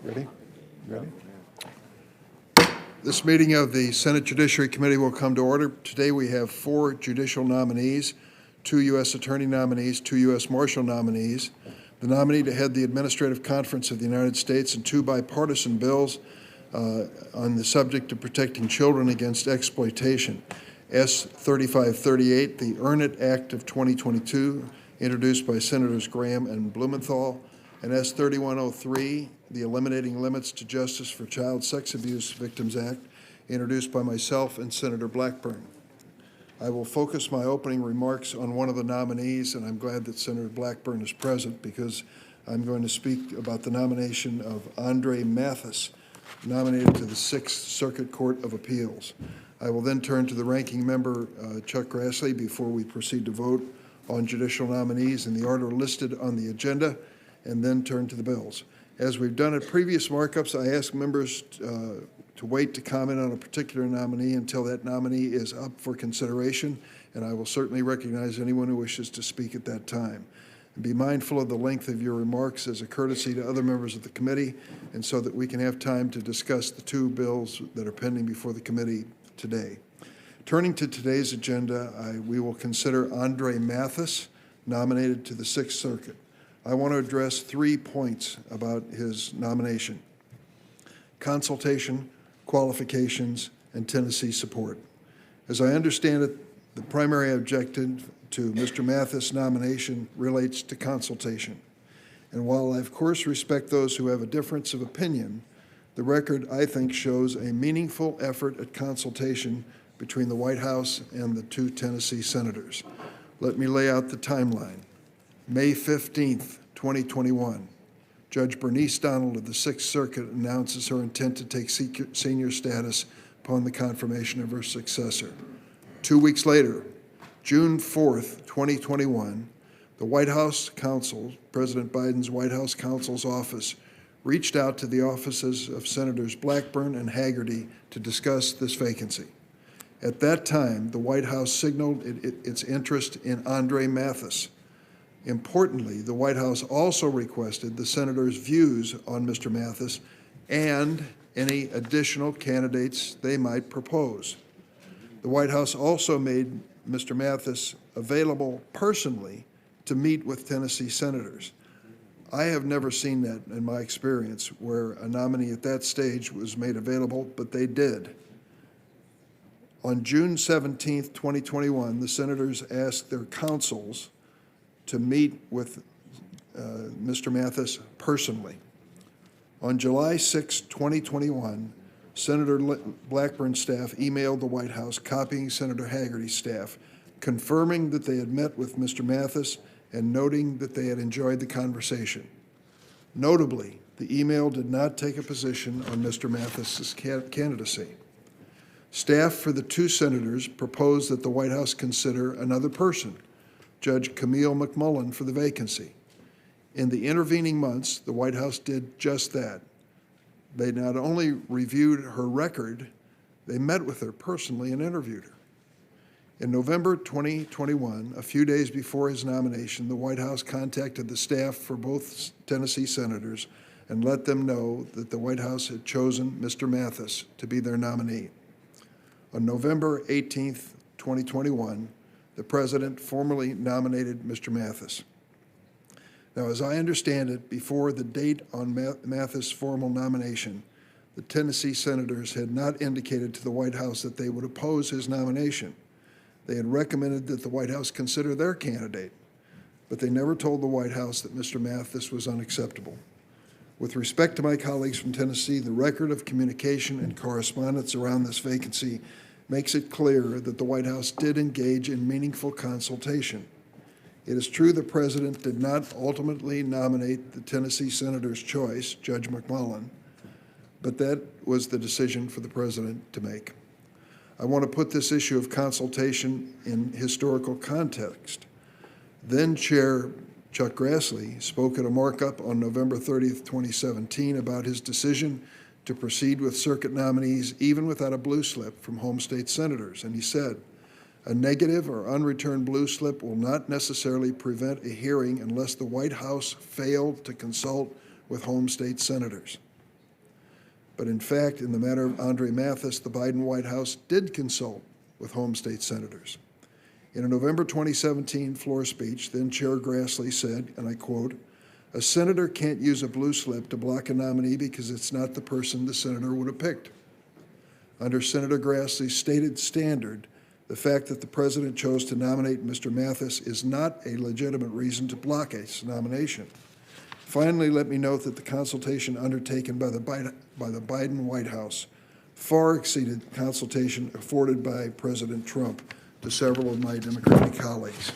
Ready? Ready? This meeting of the Senate Judiciary Committee will come to order. Today we have 4 judicial nominees, 2 U.S. Attorney nominees, 2 U.S. Marshal nominees, the nominee to head the Administrative Conference of the United States, and 2 bipartisan bills on the subject of protecting children against exploitation. S. 3538, the Earn It Act of 2022, introduced by Senators Graham and Blumenthal, and S. 3103, the Eliminating Limits to Justice for Child Sex Abuse Victims Act, introduced by myself and Senator Blackburn. I will focus my opening remarks on one of the nominees, and I'm glad that Senator Blackburn is present because I'm going to speak about the nomination of Andre Mathis, nominated to the 6th Circuit Court of Appeals. I will then turn to the ranking member, Chuck Grassley, before we proceed to vote on judicial nominees in the order listed on the agenda, and then turn to the bills. As we've done at previous markups, I ask members to wait to comment on a particular nominee until that nominee is up for consideration, and I will certainly recognize anyone who wishes to speak at that time. And be mindful of the length of your remarks as a courtesy to other members of the committee, and so that we can have time to discuss the 2 bills that are pending before the committee today. Turning to today's agenda, we will consider Andre Mathis, nominated to the 6th Circuit. I want to address 3 points about his nomination: consultation, qualifications, and Tennessee support. As I understand it, the primary objective to Mr. Mathis' nomination relates to consultation. And while I, of course, respect those who have a difference of opinion, the record, I think, shows a meaningful effort at consultation between the White House and the 2 Tennessee senators. Let me lay out the timeline. May 15th, 2021, Judge Bernice Donald of the 6th Circuit announces her intent to take senior status upon the confirmation of her successor. 2 weeks later, June 4th, 2021, the White House counsel, President Biden's White House counsel's office, reached out to the offices of Senators Blackburn and Hagerty to discuss this vacancy. At that time, the White House signaled its interest in Andre Mathis. Importantly, the White House also requested the senators' views on Mr. Mathis and any additional candidates they might propose. The White House also made Mr. Mathis available personally to meet with Tennessee senators. I have never seen that in my experience, where a nominee at that stage was made available, but they did. On June 17th, 2021, the senators asked their counsels to meet with Mr. Mathis personally. On July 6, 2021, Senator Blackburn's staff emailed the White House, copying Senator Hagerty's staff, confirming that they had met with Mr. Mathis and noting that they had enjoyed the conversation. Notably, the email did not take a position on Mr. Mathis's candidacy. Staff for the 2 senators proposed that the White House consider another person, Judge Camille McMullen, for the vacancy. In the intervening months, the White House did just that. They not only reviewed her record, they met with her personally and interviewed her. In November 2021, a few days before his nomination, the White House contacted the staff for both Tennessee senators and let them know that the White House had chosen Mr. Mathis to be their nominee. On November 18th, 2021, the President formally nominated Mr. Mathis. Now, as I understand it, before the date on Mathis' formal nomination, the Tennessee senators had not indicated to the White House that they would oppose his nomination. They had recommended that the White House consider their candidate, but they never told the White House that Mr. Mathis was unacceptable. With respect to my colleagues from Tennessee, the record of communication and correspondence around this vacancy makes it clear that the White House did engage in meaningful consultation. It is true the President did not ultimately nominate the Tennessee senator's choice, Judge McMullen, but that was the decision for the President to make. I want to put this issue of consultation in historical context. Then Chair Chuck Grassley spoke at a markup on November 30th, 2017 about his decision to proceed with circuit nominees even without a blue slip from home state senators. And he said, "A negative or unreturned blue slip will not necessarily prevent a hearing unless the White House failed to consult with home state senators." But in fact, in the matter of Andre Mathis, the Biden White House did consult with home state senators. In a November 2017 floor speech, then Chair Grassley said, and I quote, "A senator can't use a blue slip to block a nominee because it's not the person the senator would have picked." Under Senator Grassley's stated standard, the fact that the president chose to nominate Mr. Mathis is not a legitimate reason to block a nomination. Finally, let me note that the consultation undertaken by the Biden White House far exceeded consultation afforded by President Trump to several of my Democratic colleagues.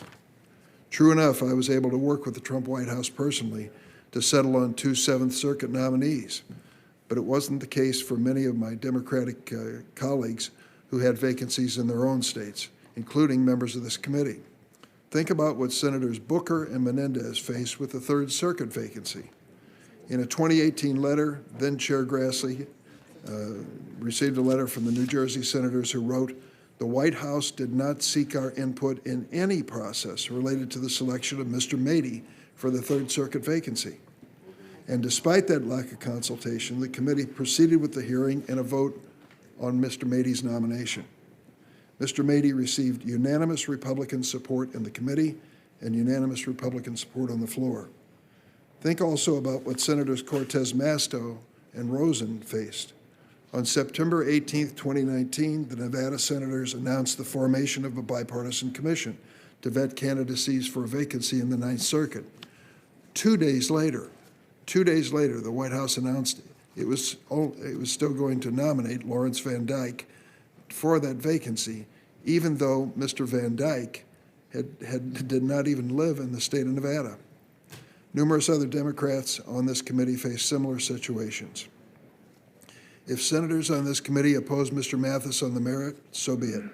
True enough, I was able to work with the Trump White House personally to settle on 2 Seventh Circuit nominees, but it wasn't the case for many of my Democratic colleagues who had vacancies in their own states, including members of this committee. Think about what Senators Booker and Menendez faced with the Third Circuit vacancy. In a 2018 letter, then Chair Grassley received a letter from the New Jersey senators who wrote, "The White House did not seek our input in any process related to the selection of Mr. Mady for the Third Circuit vacancy." And despite that lack of consultation, the committee proceeded with the hearing and a vote on Mr. Mady's nomination. Mr. Mady received unanimous Republican support in the committee and unanimous Republican support on the floor. Think also about what Senators Cortez Masto and Rosen faced. On September 18, 2019, the Nevada senators announced the formation of a bipartisan commission to vet candidacies for a vacancy in the Ninth Circuit. 2 days later, the White House announced it was still going to nominate Lawrence Van Dyke for that vacancy, even though Mr. Van Dyke did not even live in the state of Nevada. Numerous other Democrats on this committee faced similar situations. If senators on this committee oppose Mr. Mathis on the merit, so be it.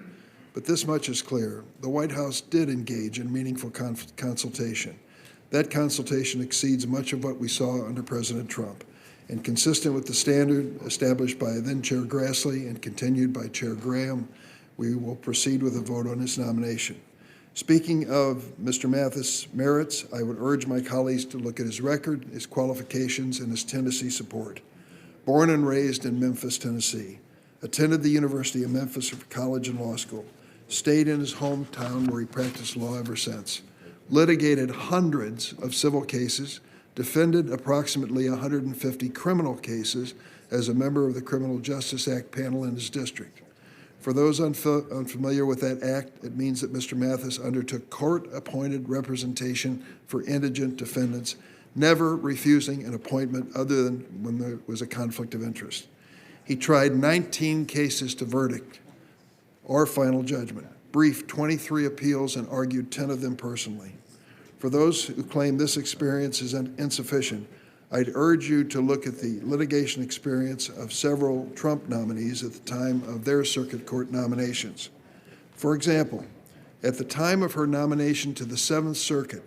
But this much is clear. The White House did engage in meaningful consultation. That consultation exceeds much of what we saw under President Trump. And consistent with the standard established by then Chair Grassley and continued by Chair Graham, we will proceed with a vote on his nomination. Speaking of Mr. Mathis' merits, I would urge my colleagues to look at his record, his qualifications, and his Tennessee support. Born and raised in Memphis, Tennessee, attended the University of Memphis for college and law school, stayed in his hometown where he practiced law ever since, litigated hundreds of civil cases, defended approximately 150 criminal cases as a member of the Criminal Justice Act panel in his district. For those unfamiliar with that act, it means that Mr. Mathis undertook court-appointed representation for indigent defendants, never refusing an appointment other than when there was a conflict of interest. He tried 19 cases to verdict or final judgment, briefed 23 appeals, and argued 10 of them personally. For those who claim this experience is insufficient, I'd urge you to look at the litigation experience of several Trump nominees at the time of their circuit court nominations. For example, at the time of her nomination to the Seventh Circuit,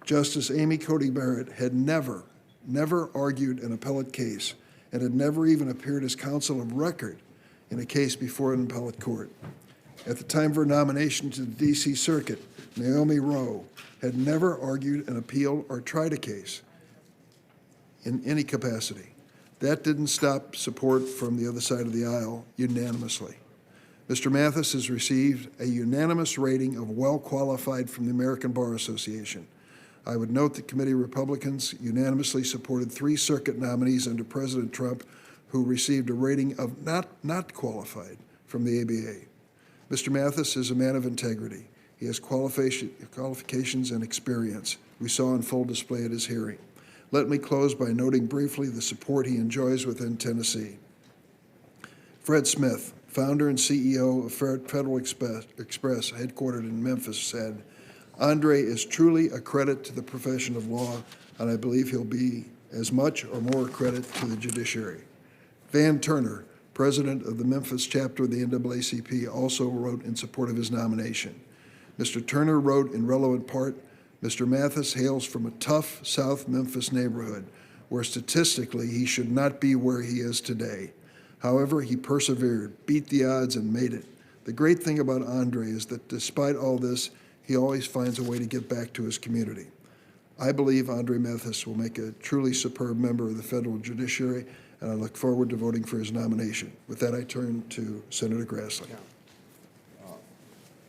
Justice Amy Coney Barrett had never argued an appellate case and had never even appeared as counsel of record in a case before an appellate court. At the time of her nomination to the D.C. Circuit, Naomi Rowe had never argued an appeal or tried a case in any capacity. That didn't stop support from the other side of the aisle unanimously. Mr. Mathis has received a unanimous rating of well qualified from the American Bar Association. I would note that committee Republicans unanimously supported 3 circuit nominees under President Trump who received a rating of not qualified from the ABA. Mr. Mathis is a man of integrity. He has qualifications and experience we saw on full display at his hearing. Let me close by noting briefly the support he enjoys within Tennessee. Fred Smith, founder and CEO of Federal Express, headquartered in Memphis, said, "Andre is truly a credit to the profession of law, and I believe he'll be as much or more credit to the judiciary." Van Turner, president of the Memphis chapter of the NAACP, also wrote in support of his nomination. Mr. Turner wrote in relevant part, "Mr. Mathis hails from a tough South Memphis neighborhood where statistically he should not be where he is today. However, he persevered, beat the odds, and made it. The great thing about Andre is that despite all this, he always finds a way to get back to his community." I believe Andre Mathis will make a truly superb member of the federal judiciary, and I look forward to voting for his nomination. With that, I turn to Senator Grassley.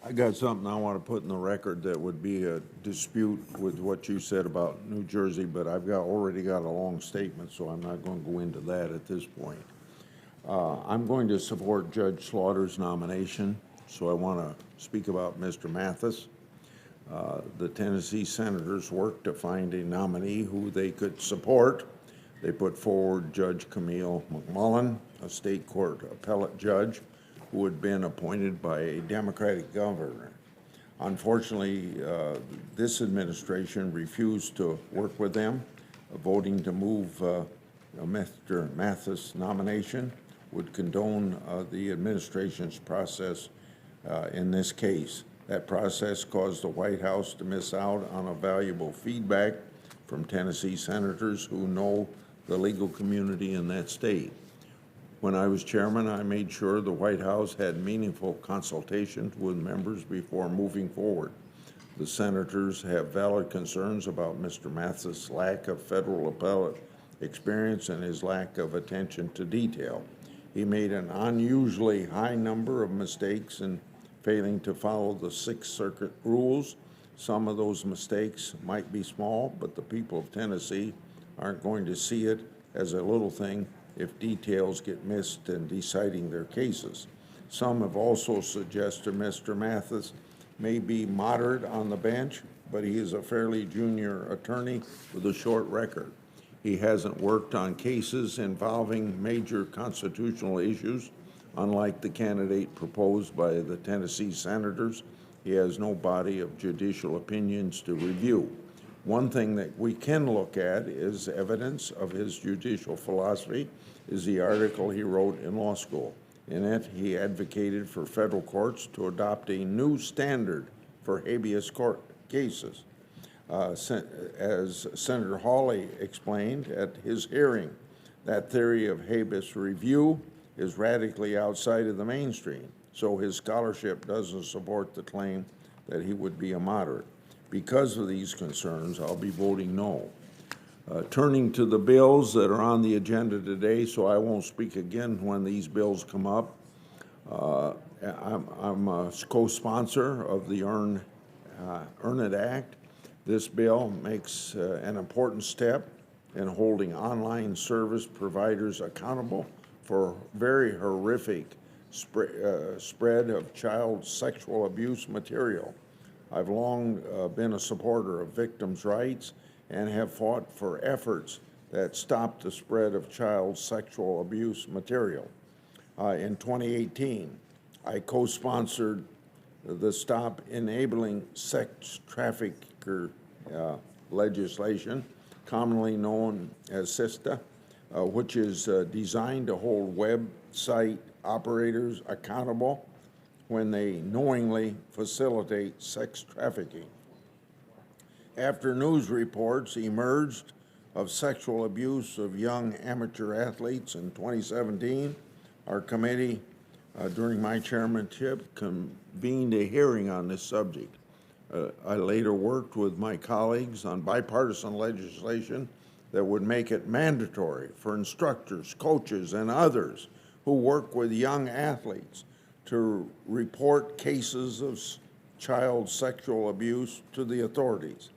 I got something I want to put in the record that would be a dispute with what you said about New Jersey, but I've already got a long statement, so I'm not going to go into that at this point. I'm going to support Judge Slaughter's nomination, so I want to speak about Mr. Mathis. The Tennessee senators worked to find a nominee who they could support. They put forward Judge Camille McMullen, a state court appellate judge who had been appointed by a Democratic governor. Unfortunately, this administration refused to work with them, voting to move Mr. Mathis' nomination would condone the administration's process in this case. That process caused the White House to miss out on a valuable feedback from Tennessee senators who know the legal community in that state. When I was chairman, I made sure the White House had meaningful consultations with members before moving forward. The senators have valid concerns about Mr. Mathis' lack of federal appellate experience and his lack of attention to detail. He made an unusually high number of mistakes in failing to follow the Sixth Circuit rules. Some of those mistakes might be small, but the people of Tennessee aren't going to see it as a little thing if details get missed in deciding their cases. Some have also suggested Mr. Mathis may be moderate on the bench, but he is a fairly junior attorney with a short record. He hasn't worked on cases involving major constitutional issues. Unlike the candidate proposed by the Tennessee senators, he has no body of judicial opinions to review. One thing that we can look at is evidence of his judicial philosophy is the article he wrote in law school. In it, he advocated for federal courts to adopt a new standard for habeas court cases. As Senator Hawley explained at his hearing, that theory of habeas review is radically outside of the mainstream, so his scholarship doesn't support the claim that he would be a moderate. Because of these concerns, I'll be voting no. Turning to the bills that are on the agenda today, so I won't speak again when these bills come up. I'm a co-sponsor of the Earn It Act. This bill makes an important step in holding online service providers accountable for very horrific spread of child sexual abuse material. I've long been a supporter of victims' rights and have fought for efforts that stop the spread of child sexual abuse material. In 2018, I co-sponsored the Stop Enabling Sex Trafficker legislation, commonly known as SISTA, which is designed to hold website operators accountable when they knowingly facilitate sex trafficking. After news reports emerged of sexual abuse of young amateur athletes in 2017, our committee, during my chairmanship, convened a hearing on this subject. I later worked with my colleagues on bipartisan legislation that would make it mandatory for instructors, coaches, and others who work with young athletes to report cases of child sexual abuse to the authorities.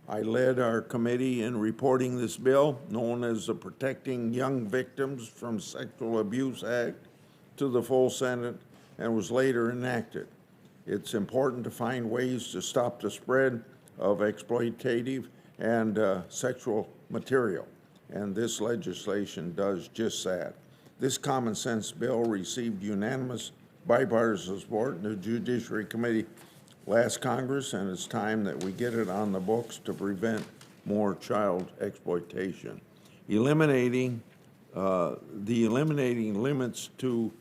I led our committee in reporting this bill, known as the Protecting Young Victims from Sexual Abuse Act, to the full Senate and was later enacted. It's important to find ways to stop the spread of exploitative and sexual material, and this legislation does just that. This common sense bill received unanimous bipartisan support in the Judiciary Committee last Congress, and it's time that we get it on the books to prevent more child exploitation. Eliminating limits to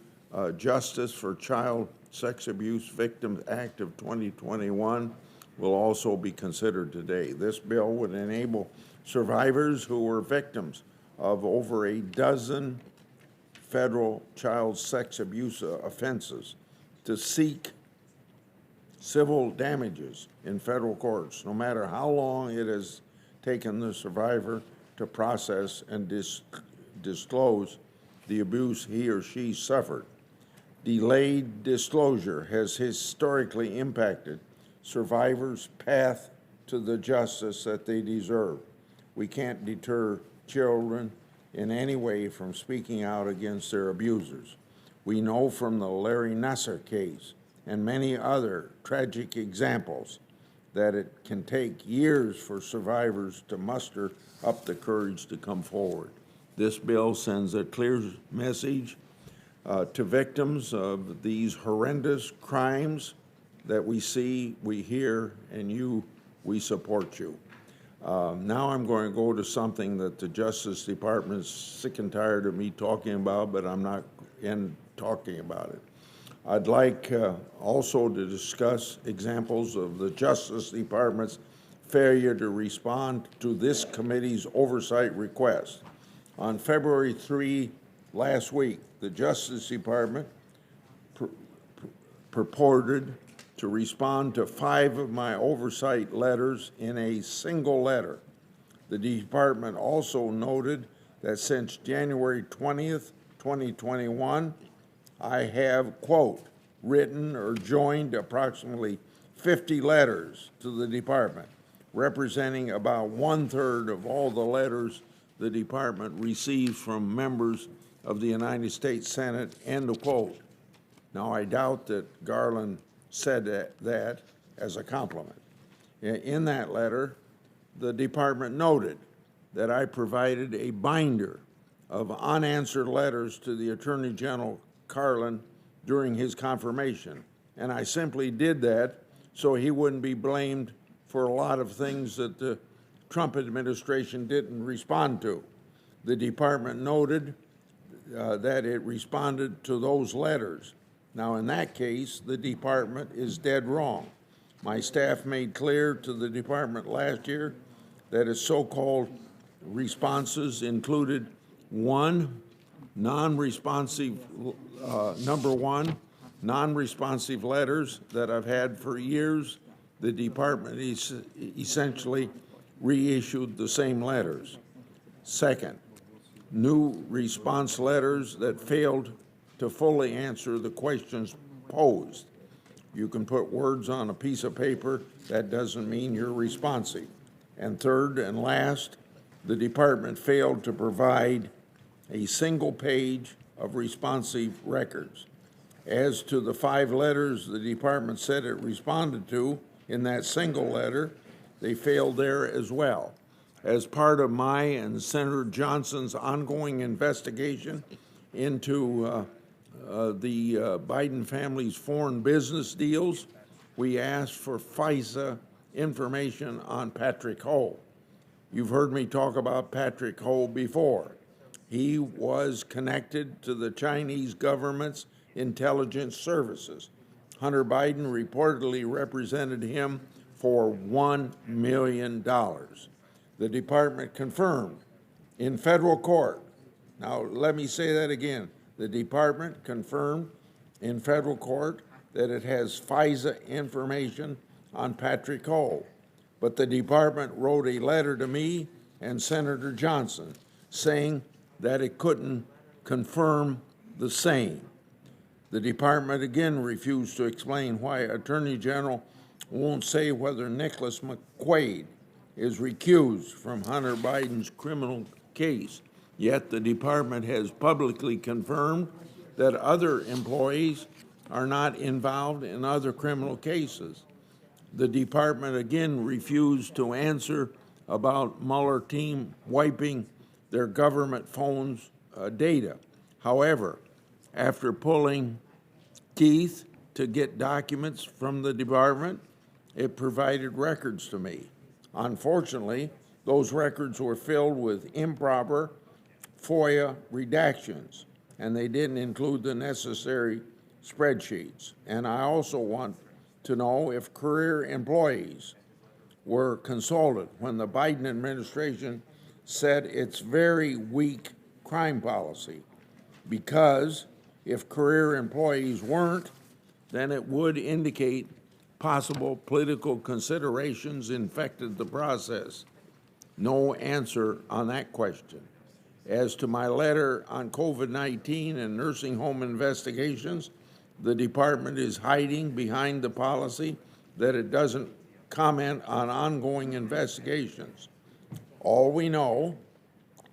Justice for Child Sex Abuse Victims Act of 2021 will also be considered today. This bill would enable survivors who were victims of over a dozen federal child sex abuse offenses to seek civil damages in federal courts, no matter how long it has taken the survivor to process and disclose the abuse he or she suffered. Delayed disclosure has historically impacted survivors' path to the justice that they deserve. We can't deter children in any way from speaking out against their abusers. We know from the Larry Nassar case and many other tragic examples that it can take years for survivors to muster up the courage to come forward. This bill sends a clear message to victims of these horrendous crimes that we see, we hear, and we support you. Now I'm going to go to something that the Justice Department is sick and tired of me talking about, but I'm not talking about it. I'd like also to discuss examples of the Justice Department's failure to respond to this committee's oversight request. On February 3 last week, the Justice Department purported to respond to 5 of my oversight letters in a single letter. The department also noted that since January 20th, 2021, I have, quote, written or joined approximately 50 letters to the department, representing about 1/3 of all the letters the department receives from members of the United States Senate, end of quote. Now, I doubt that Garland said that as a compliment. In that letter, the department noted that I provided a binder of unanswered letters to the Attorney General Carlin during his confirmation, and I simply did that so he wouldn't be blamed for a lot of things that the Trump administration didn't respond to. The department noted that it responded to those letters. Now, in that case, the department is dead wrong. My staff made clear to the department last year that its so-called responses included non-responsive letters that I've had for years. The department essentially reissued the same letters. Second, new response letters that failed to fully answer the questions posed. You can put words on a piece of paper, that doesn't mean you're responsive. And third and last, the department failed to provide a single page of responsive records. As to the 5 letters the department said it responded to in that single letter, they failed there as well. As part of my and Senator Johnson's ongoing investigation into the Biden family's foreign business deals, we asked for FISA information on Patrick Ho. You've heard me talk about Patrick Ho before. He was connected to the Chinese government's intelligence services. Hunter Biden reportedly represented him for $1 million. The department confirmed in federal court. Now, let me say that again. The department confirmed in federal court that it has FISA information on Patrick Ho. But the department wrote a letter to me and Senator Johnson saying that it couldn't confirm the same. The department again refused to explain why Attorney General won't say whether Nicholas McQuaid is recused from Hunter Biden's criminal case. Yet the department has publicly confirmed that other employees are not involved in other criminal cases. The department again refused to answer about Mueller team wiping their government phones data. However, after pulling teeth to get documents from the department, it provided records to me. Unfortunately, those records were filled with improper FOIA redactions, and they didn't include the necessary spreadsheets. And I also want to know if career employees were consulted when the Biden administration said it's very weak crime policy, because if career employees weren't, then it would indicate possible political considerations infected the process. No answer on that question. As to my letter on COVID-19 and nursing home investigations, the department is hiding behind the policy that it doesn't comment on ongoing investigations. All we know,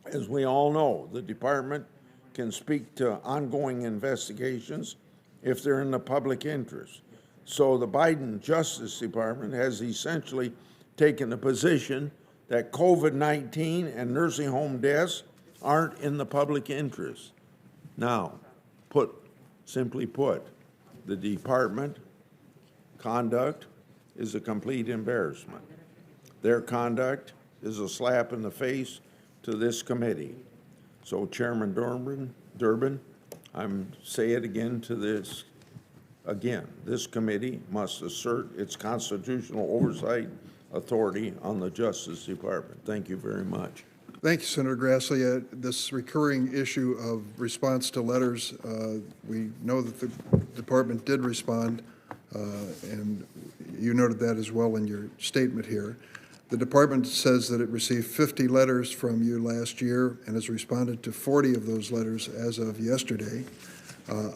as we all know, the department can speak to ongoing investigations if they're in the public interest. So the Biden Justice Department has essentially taken the position that COVID-19 and nursing home deaths aren't in the public interest. Now, simply put, the department conduct is a complete embarrassment. Their conduct is a slap in the face to this committee. So Chairman Durbin, I'm say it again to this, this committee must assert its constitutional oversight authority on the Justice Department. Thank you very much. Thank you, Senator Grassley. This recurring issue of response to letters, we know that the department did respond, and you noted that as well in your statement here. The department says that it received 50 letters from you last year and has responded to 40 of those letters as of yesterday.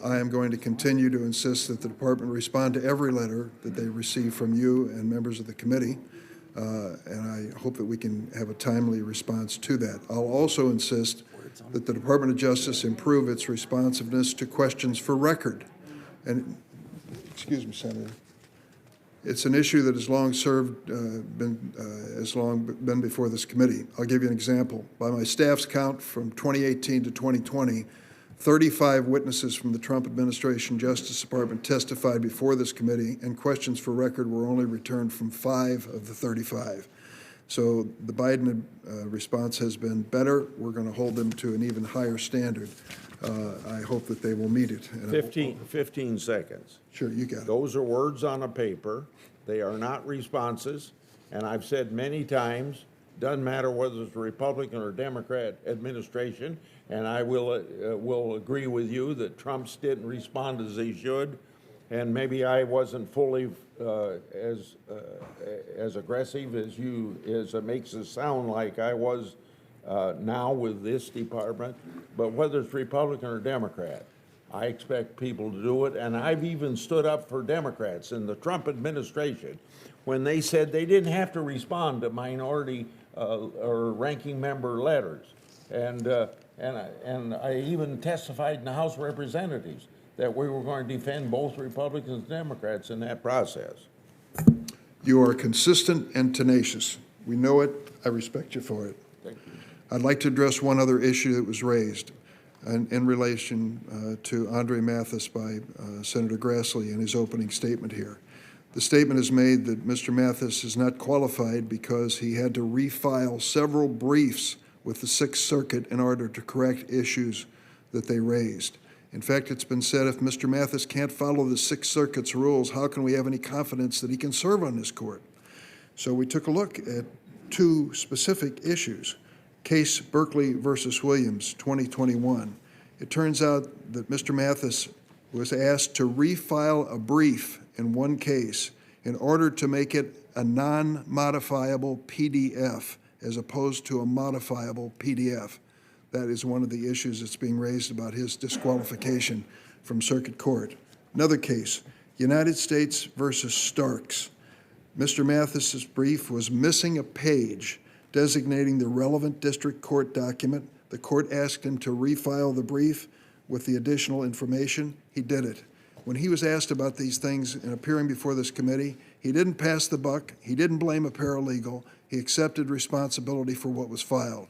I am going to continue to insist that the department respond to every letter that they receive from you and members of the committee, and I hope that we can have a timely response to that. I'll also insist that the Department of Justice improve its responsiveness to questions for record. And, excuse me, Senator. It's an issue that has long been before this committee. I'll give you an example. By my staff's count, from 2018 to 2020, 35 witnesses from the Trump administration Justice Department testified before this committee, and questions for record were only returned from 5 of the 35. So the Biden response has been better. We're going to hold them to an even higher standard. I hope that they will meet it. 15 seconds. Sure, you got it. Those are words on a paper. They are not responses. And I've said many times, doesn't matter whether it's a Republican or Democrat administration, and I will agree with you that Trump's didn't respond as he should, and maybe I wasn't fully as aggressive as it makes it sound like I was now with this department. But whether it's Republican or Democrat, I expect people to do it, and I've even stood up for Democrats in the Trump administration when they said they didn't have to respond to minority or ranking member letters, and I even testified in the House of Representatives that we were going to defend both Republicans and Democrats in that process. You are consistent and tenacious. We know it. I respect you for it. Thank you. I'd like to address one other issue that was raised in relation to Andre Mathis by Senator Grassley in his opening statement here. The statement is made that Mr. Mathis is not qualified because he had to refile several briefs with the Sixth Circuit in order to correct issues that they raised. In fact, it's been said if Mr. Mathis can't follow the Sixth Circuit's rules, how can we have any confidence that he can serve on this court? So we took a look at 2 specific issues. Case Berkeley versus Williams, 2021. It turns out that Mr. Mathis was asked to refile a brief in one case in order to make it a non-modifiable PDF as opposed to a modifiable PDF. That is one of the issues that's being raised about his disqualification from circuit court. Another case, United States versus Starks. Mr. Mathis's brief was missing a page designating the relevant district court document. The court asked him to refile the brief with the additional information. He did it. When he was asked about these things and appearing before this committee, he didn't pass the buck. He didn't blame a paralegal. He accepted responsibility for what was filed.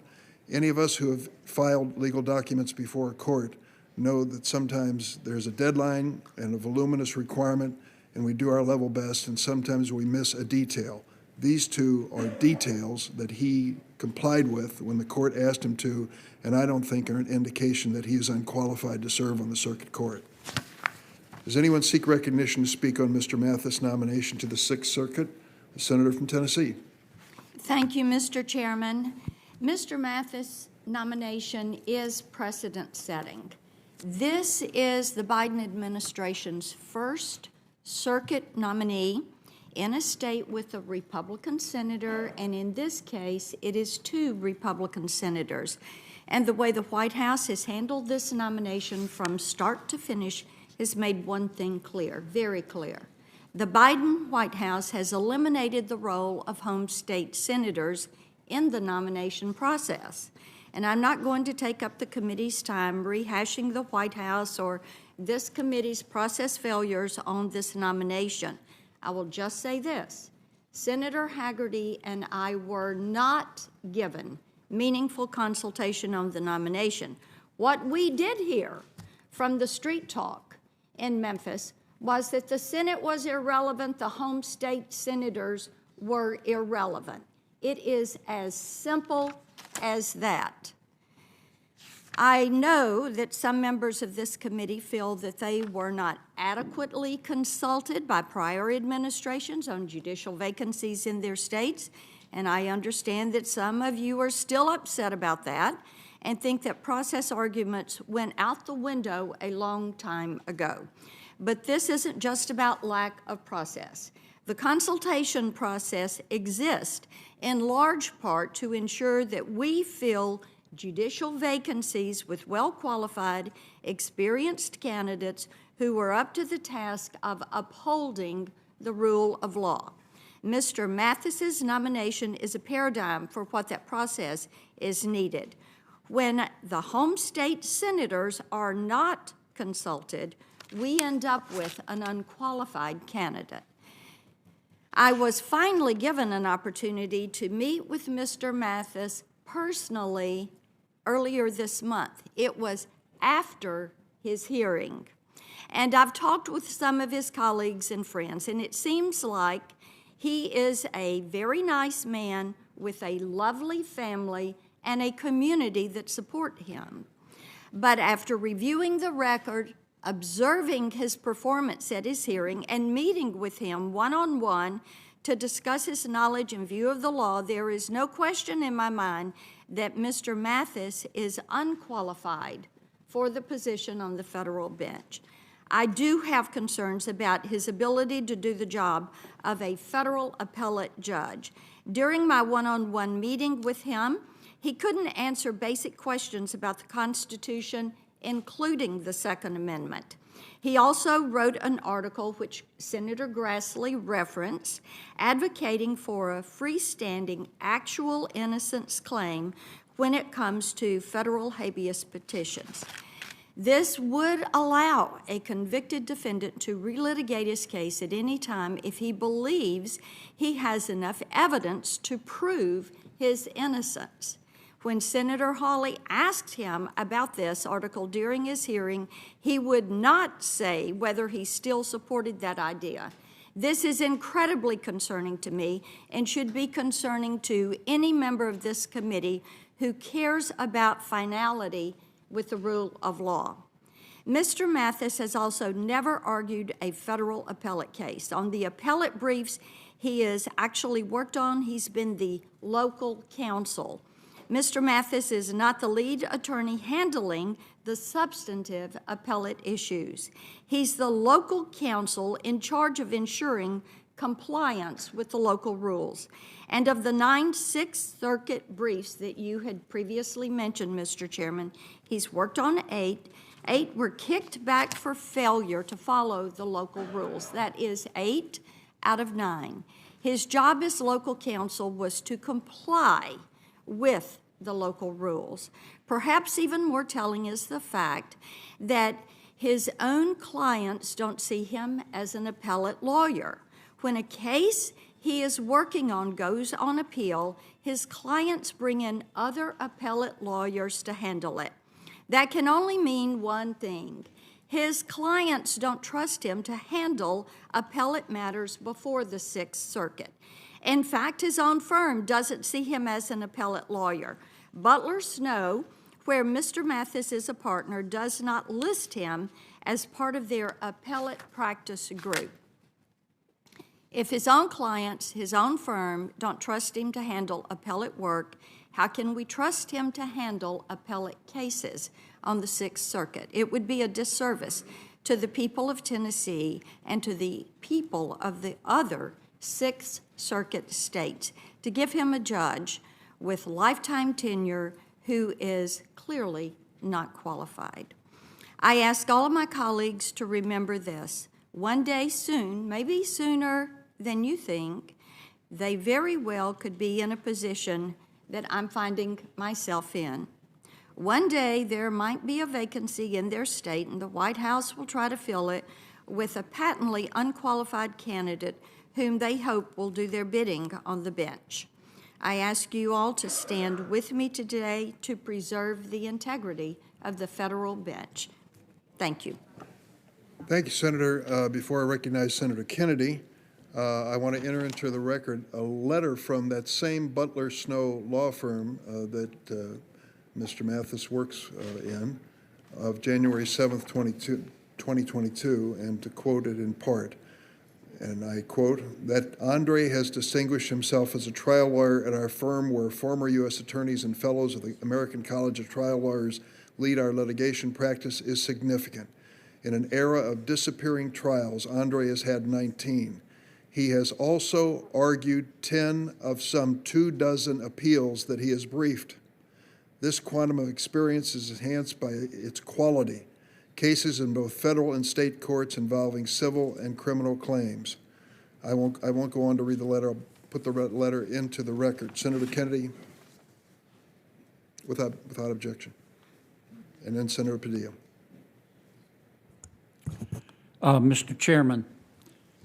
Any of us who have filed legal documents before a court know that sometimes there's a deadline and a voluminous requirement, and we do our level best, and sometimes we miss a detail. These 2 are details that he complied with when the court asked him to, and I don't think are an indication that he is unqualified to serve on the circuit court. Does anyone seek recognition to speak on Mr. Mathis' nomination to the Sixth Circuit? The senator from Tennessee. Thank you, Mr. Chairman. Mr. Mathis' nomination is precedent-setting. This is the Biden administration's first circuit nominee. in a state with a Republican senator, and in this case, it is 2 Republican senators. And the way the White House has handled this nomination from start to finish has made one thing clear, very clear. The Biden White House has eliminated the role of home state senators in the nomination process. And I'm not going to take up the committee's time rehashing the White House or this committee's process failures on this nomination. I will just say this. Senator Hagerty and I were not given meaningful consultation on the nomination. What we did hear from the street talk in Memphis was that the Senate was irrelevant, the home state senators were irrelevant. It is as simple as that. I know that some members of this committee feel that they were not adequately consulted by prior administrations on judicial vacancies in their states, and I understand that some of you are still upset about that and think that process arguments went out the window a long time ago. But this isn't just about lack of process. The consultation process exists in large part to ensure that we fill judicial vacancies with well-qualified, experienced candidates who are up to the task of upholding the rule of law. Mr. Mathis's nomination is a paradigm for what that process is needed. When the home state senators are not consulted, we end up with an unqualified candidate. I was finally given an opportunity to meet with Mr. Mathis personally earlier this month. It was after his hearing. And I've talked with some of his colleagues and friends, and it seems like he is a very nice man with a lovely family and a community that support him. But after reviewing the record, observing his performance at his hearing, and meeting with him one-on-one to discuss his knowledge and view of the law, there is no question in my mind that Mr. Mathis is unqualified for the position on the federal bench. I do have concerns about his ability to do the job of a federal appellate judge. During my one-on-one meeting with him, he couldn't answer basic questions about the Constitution, including the Second Amendment. He also wrote an article, which Senator Grassley referenced, advocating for a freestanding actual innocence claim when it comes to federal habeas petitions. This would allow a convicted defendant to relitigate his case at any time if he believes he has enough evidence to prove his innocence. When Senator Hawley asked him about this article during his hearing, he would not say whether he still supported that idea. This is incredibly concerning to me and should be concerning to any member of this committee who cares about finality with the rule of law. Mr. Mathis has also never argued a federal appellate case. On the appellate briefs he has actually worked on, he's been the local counsel. Mr. Mathis is not the lead attorney handling the substantive appellate issues. He's the local counsel in charge of ensuring compliance with the local rules. And of the 9 Sixth Circuit briefs that you had previously mentioned, Mr. Chairman, he's worked on 8. 8 were kicked back for failure to follow the local rules. That is 8 out of 9. His job as local counsel was to comply with the local rules. Perhaps even more telling is the fact that his own clients don't see him as an appellate lawyer. When a case he is working on goes on appeal, his clients bring in other appellate lawyers to handle it. That can only mean one thing. His clients don't trust him to handle appellate matters before the Sixth Circuit. In fact, his own firm doesn't see him as an appellate lawyer. Butler Snow, where Mr. Mathis is a partner, does not list him as part of their appellate practice group. If his own clients, his own firm, don't trust him to handle appellate work, how can we trust him to handle appellate cases on the Sixth Circuit? It would be a disservice to the people of Tennessee and to the people of the other Sixth Circuit states, to give him a judge with lifetime tenure who is clearly not qualified. I ask all of my colleagues to remember this. One day soon, maybe sooner than you think, they very well could be in a position that I'm finding myself in. One day there might be a vacancy in their state, and the White House will try to fill it with a patently unqualified candidate whom they hope will do their bidding on the bench. I ask you all to stand with me today to preserve the integrity of the federal bench. Thank you. Thank you, Senator. Before I recognize Senator Kennedy, I want to enter into the record a letter from that same Butler Snow law firm that Mr. Mathis works in, of January 7th, 2022, and to quote it in part, and I quote, that Andre has distinguished himself as a trial lawyer at our firm where former U.S. attorneys and fellows of the American College of Trial Lawyers lead our litigation practice is significant. In an era of disappearing trials, Andre has had 19. He has also argued 10 of some 24 appeals that he has briefed. This quantum of experience is enhanced by its quality. Cases in both federal and state courts involving civil and criminal claims. I won't go on to read the letter. I'll put the letter into the record. Senator Kennedy, without objection. And then Senator Padilla. Mr. Chairman,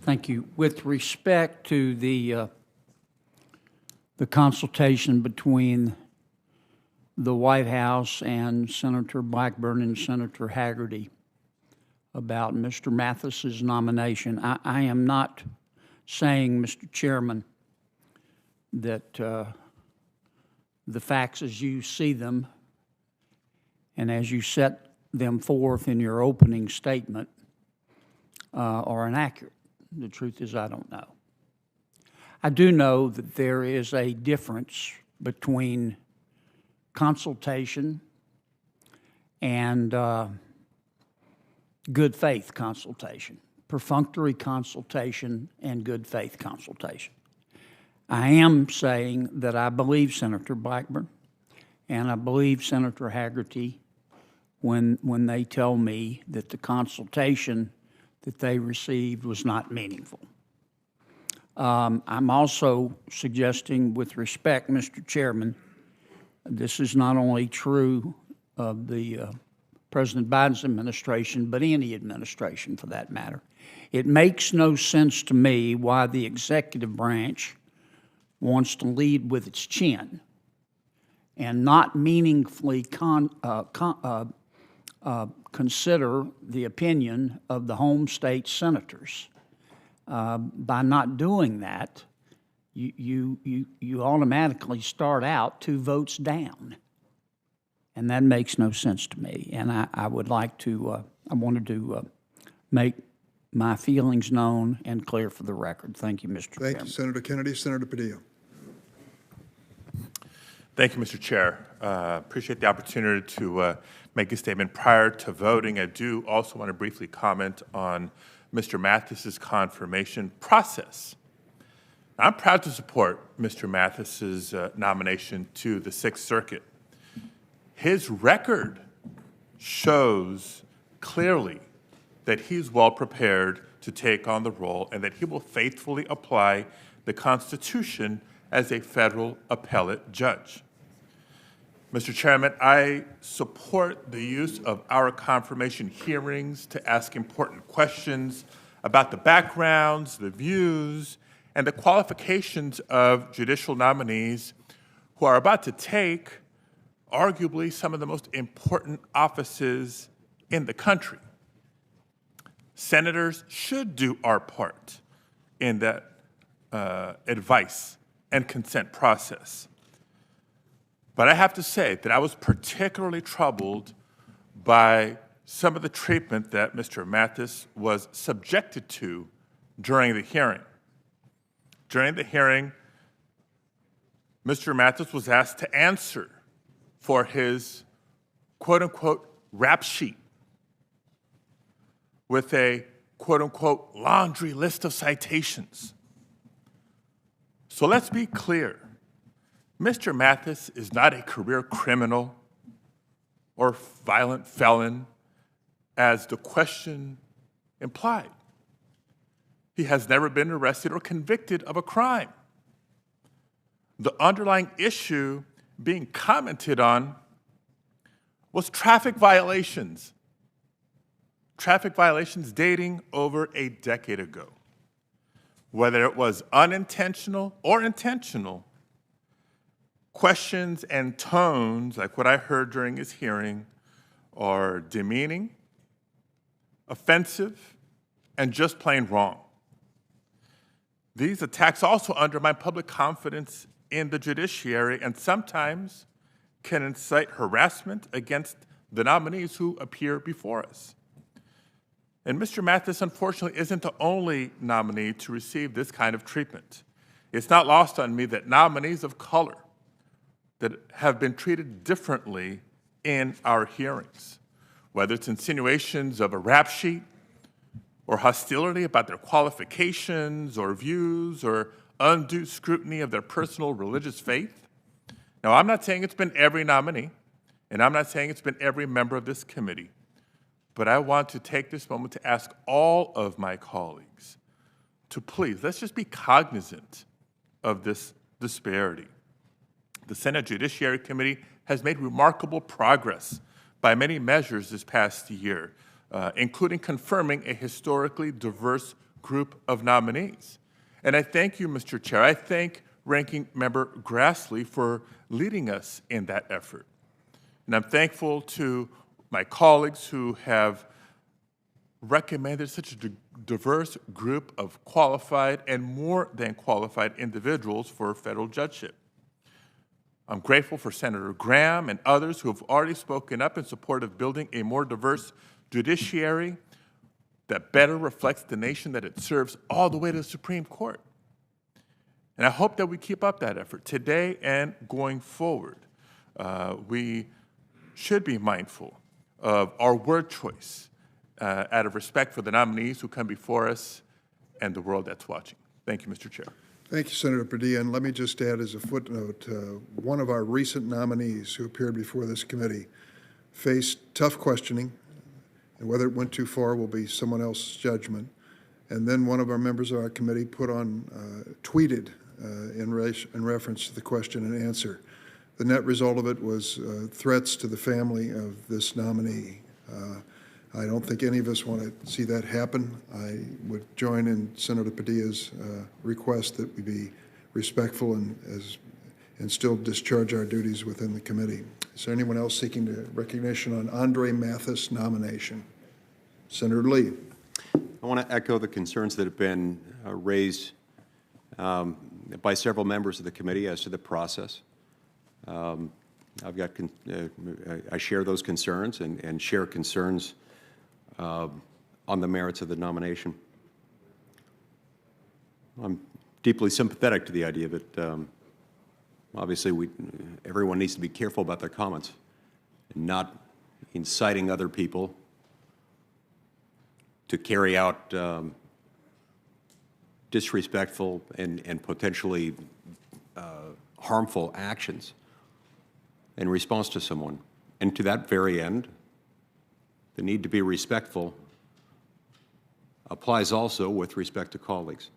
thank you. With respect to the consultation between the White House and Senator Blackburn and Senator Hagerty about Mr. Mathis's nomination, I am not saying, Mr. Chairman, that the facts as you see them and as you set them forth in your opening statement are inaccurate. The truth is, I don't know. I do know that there is a difference between consultation and good faith consultation, perfunctory consultation and good faith consultation. I am saying that I believe Senator Blackburn and I believe Senator Hagerty when they tell me that the consultation that they received was not meaningful. I'm also suggesting, with respect, Mr. Chairman, this is not only true of the President Biden's administration, but any administration for that matter. It makes no sense to me why the executive branch wants to lead with its chin and not meaningfully consider the opinion of the home state senators. By not doing that, you automatically start out 2 votes down, and that makes no sense to me. And I would like to, I wanted to make my feelings known and clear for the record. Thank you, Mr. Chairman. Thank you, Senator Kennedy. Senator Padilla. Thank you, Mr. Chair. Appreciate the opportunity to make a statement prior to voting. I do also want to briefly comment on Mr. Mathis's confirmation process. I'm proud to support Mr. Mathis's nomination to the Sixth Circuit. His record shows clearly that he's well prepared to take on the role and that he will faithfully apply the Constitution as a federal appellate judge. Mr. Chairman, I support the use of our confirmation hearings to ask important questions about the backgrounds, the views, and the qualifications of judicial nominees who are about to take arguably some of the most important offices in the country. Senators should do our part in that advice and consent process. But I have to say that I was particularly troubled by some of the treatment that Mr. Mathis was subjected to during the hearing. During the hearing, Mr. Mathis was asked to answer for his quote-unquote rap sheet with a quote-unquote laundry list of citations. So let's be clear. Mr. Mathis is not a career criminal or violent felon, as the question implied. He has never been arrested or convicted of a crime. The underlying issue being commented on was traffic violations dating over a decade ago. Whether it was unintentional or intentional, questions and tones, like what I heard during his hearing, are demeaning, offensive, and just plain wrong. These attacks also undermine public confidence in the judiciary and sometimes can incite harassment against the nominees who appear before us. And Mr. Mathis, unfortunately, isn't the only nominee to receive this kind of treatment. It's not lost on me that nominees of color that have been treated differently in our hearings, whether it's insinuations of a rap sheet or hostility about their qualifications or views or undue scrutiny of their personal religious faith. Now, I'm not saying it's been every nominee, and I'm not saying it's been every member of this committee, but I want to take this moment to ask all of my colleagues to please, let's just be cognizant of this disparity. The Senate Judiciary Committee has made remarkable progress by many measures this past year, including confirming a historically diverse group of nominees. And I thank you, Mr. Chair. I thank Ranking Member Grassley for leading us in that effort. And I'm thankful to my colleagues who have recommended such a diverse group of qualified and more than qualified individuals for federal judgeship. I'm grateful for Senator Graham and others who have already spoken up in support of building a more diverse judiciary that better reflects the nation that it serves all the way to the Supreme Court. And I hope that we keep up that effort today and going forward. We should be mindful of our word choice out of respect for the nominees who come before us and the world that's watching. Thank you, Mr. Chair. Thank you, Senator Padilla. And let me just add as a footnote, one of our recent nominees who appeared before this committee faced tough questioning, and whether it went too far will be someone else's judgment. And then one of our members of our committee tweeted in reference to the question and answer. The net result of it was threats to the family of this nominee. I don't think any of us want to see that happen. I would join in Senator Padilla's request that we be respectful and still discharge our duties within the committee. Is there anyone else seeking recognition on Andre Mathis' nomination? Senator Lee. I want to echo the concerns that have been raised by several members of the committee as to the process. I share those concerns and share concerns on the merits of the nomination. I'm deeply sympathetic to the idea that obviously everyone needs to be careful about their comments and not inciting other people to carry out disrespectful and potentially harmful actions in response to someone. And to that very end, the need to be respectful applies also with respect to colleagues.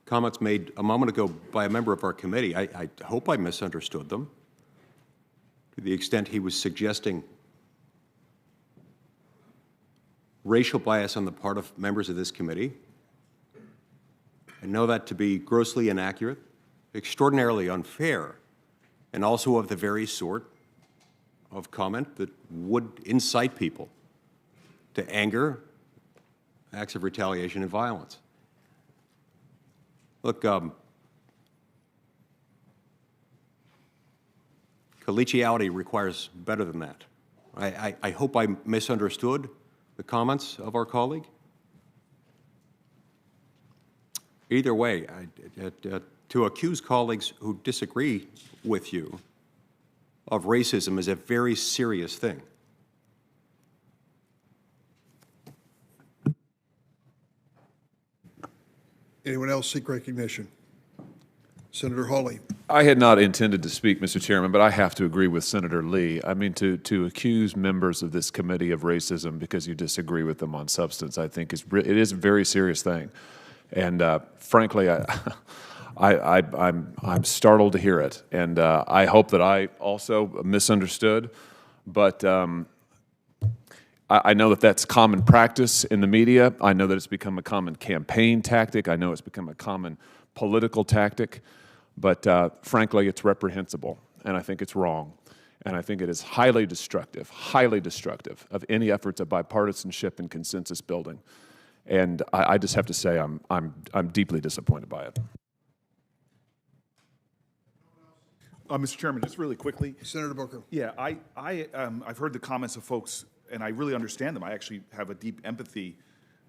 Comments made a moment ago by a member of our committee, I hope I misunderstood them, to the extent he was suggesting racial bias on the part of members of this committee. I know that to be grossly inaccurate, extraordinarily unfair, and also of the very sort of comment that would incite people to anger, acts of retaliation, and violence. Look, collegiality requires better than that. I hope I misunderstood the comments of our colleague. Either way, to accuse colleagues who disagree with you of racism is a very serious thing. Anyone else seek recognition? Senator Hawley. I had not intended to speak, Mr. Chairman, but I have to agree with Senator Lee. I mean, to accuse members of this committee of racism because you disagree with them on substance, I think it is a very serious thing. And frankly, I'm startled to hear it. And I hope that I also misunderstood. But I know that that's common practice in the media. I know that it's become a common campaign tactic. I know it's become a common political tactic. But frankly, it's reprehensible, and I think it's wrong. And I think it is highly destructive of any efforts of bipartisanship and consensus building. And I just have to say I'm deeply disappointed by it. Mr. Chairman, just really quickly. Senator Booker. Yeah, I've heard the comments of folks, and I really understand them. I actually have a deep empathy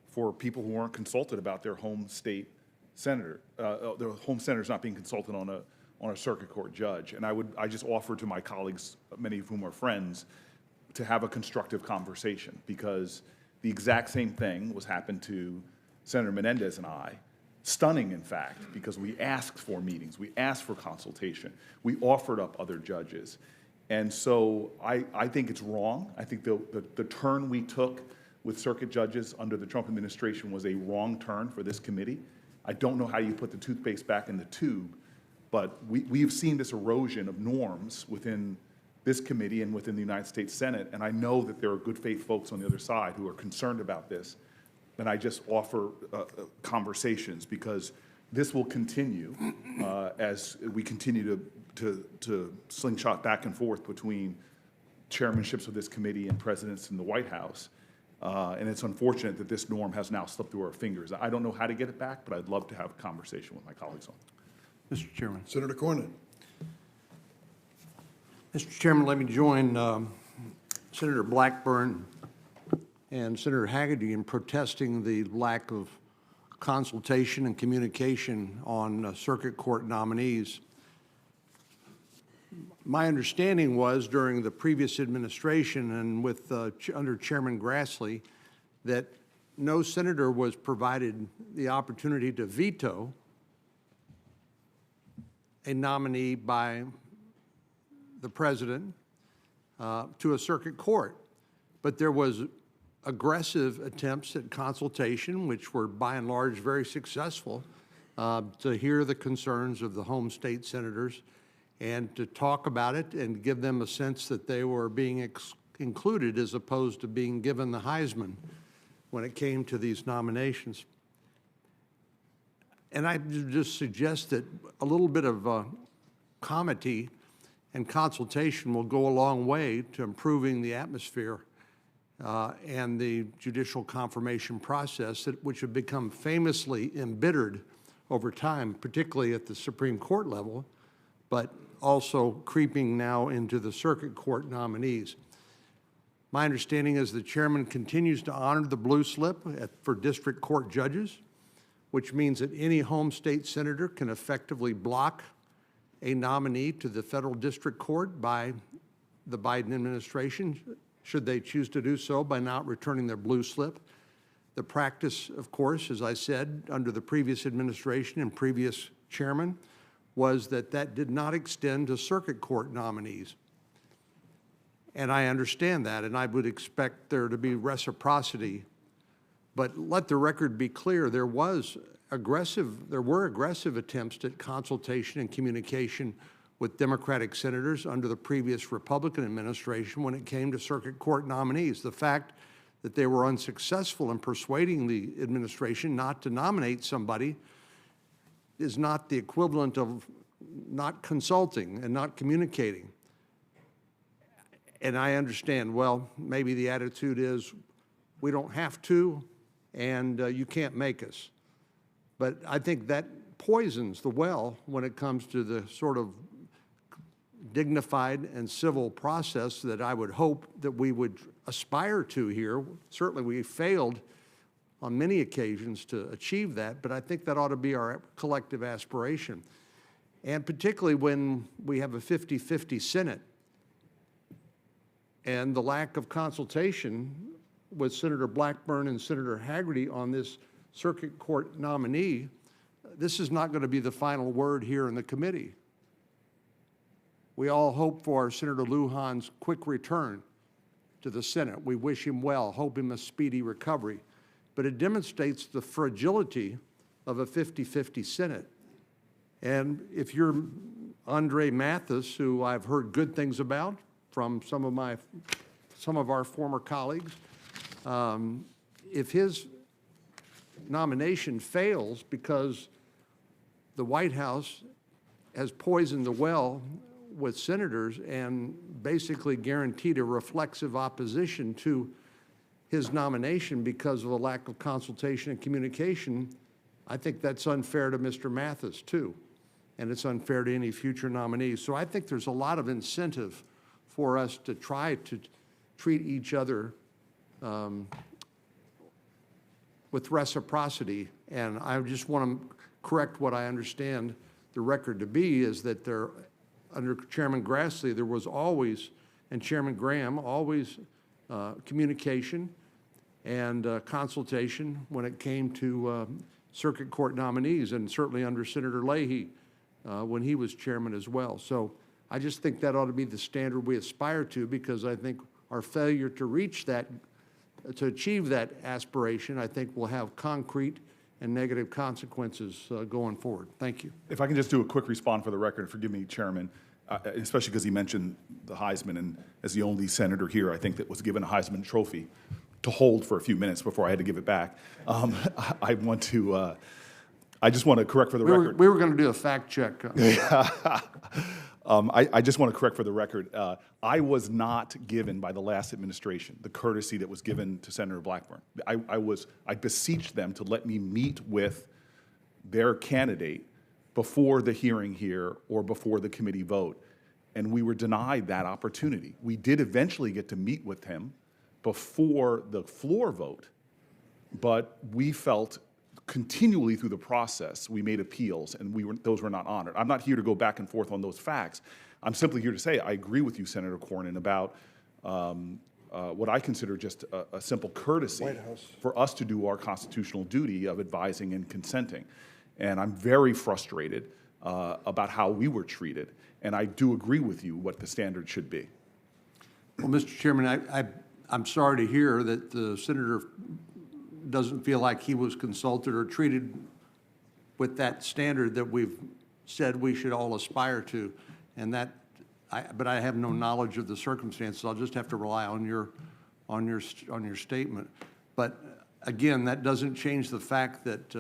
for people who weren't consulted about their home state senator, their home senators not being consulted on a circuit court judge. And I just offer to my colleagues, many of whom are friends, to have a constructive conversation, because the exact same thing was happened to Senator Menendez and I. Stunning, in fact, because we asked for meetings, we asked for consultation, we offered up other judges. And so I think it's wrong. I think the turn we took with circuit judges under the Trump administration was a wrong turn for this committee. I don't know how you put the toothpaste back in the tube, but we've seen this erosion of norms within this committee and within the United States Senate, and I know that there are good faith folks on the other side who are concerned about this. And I just offer conversations, because this will continue as we continue to slingshot back and forth between chairmanships of this committee and presidents in the White House. And it's unfortunate that this norm has now slipped through our fingers. I don't know how to get it back, but I'd love to have a conversation with my colleagues on it. Mr. Chairman. Senator Cornyn. Mr. Chairman, let me join Senator Blackburn and Senator Hagerty in protesting the lack of consultation and communication on circuit court nominees. My understanding was during the previous administration and with under Chairman Grassley that no senator was provided the opportunity to veto a nominee by the president to a circuit court. But there was aggressive attempts at consultation, which were by and large very successful, to hear the concerns of the home state senators and to talk about it and give them a sense that they were being included as opposed to being given the Heisman when it came to these nominations. And I just suggest that a little bit of comity and consultation will go a long way to improving the atmosphere and the judicial confirmation process, which have become famously embittered over time, particularly at the Supreme Court level, but also creeping now into the circuit court nominees. My understanding is the chairman continues to honor the blue slip for district court judges, which means that any home state senator can effectively block a nominee to the federal district court by the Biden administration, should they choose to do so by not returning their blue slip. The practice, of course, as I said, under the previous administration and previous chairman, was that that did not extend to circuit court nominees. And I understand that, and I would expect there to be reciprocity. But let the record be clear, there were aggressive attempts at consultation and communication with Democratic senators under the previous Republican administration when it came to circuit court nominees. The fact that they were unsuccessful in persuading the administration not to nominate somebody is not the equivalent of not consulting and not communicating. And I understand, well, maybe the attitude is we don't have to and you can't make us. But I think that poisons the well when it comes to the sort of dignified and civil process that I would hope that we would aspire to here. Certainly we failed on many occasions to achieve that, but I think that ought to be our collective aspiration. And particularly when we have a 50-50 Senate and the lack of consultation with Senator Blackburn and Senator Hagerty on this circuit court nominee this is not going to be the final word here in the committee. We all hope for Senator Lujan's quick return to the Senate. We wish him well, hope him a speedy recovery. But it demonstrates the fragility of a 50-50 Senate. And if you're Andre Mathis, who I've heard good things about from some of our former colleagues, if his nomination fails because the White House has poisoned the well with senators and basically guaranteed a reflexive opposition to his nomination because of a lack of consultation and communication, I think that's unfair to Mr. Mathis too, and it's unfair to any future nominees. So I think there's a lot of incentive for us to try to treat each other with reciprocity. And I just want to correct what I understand the record to be is that there, under Chairman Grassley, there was always, and Chairman Graham, always communication and consultation when it came to circuit court nominees, and certainly under Senator Leahy when he was chairman as well. So I just think that ought to be the standard we aspire to, because I think our failure to reach that, to achieve that aspiration, I think will have concrete and negative consequences going forward. Thank you. If I can just do a quick response for the record, forgive me, Chairman, especially because he mentioned the Heisman, and as the only senator here, I think, that was given a Heisman trophy to hold for a few minutes before I had to give it back. I just want to correct for the record. We were going to do a fact check. I just want to correct for the record. I was not given by the last administration the courtesy that was given to Senator Blackburn. I beseeched them to let me meet with their candidate before the hearing here or before the committee vote, and we were denied that opportunity. We did eventually get to meet with him before the floor vote, but we felt continually through the process, we made appeals, and those were not honored. I'm not here to go back and forth on those facts. I'm simply here to say I agree with you, Senator Cornyn, about what I consider just a simple courtesy for us to do our constitutional duty of advising and consenting. And I'm very frustrated about how we were treated, and I do agree with you what the standard should be. Well, Mr. Chairman, I'm sorry to hear that the senator doesn't feel like he was consulted or treated with that standard that we've said we should all aspire to, and that. But I have no knowledge of the circumstances. I'll just have to rely on your statement. But again, that doesn't change the fact that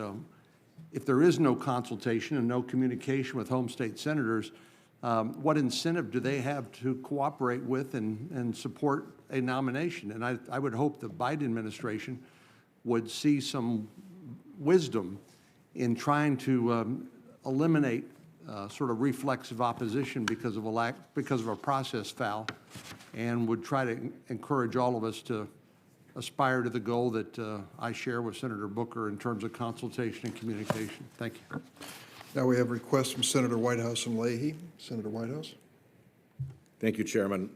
if there is no consultation and no communication with home state senators, what incentive do they have to cooperate with and support a nomination? And I would hope the Biden administration would see some wisdom in trying to eliminate sort of reflexive opposition because of a process foul, and would try to encourage all of us to aspire to the goal that I share with Senator Booker in terms of consultation and communication. Thank you. Now we have requests from Senator Whitehouse and Leahy. Senator Whitehouse. Thank you, Chairman.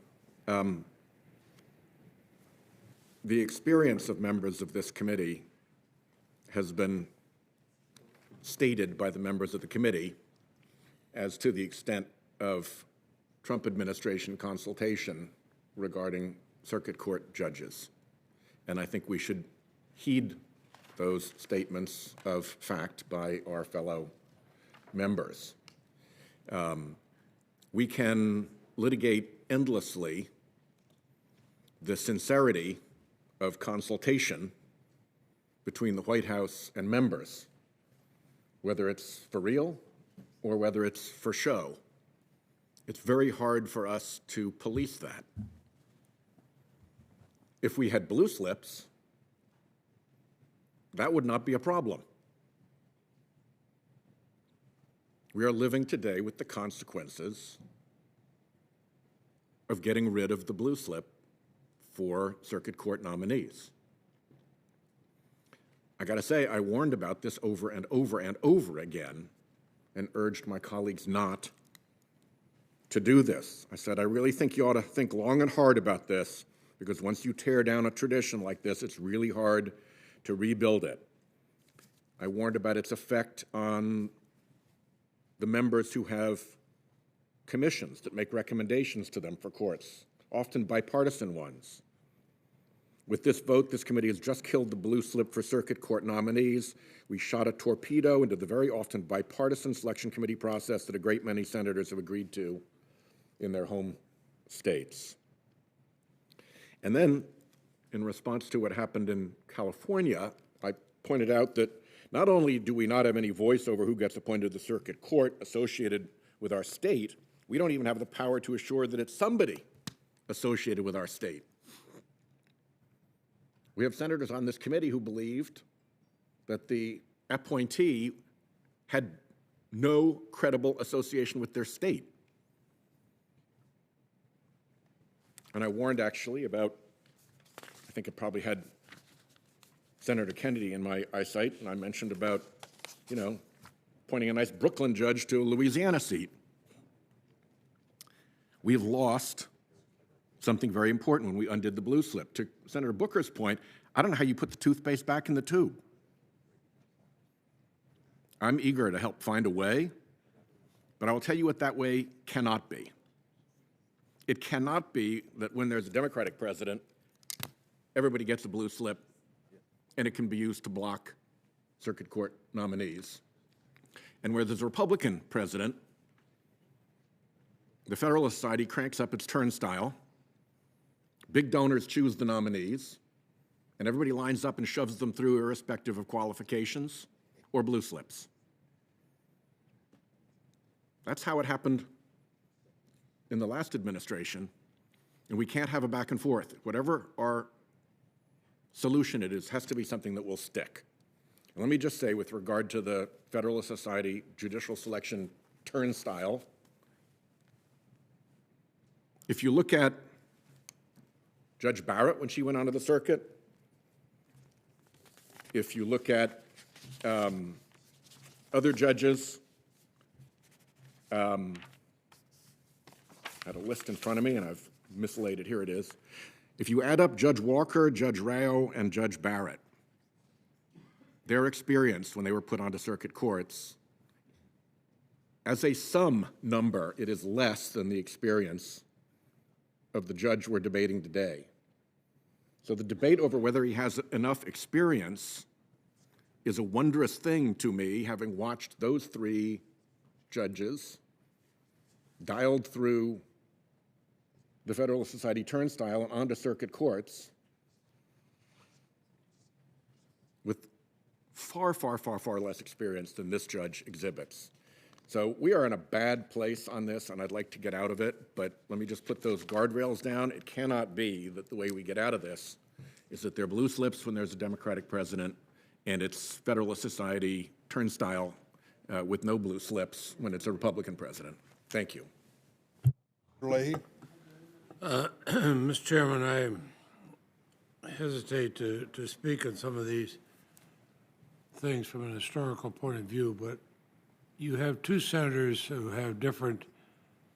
The experience of members of this committee has been stated by the members of the committee as to the extent of Trump administration consultation regarding circuit court judges. And I think we should heed those statements of fact by our fellow members. We can litigate endlessly the sincerity of consultation between the White House and members, whether it's for real or whether it's for show. It's very hard for us to police that. If we had blue slips, that would not be a problem. We are living today with the consequences of getting rid of the blue slip for circuit court nominees. I got to say, I warned about this over and over and over again and urged my colleagues not to do this. I said, I really think you ought to think long and hard about this, because once you tear down a tradition like this, it's really hard to rebuild it. I warned about its effect on the members who have commissions that make recommendations to them for courts, often bipartisan ones. With this vote, this committee has just killed the blue slip for circuit court nominees. We shot a torpedo into the very often bipartisan selection committee process that a great many senators have agreed to in their home states. And then, in response to what happened in California, I pointed out that not only do we not have any voice over who gets appointed to the circuit court associated with our state, we don't even have the power to assure that it's somebody associated with our state. We have senators on this committee who believed that the appointee had no credible association with their state. And I warned actually about, I think it probably had Senator Kennedy in my eyesight, and I mentioned about, appointing a nice Brooklyn judge to a Louisiana seat. We've lost something very important when we undid the blue slip. To Senator Booker's point, I don't know how you put the toothpaste back in the tube. I'm eager to help find a way, but I will tell you what that way cannot be. It cannot be that when there's a Democratic president, everybody gets a blue slip and it can be used to block circuit court nominees. And where there's a Republican president, the Federalist Society cranks up its turnstile, big donors choose the nominees, and everybody lines up and shoves them through irrespective of qualifications or blue slips. That's how it happened in the last administration, and we can't have a back and forth. Whatever our solution it is, has to be something that will stick. And let me just say, with regard to the Federalist Society judicial selection turnstile, if you look at Judge Barrett when she went onto the circuit, if you look at other judges, I had a list in front of me and I've mislaid it. Here it is. If you add up Judge Walker, Judge Rao, and Judge Barrett, their experience when they were put onto circuit courts, as a sum number, it is less than the experience of the judge we're debating today. So the debate over whether he has enough experience is a wondrous thing to me, having watched those three judges dialed through the Federalist Society turnstile and onto circuit courts with far, far, far, far less experience than this judge exhibits. So we are in a bad place on this, and I'd like to get out of it, but let me just put those guardrails down. It cannot be that the way we get out of this is that there are blue slips when there's a Democratic president, and it's Federalist Society turnstile with no blue slips when it's a Republican president. Thank you. Leahy? Mr. Chairman, I hesitate to speak on some of these things from an historical point of view, but you have two senators who have different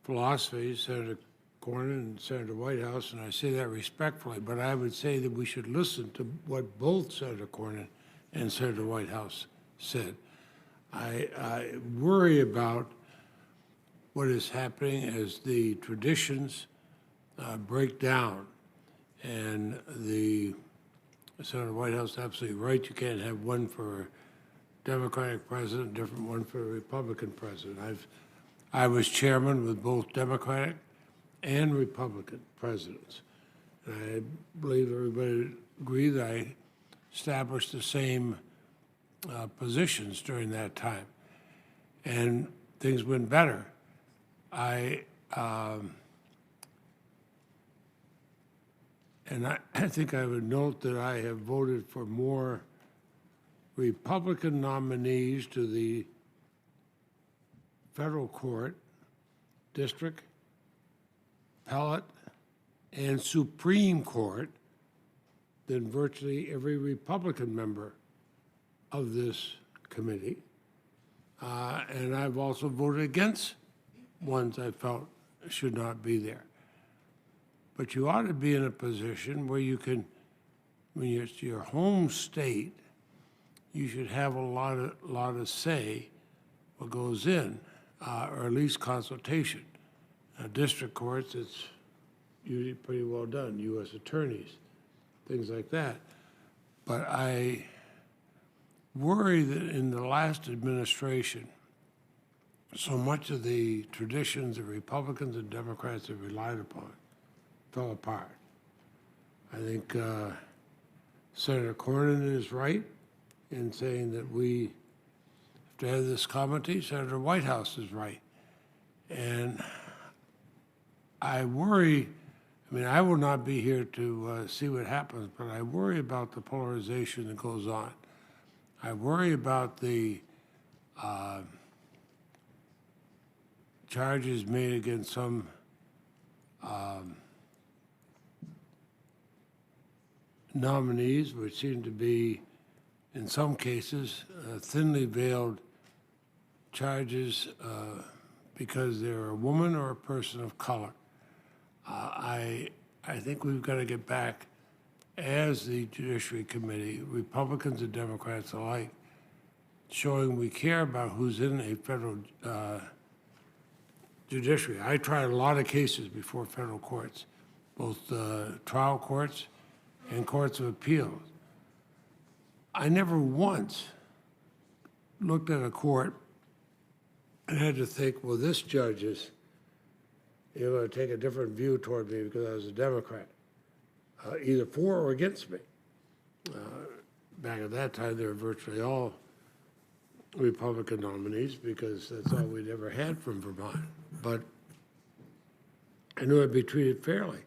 philosophies, Senator Cornyn and Senator Whitehouse, and I say that respectfully, but I would say that we should listen to what both Senator Cornyn and Senator Whitehouse said. I worry about what is happening as the traditions break down, and the Senator Whitehouse is absolutely right. You can't have one for a Democratic president, a different one for a Republican president. I was chairman with both Democratic and Republican presidents. And I believe everybody agreed that I established the same positions during that time, and things went better. I think I would note that I have voted for more Republican nominees to the federal court, district, appellate, and Supreme Court than virtually every Republican member of this committee. And I've also voted against ones I felt should not be there. But you ought to be in a position where you can, when it's your home state, you should have a lot of say what goes in, or at least consultation. District courts, it's usually pretty well done, U.S. attorneys, things like that. But I worry that in the last administration, so much of the traditions that Republicans and Democrats have relied upon fell apart. I think Senator Cornyn is right in saying that we have to have this comity. Senator Whitehouse is right. And I worry, I mean, I will not be here to see what happens, but I worry about the polarization that goes on. I worry about the charges made against some nominees, which seem to be, in some cases, thinly veiled charges because they're a woman or a person of color. I think we've got to get back, as the Judiciary Committee, Republicans and Democrats alike, showing we care about who's in a federal judiciary. I tried a lot of cases before federal courts, both trial courts and courts of appeals. I never once looked at a court and had to think, well, this judge is going to take a different view toward me because I was a Democrat, either for or against me. Back at that time, they were virtually all Republican nominees because that's all we'd ever had from Vermont. But I knew I'd be treated fairly.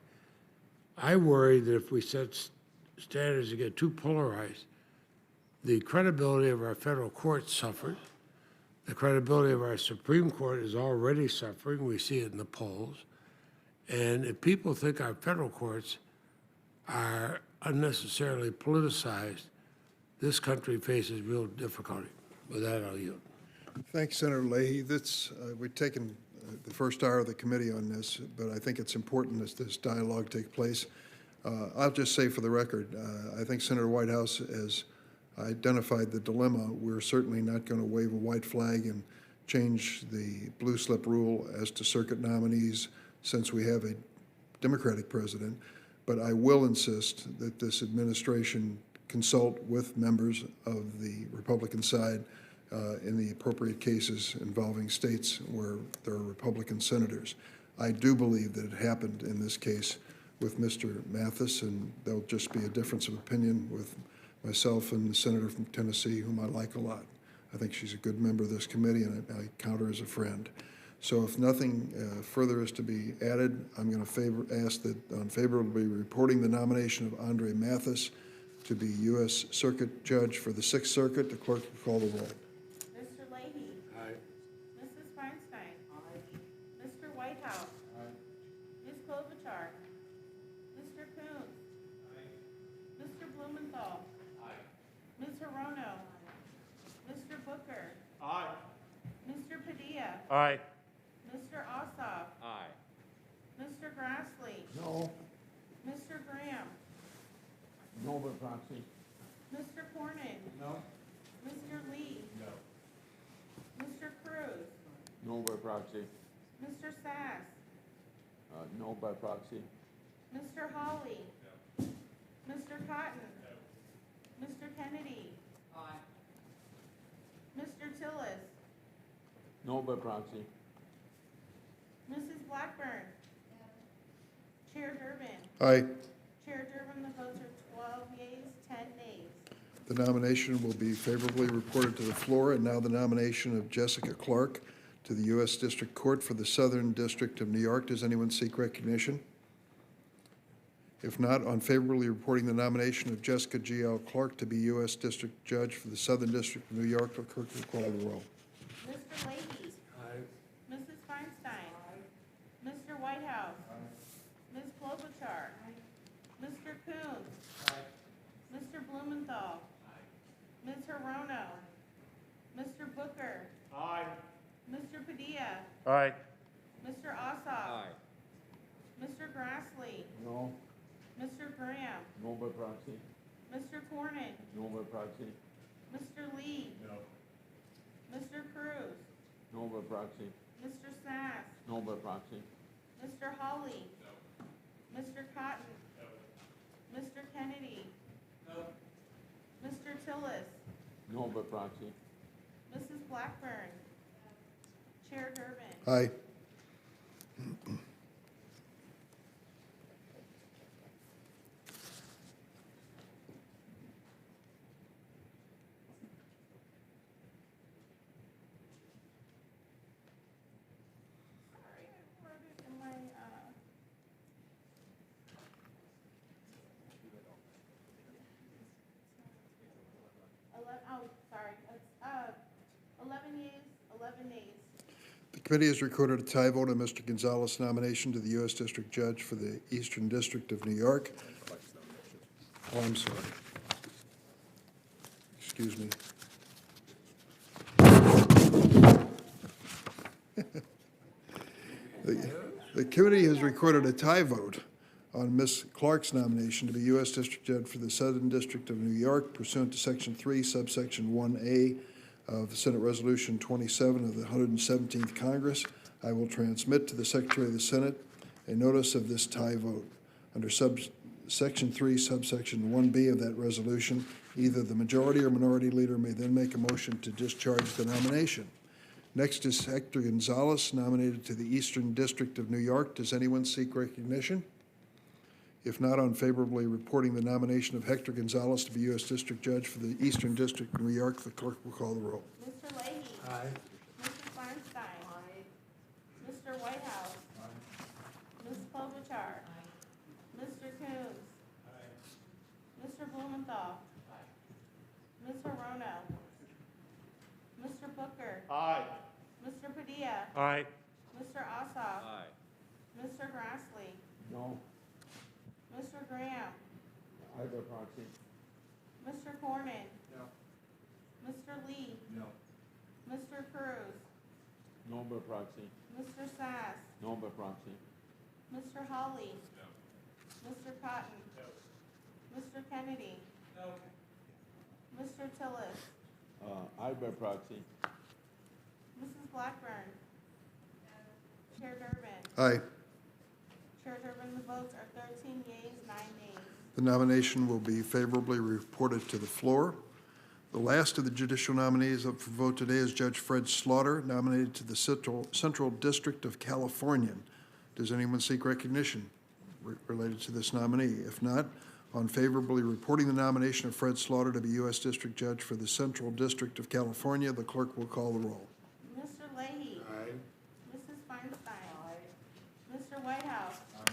I worry that if we set standards that get too polarized, the credibility of our federal courts suffers. The credibility of our Supreme Court is already suffering. We see it in the polls. And if people think our federal courts are unnecessarily politicized, this country faces real difficulty. With that, I'll yield. Thanks, Senator Leahy. We've taken the first hour of the committee on this, but I think it's important that this dialogue take place. I'll just say for the record, I think Senator Whitehouse has identified the dilemma. We're certainly not going to wave a white flag and change the blue slip rule as to circuit nominees since we have a Democratic president, but I will insist that this administration consult with members of the Republican side in the appropriate cases involving states where there are Republican senators. I do believe that it happened in this case with Mr. Mathis, and there'll just be a difference of opinion with myself and the senator from Tennessee, whom I like a lot. I think she's a good member of this committee, and I count her as a friend. So if nothing further is to be added, I'm going to ask that on favorably reporting the nomination of Andre Mathis to be U.S. Circuit Judge for the Sixth Circuit. The clerk will call the roll. Mr. Leahy. Aye. Mrs. Feinstein. Aye. Mr. Whitehouse. Aye. Ms. Klobuchar. Mr. Coons. Aye. Mr. Blumenthal. Aye. Ms. Hirono. Mr. Booker. Aye. Mr. Padilla. Aye. Mr. Ossoff. Aye. Mr. Grassley. No. Mr. Graham. No by proxy. Mr. Cornyn. No. Mr. Lee. No. Mr. Cruz. No by proxy. Mr. Sass. No by proxy. Mr. Hawley. No. Mr. Cotton. No. Mr. Kennedy. Aye. Mr. Tillis. No by proxy. Mrs. Blackburn. Chair Durbin. Aye. Chair Durbin, the votes are 12 yeas, 10 nays. The nomination will be favorably reported to the floor, and now the nomination of Jessica Clark to the U.S. District Court for the Southern District of New York. Does anyone seek recognition? If not, on favorably reporting the nomination of Jessica G.L. Clark to be U.S. District Judge for the Southern District of New York, the clerk will call the roll. Mr. Leahy. Aye. Mrs. Feinstein. Aye. Mr. Whitehouse. Aye. Ms. Klobuchar. Aye. Mr. Coons. Aye. Mr. Blumenthal. Aye. Ms. Hirono. Mr. Booker. Aye. Mr. Padilla. Aye. Mr. Ossoff. Mr. Grassley. No. Mr. Graham. No by proxy. Mr. Cornyn. No by proxy. Mr. Lee? No. Mr. Cruz? No by proxy. Mr. Sass? No by proxy. Mr. Hawley? No. Mr. Cotton? No. Mr. Kennedy? No. Mr. Tillis? No by proxy. Mrs. Blackburn? Chair Durbin? Aye. Sorry, I wrote it in my, sorry, it's, 11 yeas, 11 nays. The committee has recorded a tie vote on Mr. Gonzalez' nomination to the U.S. District Judge for the Eastern District of New York. Oh, I'm sorry. Excuse me. The committee has recorded a tie vote on Ms. Clark's nomination to be U.S. District Judge for the Southern District of New York pursuant to Section 3, subsection 1A of Senate Resolution 27 of the 117th Congress. I will transmit to the Secretary of the Senate a notice of this tie vote. Under Section 3, subsection 1B of that resolution, either the majority or minority leader may then make a motion to discharge the nomination. Next is Hector Gonzalez, nominated to the Eastern District of New York. Does anyone seek recognition? If not, on favorably reporting the nomination of Hector Gonzalez to be U.S. District Judge for the Eastern District of New York, the clerk will call the roll. Mr. Leahy? Aye. Mr. Feinstein? Aye. Mr. Whitehouse? Aye. Ms. Klobuchar? Aye. Mr. Coons? Aye. Mr. Blumenthal? Aye. Ms. Hirono? Mr. Booker? Aye. Mr. Padilla? Aye. Mr. Ossoff? Aye. Mr. Grassley? No. Mr. Graham? Aye by proxy. Mr. Cornyn? No. Mr. Lee? No. Mr. Cruz? No by proxy. Mr. Sass? No by proxy. Mr. Hawley? No. Mr. Cotton? No. Mr. Kennedy? No. Mr. Tillis? Aye by proxy. Mrs. Blackburn? Chair Durbin? Aye. Chair Durbin, the votes are 13 yeas, 9 nays. The nomination will be favorably reported to the floor. The last of the judicial nominees up for vote today is Judge Fred Slaughter, nominated to the Central District of California. Does anyone seek recognition related to this nominee? If not, on favorably reporting the nomination of Fred Slaughter to be U.S. District Judge for the Central District of California, the clerk will call the roll. Mr. Leahy? Aye. Mrs. Feinstein? Aye. Mr. Whitehouse? Aye.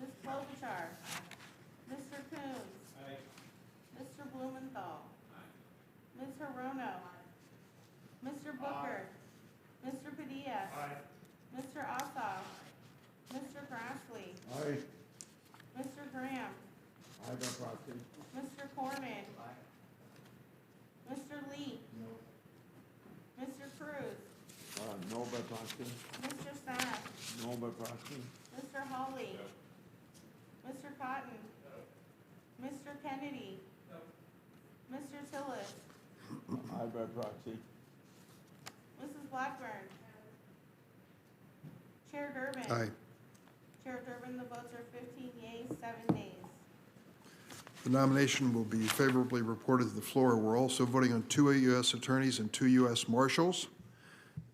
Ms. Klobuchar? Aye. Mr. Coons? Aye. Mr. Blumenthal? Aye. Ms. Hirono? Aye. Mr. Booker? Aye. Mr. Padilla? Aye. Mr. Ossoff? Aye. Mr. Grassley? Aye. Mr. Graham? Aye by proxy. Mr. Cornyn? Aye. Mr. Lee? No. Mr. Cruz? No by proxy. Mr. Sass? No by proxy. Mr. Hawley? No. Mr. Cotton? No. Mr. Kennedy? No. Mr. Tillis? Aye by proxy. Mrs. Blackburn? Chair Durbin? Aye. Chair Durbin, the votes are 15 yeas, 7 nays. The nomination will be favorably reported to the floor. We're also voting on 2 U.S. attorneys and 2 U.S. marshals.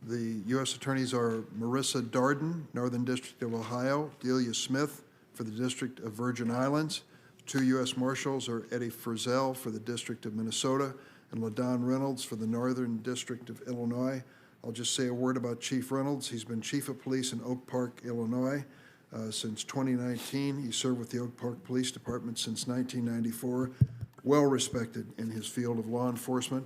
The U.S. attorneys are Marissa Darden, Northern District of Ohio, Delia Smith for the District of Virgin Islands. 2 U.S. marshals are Eddie Frizzell for the District of Minnesota and LaDon Reynolds for the Northern District of Illinois. I'll just say a word about Chief Reynolds. He's been Chief of Police in Oak Park, Illinois since 2019. He served with the Oak Park Police Department since 1994. Well respected in his field of law enforcement,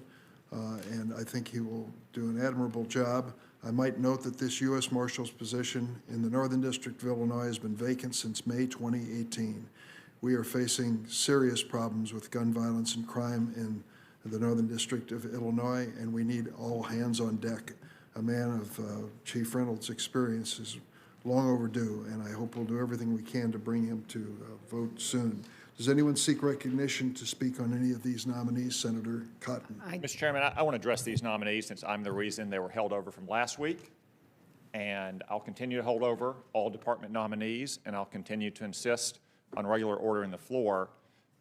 and I think he will do an admirable job. I might note that this U.S. Marshal's position in the Northern District of Illinois has been vacant since May 2018. We are facing serious problems with gun violence and crime in the Northern District of Illinois, and we need all hands on deck. A man of Chief Reynolds' experience is long overdue, and I hope we'll do everything we can to bring him to vote soon. Does anyone seek recognition to speak on any of these nominees? Senator Cotton. Mr. Chairman, I want to address these nominees since I'm the reason they were held over from last week. And I'll continue to hold over all department nominees, and I'll continue to insist on regular order in the floor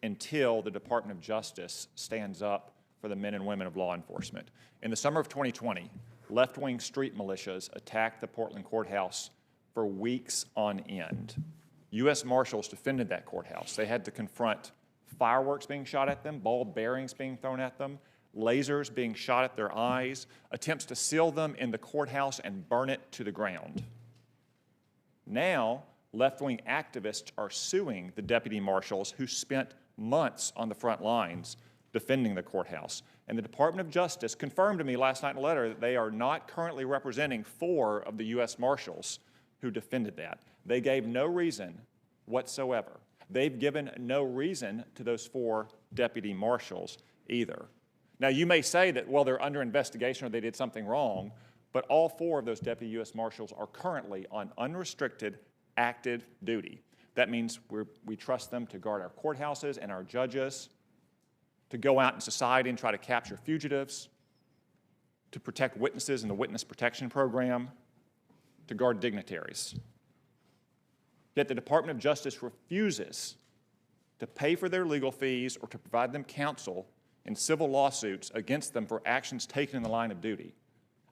until the Department of Justice stands up for the men and women of law enforcement. In the summer of 2020, left-wing street militias attacked the Portland courthouse for weeks on end. U.S. Marshals defended that courthouse. They had to confront fireworks being shot at them, ball bearings being thrown at them, lasers being shot at their eyes, attempts to seal them in the courthouse and burn it to the ground. Now, left-wing activists are suing the deputy marshals who spent months on the front lines defending the courthouse. And the Department of Justice confirmed to me last night in a letter that they are not currently representing 4 of the U.S. Marshals who defended that. They gave no reason whatsoever. They've given no reason to those 4 deputy marshals either. Now, you may say that, well, they're under investigation or they did something wrong, but all 4 of those deputy U.S. Marshals are currently on unrestricted active duty. That means we trust them to guard our courthouses and our judges, to go out in society and try to capture fugitives, to protect witnesses in the Witness Protection Program, to guard dignitaries. Yet the Department of Justice refuses to pay for their legal fees or to provide them counsel in civil lawsuits against them for actions taken in the line of duty.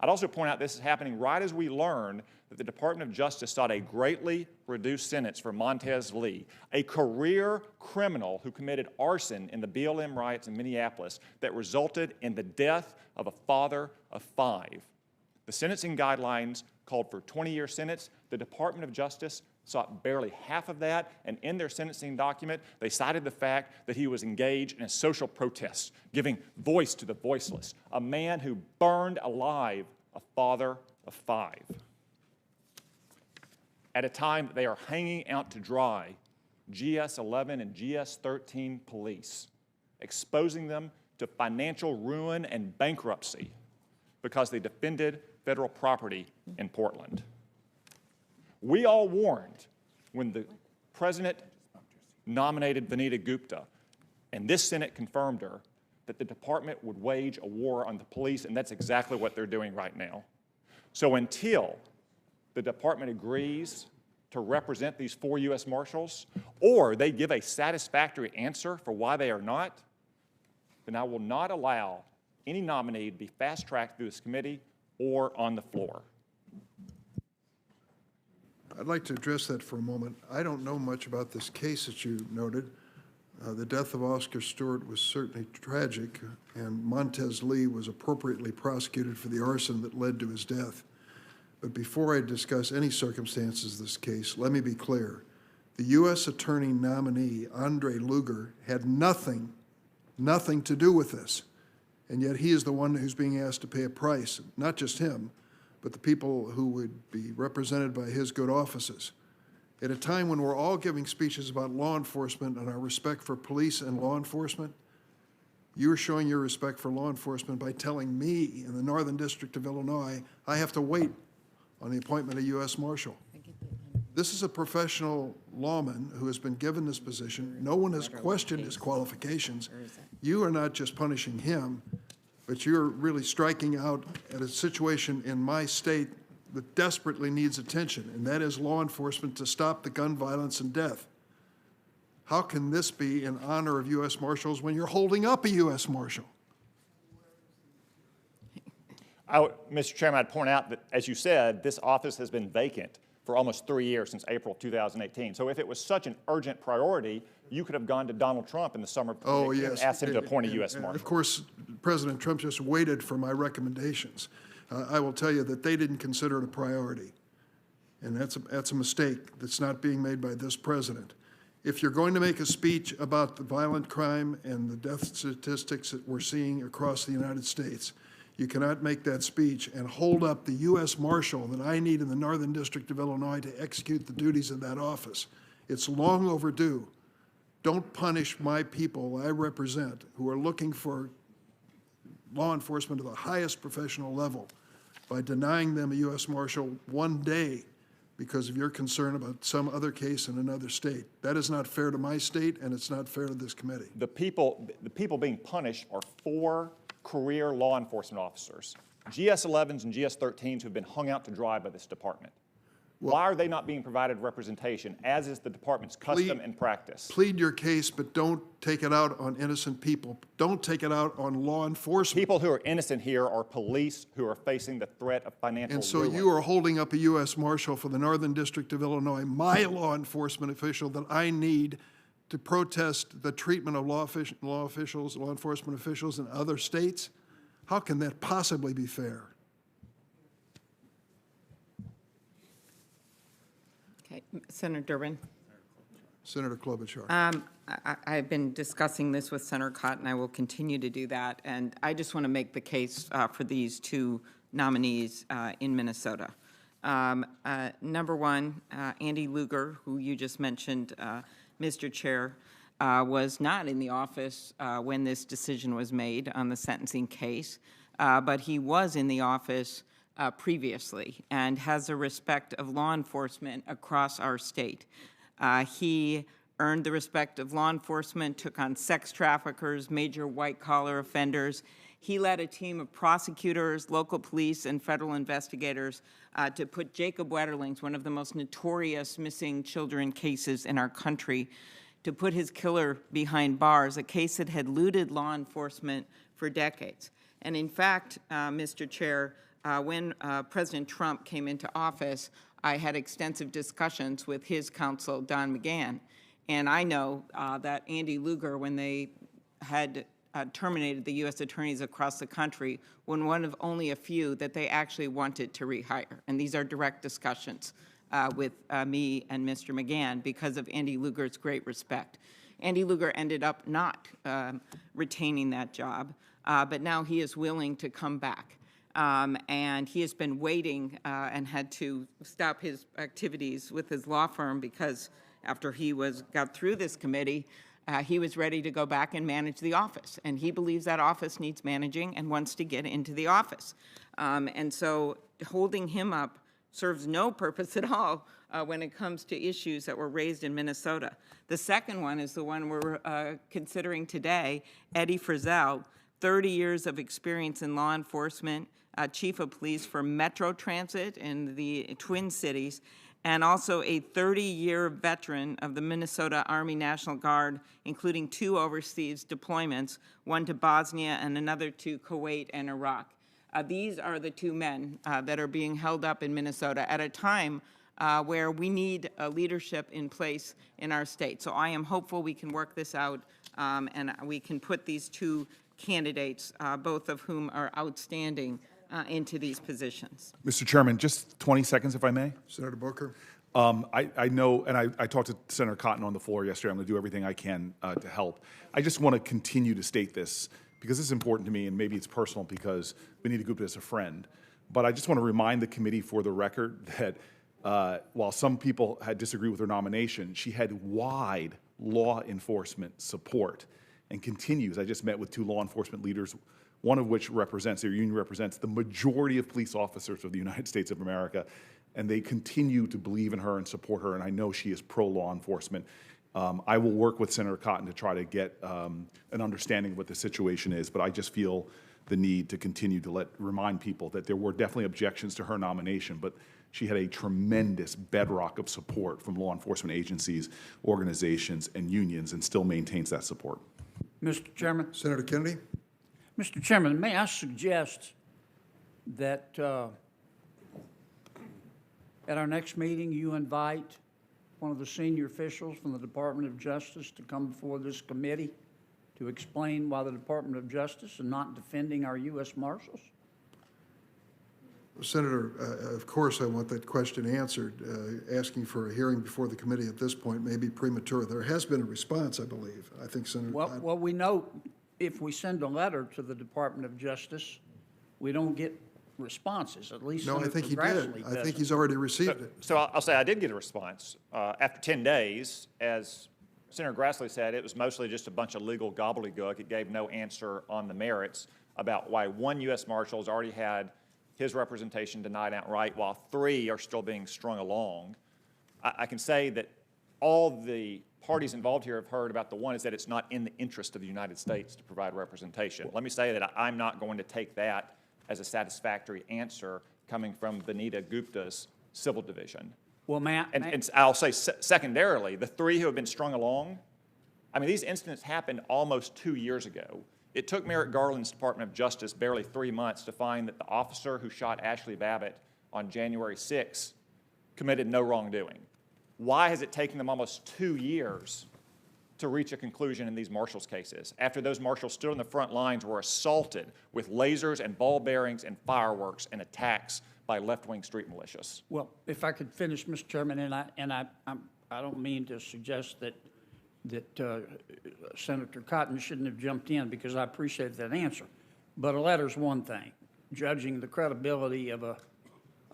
I'd also point out this is happening right as we learn that the Department of Justice sought a greatly reduced sentence for Montez Leahy, a career criminal who committed arson in the BLM riots in Minneapolis that resulted in the death of a father of 5. The sentencing guidelines called for a 20-year sentence. The Department of Justice sought barely half of that, and in their sentencing document, they cited the fact that he was engaged in a social protest, giving voice to the voiceless, a man who burned alive a father of 5. At a time that they are hanging out to dry GS-11 and GS-13 police, exposing them to financial ruin and bankruptcy because they defended federal property in Portland. We all warned when the president nominated Vanita Gupta, and this Senate confirmed her, that the department would wage a war on the police, and that's exactly what they're doing right now. So until the department agrees to represent these 4 U.S. Marshals, or they give a satisfactory answer for why they are not, then I will not allow any nominee to be fast-tracked through this committee or on the floor. I'd like to address that for a moment. I don't know much about this case that you noted. The death of Oscar Stewart was certainly tragic, and Montez Leahy was appropriately prosecuted for the arson that led to his death. But before I discuss any circumstances of this case, let me be clear. The U.S. Attorney nominee, Andre Lugar, had nothing to do with this. And yet he is the one who's being asked to pay a price, not just him, but the people who would be represented by his good offices. At a time when we're all giving speeches about law enforcement and our respect for police and law enforcement, you are showing your respect for law enforcement by telling me in the Northern District of Illinois I have to wait on the appointment of U.S. Marshal. This is a professional lawman who has been given this position. No one has questioned his qualifications. You are not just punishing him, but you're really striking out at a situation in my state that desperately needs attention, and that is law enforcement to stop the gun violence and death. How can this be in honor of U.S. Marshals when you're holding up a U.S. Marshal? Mr. Chairman, I'd point out that, as you said, this office has been vacant for almost 3 years, since April 2018. So if it was such an urgent priority, you could have gone to Donald Trump in the summer of 2018 and asked him to appoint a U.S. Marshal. Of course, President Trump just waited for my recommendations. I will tell you that they didn't consider it a priority. And that's a mistake that's not being made by this president. If you're going to make a speech about the violent crime and the death statistics that we're seeing across the United States, you cannot make that speech and hold up the U.S. Marshal that I need in the Northern District of Illinois to execute the duties of that office. It's long overdue. Don't punish my people I represent who are looking for law enforcement at the highest professional level by denying them a U.S. Marshal one day because of your concern about some other case in another state. That is not fair to my state, and it's not fair to this committee. The people being punished are 4 career law enforcement officers, GS-11s and GS-13s who've been hung out to dry by this department. Why are they not being provided representation, as is the department's custom and practice? Plead your case, but don't take it out on innocent people. Don't take it out on law enforcement. People who are innocent here are police who are facing the threat of financial And so ruin. you are holding up a U.S. Marshal for the Northern District of Illinois, my law enforcement official that I need to protest the treatment of law enforcement officials in other states? How can that possibly be fair? Okay, Senator Durbin. Senator Klobuchar. I've been discussing this with Senator Cotton. I will continue to do that. And I just want to make the case for these 2 nominees in Minnesota. Number 1, Andy Lugar, who you just mentioned, Mr. Chair, was not in the office when this decision was made on the sentencing case, but he was in the office previously and has a respect of law enforcement across our state. He earned the respect of law enforcement, took on sex traffickers, major white-collar offenders. He led a team of prosecutors, local police, and federal investigators to put Jacob Wetterling's, one of the most notorious missing children cases in our country, to put his killer behind bars, a case that had eluded law enforcement for decades. And in fact, Mr. Chair, when President Trump came into office, I had extensive discussions with his counsel, Don McGahn. And I know that Andy Lugar, when they had terminated the U.S. attorneys across the country, was one of only a few that they actually wanted to rehire. And these are direct discussions with me and Mr. McGahn because of Andy Lugar's great respect. Andy Lugar ended up not retaining that job, but now he is willing to come back. And he has been waiting and had to stop his activities with his law firm because after he got through this committee, he was ready to go back and manage the office. And he believes that office needs managing and wants to get into the office. And so holding him up serves no purpose at all when it comes to issues that were raised in Minnesota. The second one is the one we're considering today, Eddie Frizzell, 30 years of experience in law enforcement, chief of police for Metro Transit in the Twin Cities, and also a 30-year veteran of the Minnesota Army National Guard, including 2 overseas deployments, one to Bosnia and another to Kuwait and Iraq. These are the 2 men that are being held up in Minnesota at a time where we need leadership in place in our state. So I am hopeful we can work this out and we can put these 2 candidates, both of whom are outstanding, into these positions. Mr. Chairman, just 20 seconds, if I may. Senator Booker. I know, and I talked to Senator Cotton on the floor yesterday. I'm going to do everything I can to help. I just want to continue to state this because this is important to me, and maybe it's personal because we need to group it as a friend. But I just want to remind the committee for the record that while some people had disagreed with her nomination, she had wide law enforcement support and continues. I just met with 2 law enforcement leaders, one of which represents, their union represents, the majority of police officers of the United States of America, and they continue to believe in her and support her, and I know she is pro-law enforcement. I will work with Senator Cotton to try to get an understanding of what the situation is, but I just feel the need to continue to remind people that there were definitely objections to her nomination, but she had a tremendous bedrock of support from law enforcement agencies, organizations, and unions, and still maintains that support. Mr. Chairman. Senator Kennedy. Mr. Chairman, may I suggest that at our next meeting you invite one of the senior officials from the Department of Justice to come before this committee to explain why the Department of Justice is not defending our U.S. Marshals? Senator, of course I want that question answered. Asking for a hearing before the committee at this point may be premature. There has been a response, I believe. I think Senator... Well, we know if we send a letter to the Department of Justice, we don't get responses, at least no, I think he did. I think he's already received it. So I'll say I did get a response. After 10 days, as Senator Grassley said, it was mostly just a bunch of legal gobbledygook. It gave no answer on the merits about why one U.S. Marshal has already had his representation denied outright, while 3 are still being strung along. I can say that all the parties involved here have heard about the one is that it's not in the interest of the United States to provide representation. Let me say that I'm not going to take that as a satisfactory answer coming from Vanita Gupta's civil division. Well, Matt, And I'll say secondarily, the 3 who have been strung along, I mean, these incidents happened almost 2 years ago. It took Merrick Garland's Department of Justice barely 3 months to find that the officer who shot Ashley Babbitt on January 6 committed no wrongdoing. Why has it taken them almost 2 years to reach a conclusion in these marshals cases, after those marshals stood on the front lines, were assaulted with lasers and ball bearings and fireworks and attacks by left-wing street militias? well, if I could finish, Mr. Chairman, and I don't mean to suggest that Senator Cotton shouldn't have jumped in, because I appreciate that answer. But a letter's one thing. Judging the credibility of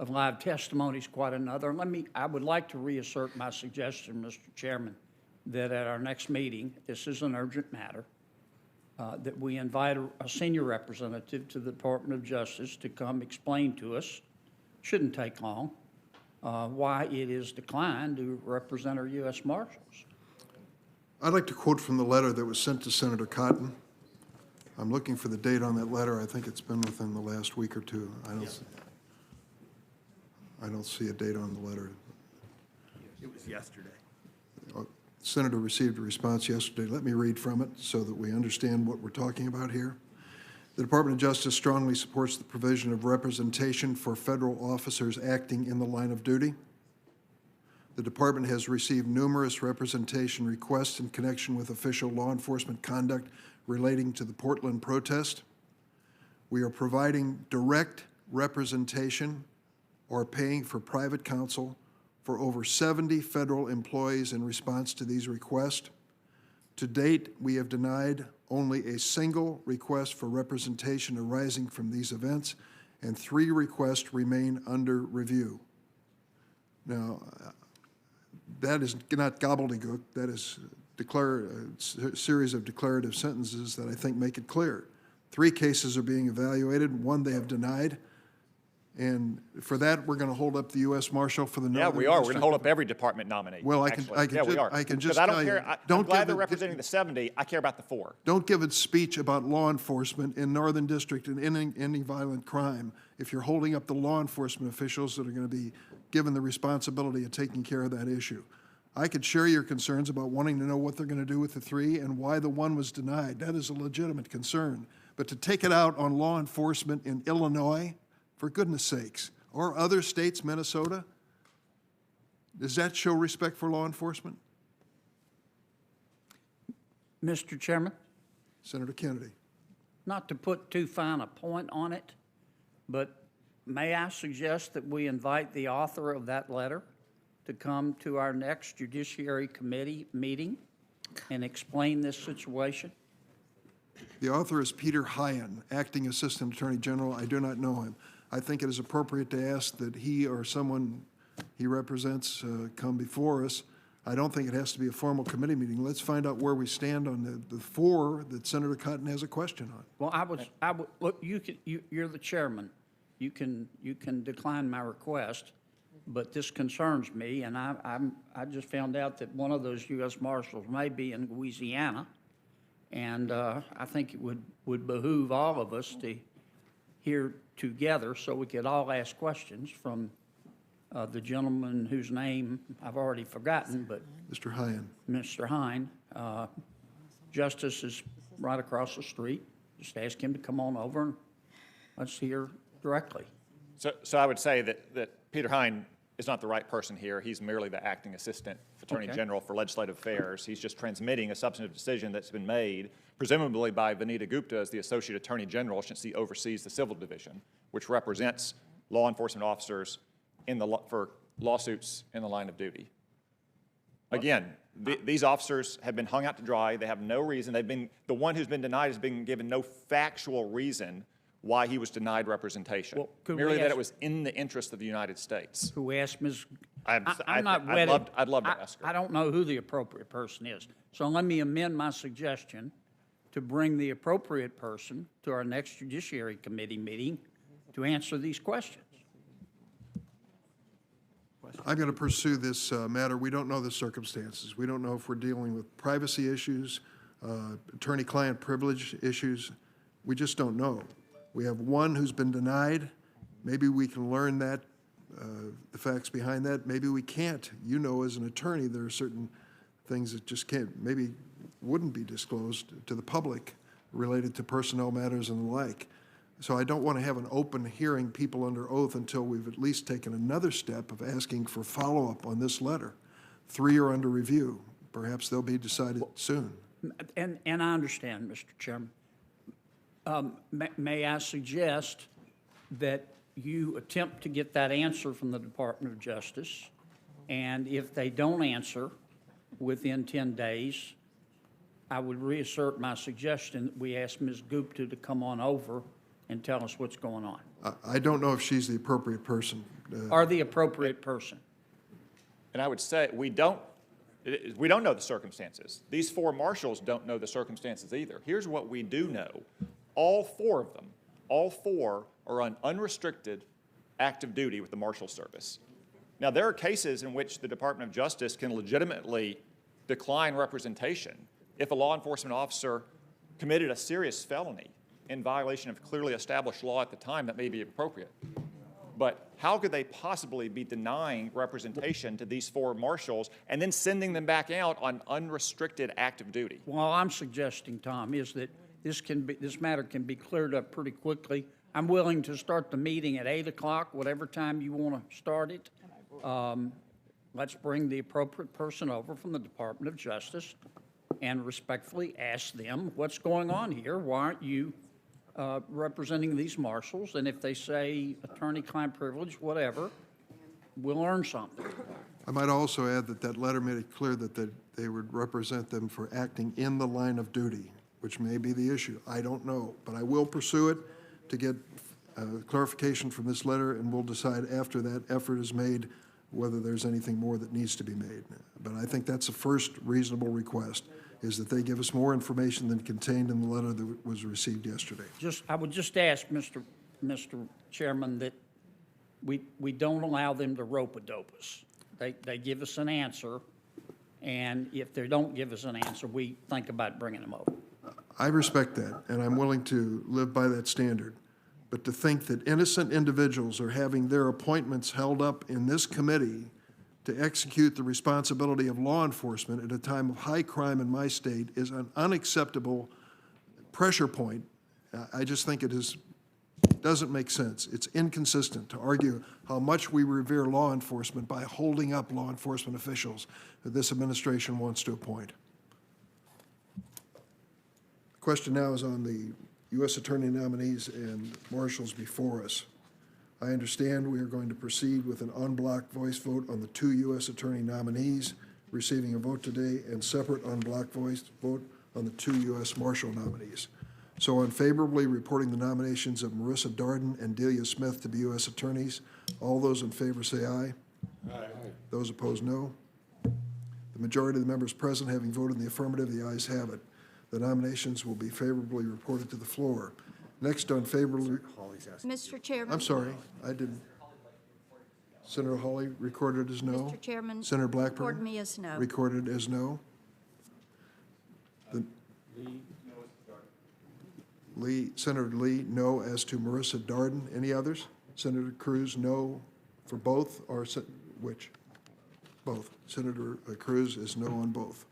live testimony is quite another. I would like to reassert my suggestion, Mr. Chairman, that at our next meeting, this is an urgent matter, that we invite a senior representative to the Department of Justice to come explain to us, shouldn't take long, why it is declined to represent our U.S. Marshals. I'd like to quote from the letter that was sent to Senator Cotton. I'm looking for the date on that letter. I think it's been within the last week or two. I don't see a date on the letter. It was yesterday. The Senator received a response yesterday. Let me read from it so that we understand what we're talking about here. The Department of Justice strongly supports the provision of representation for federal officers acting in the line of duty. The department has received numerous representation requests in connection with official law enforcement conduct relating to the Portland protest. We are providing direct representation or paying for private counsel for over 70 federal employees in response to these requests. To date, we have denied only a single request for representation arising from these events, and 3 requests remain under review. Now, that is not gobbledygook. That is a series of declarative sentences that I think make it clear. 3 cases are being evaluated. 1 they have denied. And for that, we're going to hold up the U.S. Marshal for the Northern Yeah, we are. We're going to District. hold up every department nominee. Well, I actually. can just Because I tell don't you, care. I'm don't glad give they're it- representing the 70. I care about the 4. Don't give a speech about law enforcement in Northern District and any violent crime if you're holding up the law enforcement officials that are going to be given the responsibility of taking care of that issue. I could share your concerns about wanting to know what they're going to do with the 3 and why the 1 was denied. That is a legitimate concern. But to take it out on law enforcement in Illinois, for goodness sakes, or other states, Minnesota, does that show respect for law enforcement? Mr. Chairman, Senator Kennedy. not to put too fine a point on it, but may I suggest that we invite the author of that letter to come to our next Judiciary Committee meeting and explain this situation? The author is Peter Hyan, Acting Assistant Attorney General. I do not know him. I think it is appropriate to ask that he or someone he represents come before us. I don't think it has to be a formal committee meeting. Let's find out where we stand on the 4 that Senator Cotton has a question on. Well, I would look. You're the chairman. You can decline my request, but this concerns me, and I just found out that one of those U.S. Marshals may be in Louisiana, and I think it would behoove all of us to hear together so we could all ask questions from the gentleman whose name I've already forgotten, but Mr. Hyan. Mr. Hine. Justice is right across the street. Just ask him to come on over and let's hear directly. So I would say that Peter Hine is not the right person here. He's merely the acting assistant attorney general for legislative affairs. He's just transmitting a substantive decision that's been made, presumably by Vanita Gupta as the associate attorney general, since he oversees the civil division, which represents law enforcement officers for lawsuits in the line of duty. Again, these officers have been hung out to dry. They have no reason. The one who's been denied has been given no factual reason why he was denied representation, Well, merely that it was in the interest of the United States. Who asked Ms. I'd love to ask her. I don't know who the appropriate person is. So let me amend my suggestion to bring the appropriate person to our next Judiciary Committee meeting to answer these questions. I'm going to pursue this matter. We don't know the circumstances. We don't know if we're dealing with privacy issues, attorney-client privilege issues. We just don't know. We have one who's been denied. Maybe we can learn that, the facts behind that. Maybe we can't. You know, as an attorney, there are certain things that just can't, maybe wouldn't be disclosed to the public related to personnel matters and the like. So I don't want to have an open hearing, people under oath, until we've at least taken another step of asking for follow-up on this letter. 3 are under review. Perhaps they'll be decided soon. And I understand, Mr. Chairman. May I suggest that you attempt to get that answer from the Department of Justice, and if they don't answer within 10 days, I would reassert my suggestion that we ask Ms. Gupta to come on over and tell us what's going on. I don't know if she's the appropriate person. Or the appropriate person. And I would say we don't know the circumstances. These 4 marshals don't know the circumstances either. Here's what we do know. All 4 of them, all 4 are on unrestricted active duty with the Marshal Service. Now, there are cases in which the Department of Justice can legitimately decline representation if a law enforcement officer committed a serious felony in violation of clearly established law at the time that may be appropriate. But how could they possibly be denying representation to these 4 marshals and then sending them back out on unrestricted active duty? Well, all I'm suggesting, Tom, is that this matter can be cleared up pretty quickly. I'm willing to start the meeting at 8 o'clock, whatever time you want to start it. Let's bring the appropriate person over from the Department of Justice and respectfully ask them what's going on here. Why aren't you representing these marshals? And if they say attorney-client privilege, whatever, we'll learn something. I might also add that that letter made it clear that they would represent them for acting in the line of duty, which may be the issue. I don't know, but I will pursue it to get clarification from this letter, and we'll decide after that effort is made whether there's anything more that needs to be made. But I think that's the first reasonable request, is that they give us more information than contained in the letter that was received yesterday. I would just ask, Mr. Chairman, that we don't allow them to rope-a-dope us. They give us an answer, and if they don't give us an answer, we think about bringing them over. I respect that, and I'm willing to live by that standard. But to think that innocent individuals are having their appointments held up in this committee to execute the responsibility of law enforcement at a time of high crime in my state is an unacceptable pressure point. I just think doesn't make sense. It's inconsistent to argue how much we revere law enforcement by holding up law enforcement officials that this administration wants to appoint. The question now is on the U.S. Attorney nominees and marshals before us. I understand we are going to proceed with an en bloc voice vote on the 2 U.S. Attorney nominees receiving a vote today, and separate en bloc voice vote on the 2 U.S. Marshal nominees. So on favorably reporting the nominations of Marissa Darden and Delia Smith to be U.S. Attorneys, all those in favor say aye. Aye. Those opposed, no. The majority of the members present having voted in the affirmative, the ayes have it. The nominations will be favorably reported to the floor. Next on favorably... Mr. Chairman. I'm sorry, I didn't. Senator Hawley recorded as no. Mr. Chairman. Senator Blackburn. Record me as no. Recorded as no. Senator Lee, no as to Marissa Darden. Any others? Senator Cruz, no for both, or which? Both. Senator Cruz is no on both.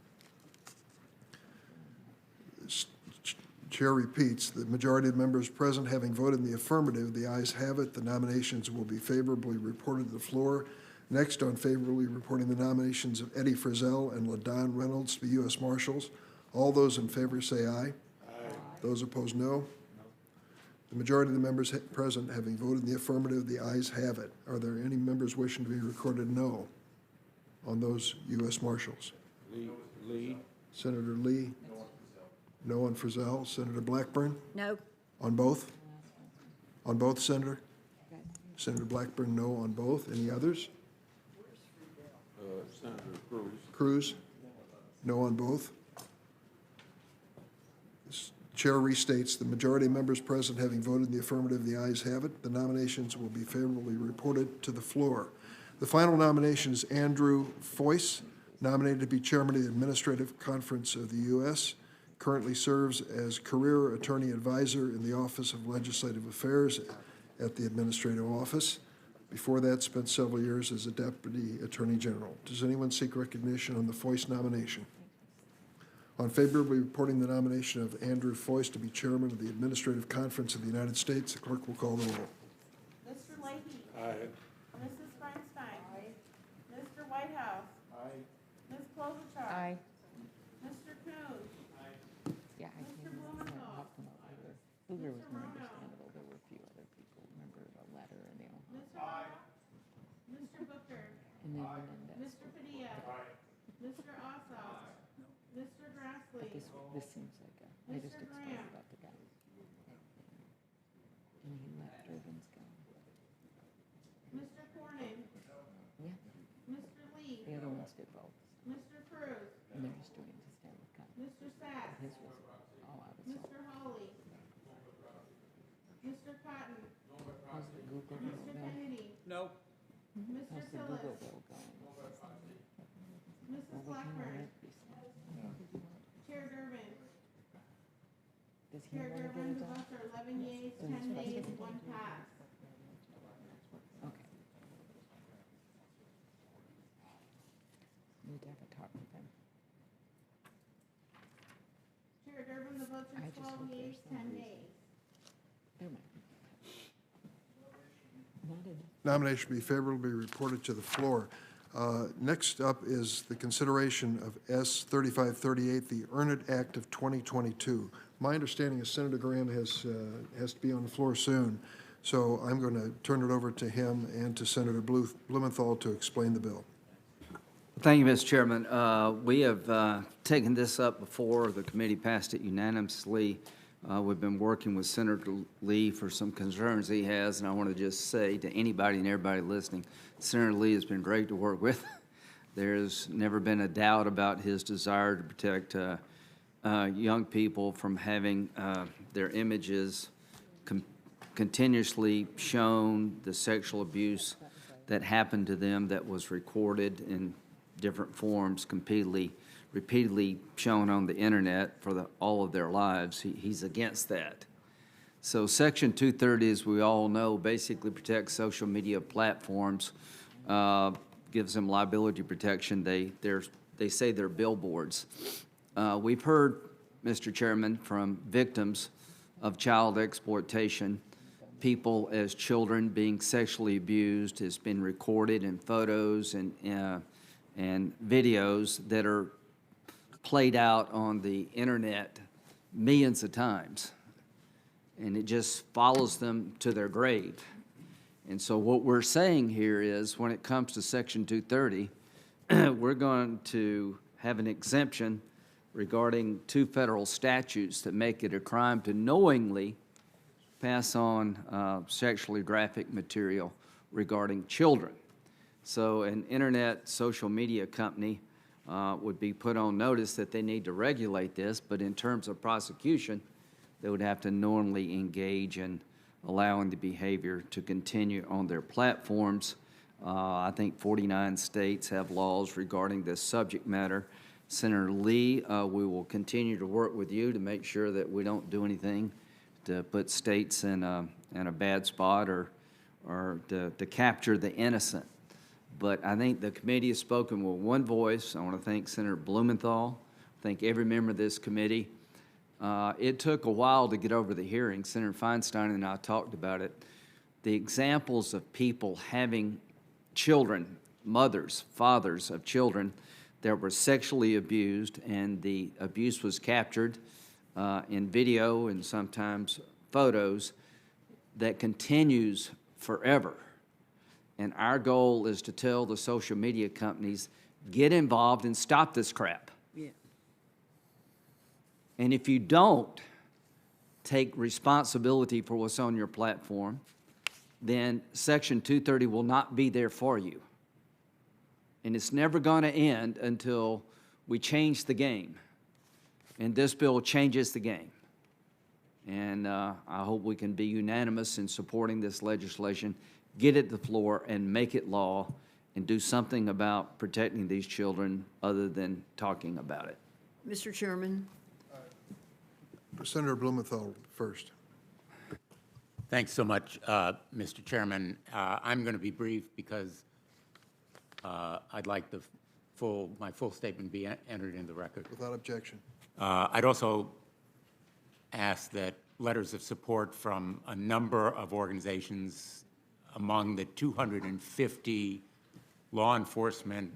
Chair repeats, the majority of members present having voted in the affirmative, the ayes have it. The nominations will be favorably reported to the floor. Next, on favorably reporting the nominations of Eddie Frizzell and LaDon Reynolds to be U.S. Marshals, all those in favor say aye. Aye. Those opposed, no. The majority of the members present having voted in the affirmative, the ayes have it. Are there any members wishing to be recorded no on those U.S. Marshals? Lee. Senator Lee? No on Frizzell. Senator Blackburn? No. On both? On both, Senator? Senator Blackburn, no on both. Any others? Senator Cruz. Cruz? No on both. Chair restates the majority of members present having voted in the affirmative, the ayes have it. The nominations will be favorably reported to the floor. The final nomination is Andrew Foyce, nominated to be chairman of the Administrative Conference of the U.S., currently serves as career attorney advisor in the Office of Legislative Affairs at the Administrative Office. Before that, spent several years as a Deputy Attorney General. Does anyone seek recognition on the Foyce nomination? On favorably reporting the nomination of Andrew Foyce to be chairman of the Administrative Conference of the United States, the clerk will call the roll. Mr. Leahy. Aye. Mrs. Feinstein. Aye. Mr. Whitehouse. Aye. Ms. Klobuchar. Aye. Mr. Coons. Yeah, I Mr. Blumenthal. Lugar was more Hirono. understandable. There were a few other people. Remember the letter and they all. Mr. Booker. And they went in that. Mr. Padilla. Mr. Ossoff. Mr. Grassley. This seems like I just Mr. explained Graham. about the guy. And he left Durbin's gone. Mr. Cornyn. Yeah, Mr. Lee. the other ones did both. Mr. Cruz. And they're just doing it to stand with Cotton. Mr. Sachs. His was all out of sight. Mr. Hawley. Mr. Cotton. How's the Google bill Mr. going? Kennedy. No. Mr. How's the Google Tillis. bill going? Mrs. Blackburn. Chair Durbin. Does he Chair want to get Durbin, it the done? votes are 11 yeas, 10 nays, 1 pass. Okay. Need to have a talk with them. Chair Durbin, the votes I are just 12 hope yeas, there's some 10 reason. nays. Never mind. Not enough. Nomination be favorably reported to the floor. Next up is the consideration of S 3538, the Earn It Act of 2022. My understanding is Senator Graham has to be on the floor soon, so I'm going to turn it over to him and to Senator Blumenthal to explain the bill. Thank you, Mr. Chairman. We have taken this up before. The committee passed it unanimously. We've been working with Senator Lee for some concerns he has, and I want to just say to anybody and everybody listening, Senator Lee has been great to work with. There's never been a doubt about his desire to protect young people from having their images continuously shown, the sexual abuse that happened to them that was recorded in different forms, repeatedly shown on the internet for all of their lives. He's against that. So Section 230, as we all know, basically protects social media platforms, gives them liability protection. They say they're billboards. We've heard, Mr. Chairman, from victims of child exploitation, people as children being sexually abused has been recorded in photos and videos that are played out on the internet millions of times. And it just follows them to their grave. And so what we're saying here is when it comes to Section 230, we're going to have an exemption regarding 2 federal statutes that make it a crime to knowingly pass on sexually graphic material regarding children. So an internet social media company would be put on notice that they need to regulate this, but in terms of prosecution, they would have to knowingly engage in allowing the behavior to continue on their platforms. I think 49 states have laws regarding this subject matter. Senator Lee, we will continue to work with you to make sure that we don't do anything to put states in a bad spot or to capture the innocent. But I think the committee has spoken with one voice. I want to thank Senator Blumenthal, thank every member of this committee. It took a while to get over the hearing. Senator Feinstein and I talked about it. The examples of people having children, mothers, fathers of children that were sexually abused, and the abuse was captured in video and sometimes photos that continues forever. And our goal is to tell the social media companies, get involved and stop this crap. Yeah. And if you don't take responsibility for what's on your platform, then Section 230 will not be there for you. And it's never going to end until we change the game. And this bill changes the game. And I hope we can be unanimous in supporting this legislation, get it to the floor, and make it law, and do something about protecting these children other than talking about it. Mr. Chairman. Senator Blumenthal first. Thanks so much, Mr. Chairman. I'm going to be brief because I'd like my full statement be entered into the record. Without objection. I'd also ask that letters of support from a number of organizations among the 250 law enforcement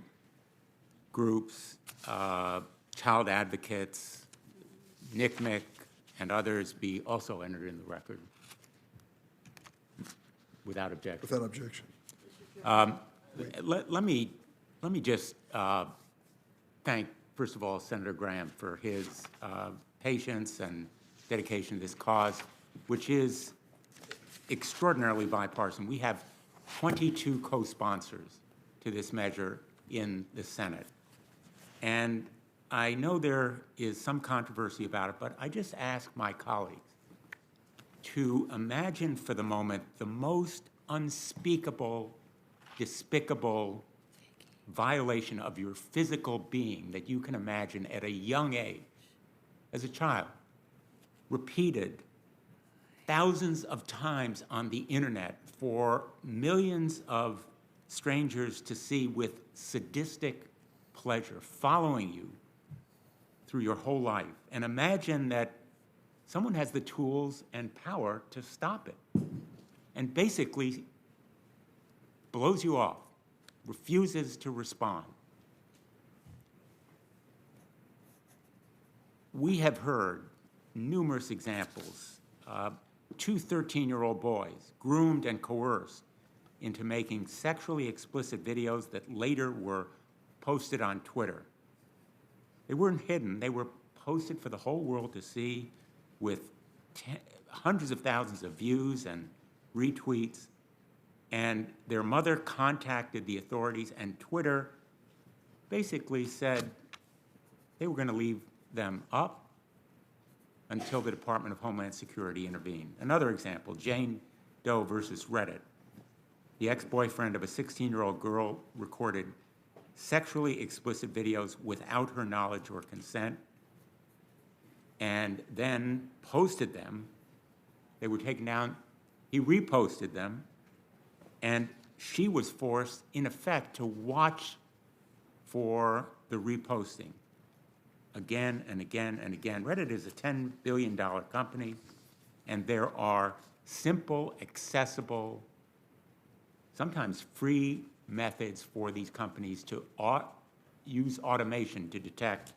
groups, child advocates, NCMEC, and others be also entered in the record without objection. Without objection. Let me just thank, first of all, Senator Graham for his patience and dedication to this cause, which is extraordinarily bipartisan. We have 22 co-sponsors to this measure in the Senate. And I know there is some controversy about it, but I just ask my colleagues to imagine for the moment the most unspeakable, despicable violation of your physical being that you can imagine at a young age, as a child, repeated thousands of times on the internet for millions of strangers to see with sadistic pleasure, following you through your whole life. And imagine that someone has the tools and power to stop it and basically blows you off, refuses to respond. We have heard numerous examples. 2 13-year-old boys groomed and coerced into making sexually explicit videos that later were posted on Twitter. They weren't hidden. They were posted for the whole world to see with hundreds of thousands of views and retweets. And their mother contacted the authorities, and Twitter basically said they were going to leave them up until the Department of Homeland Security intervened. Another example, Jane Doe versus Reddit. The ex-boyfriend of a 16-year-old girl recorded sexually explicit videos without her knowledge or consent and then posted them. They were taken down. He reposted them, and she was forced, in effect, to watch for the reposting again and again and again. Reddit is a $10 billion company, and there are simple, accessible, sometimes free methods for these companies to use automation to detect,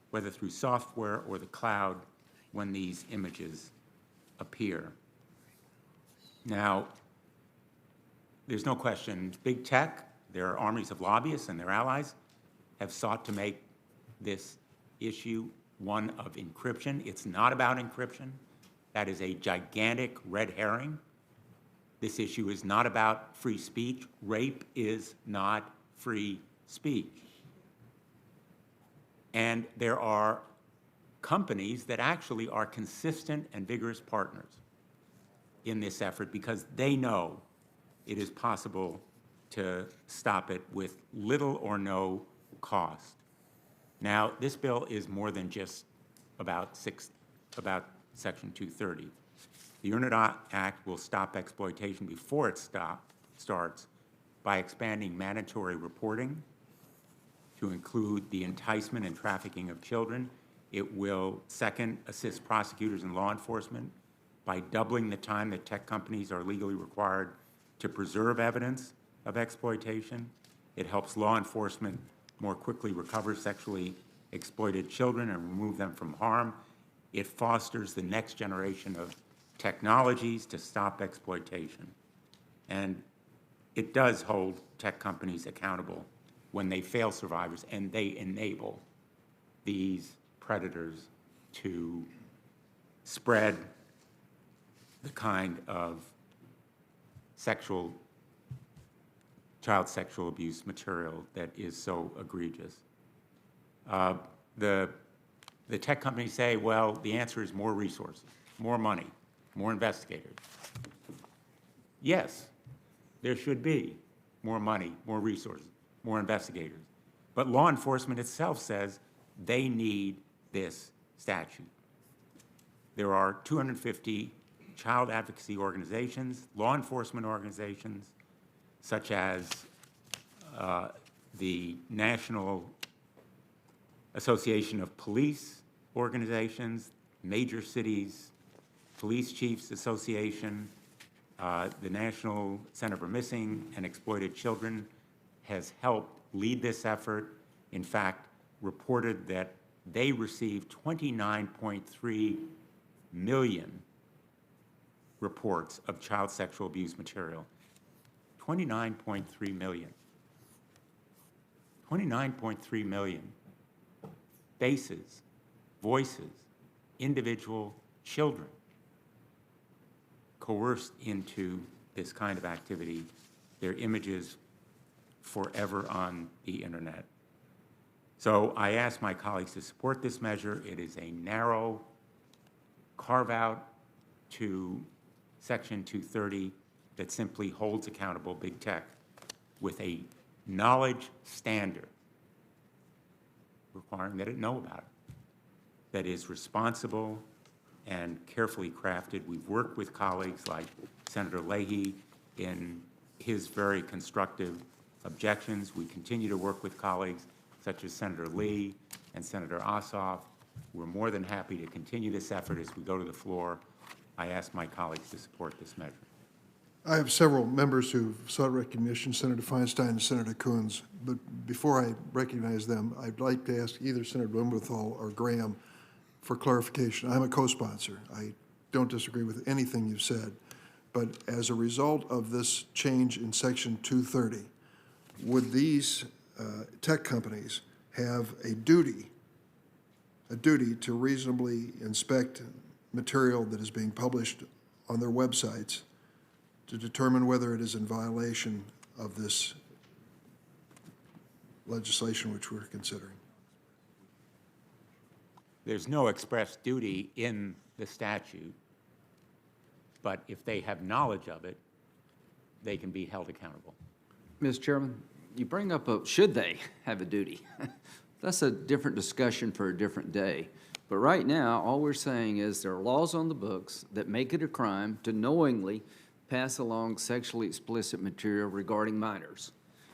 whether through software or the cloud, when these images appear. Now, there's no question, big tech, their armies of lobbyists and their allies have sought to make this issue one of encryption. It's not about encryption. That is a gigantic red herring. This issue is not about free speech. Rape is not free speech. And there are companies that actually are consistent and vigorous partners in this effort because they know it is possible to stop it with little or no cost. Now, this bill is more than just about Section 230. The Internet Act will stop exploitation before it starts by expanding mandatory reporting to include the enticement and trafficking of children. It will, second, assist prosecutors and law enforcement by doubling the time that tech companies are legally required to preserve evidence of exploitation. It helps law enforcement more quickly recover sexually exploited children and remove them from harm. It fosters the next generation of technologies to stop exploitation. And it does hold tech companies accountable when they fail survivors, and they enable these predators to spread the kind of child sexual abuse material that is so egregious. The tech companies say, well, the answer is more resources. more money, more investigators. Yes, there should be more money, more resources, more investigators. But law enforcement itself says they need this statute. There are 250 child advocacy organizations, law enforcement organizations, such as the National Association of Police Organizations, Major Cities Police Chiefs Association, the National Center for Missing and Exploited Children has helped lead this effort. In fact, reported that they received 29.3 million reports of child sexual abuse material. 29.3 million. 29.3 million faces, voices, individual children coerced into this kind of activity, their images forever on the internet. So I ask my colleagues to support this measure. It is a narrow carve-out to Section 230 that simply holds accountable big tech with a knowledge standard requiring that it know about it, that is responsible and carefully crafted. We've worked with colleagues like Senator Leahy in his very constructive objections. We continue to work with colleagues such as Senator Lee and Senator Ossoff. We're more than happy to continue this effort as we go to the floor. I ask my colleagues to support this measure. I have several members who sought recognition, Senator Feinstein and Senator Coons. But before I recognize them, I'd like to ask either Senator Blumenthal or Graham for clarification. I'm a co-sponsor. I don't disagree with anything you've said. But as a result of this change in Section 230, would these tech companies have a duty to reasonably inspect material that is being published on their websites to determine whether it is in violation of this legislation which we're considering? There's no express duty in the statute, but if they have knowledge of it, they can be held accountable. Mr. Chairman, you bring up should they have a duty? That's a different discussion for a different day. But right now, all we're saying is there are laws on the books that make it a crime to knowingly pass along sexually explicit material regarding minors.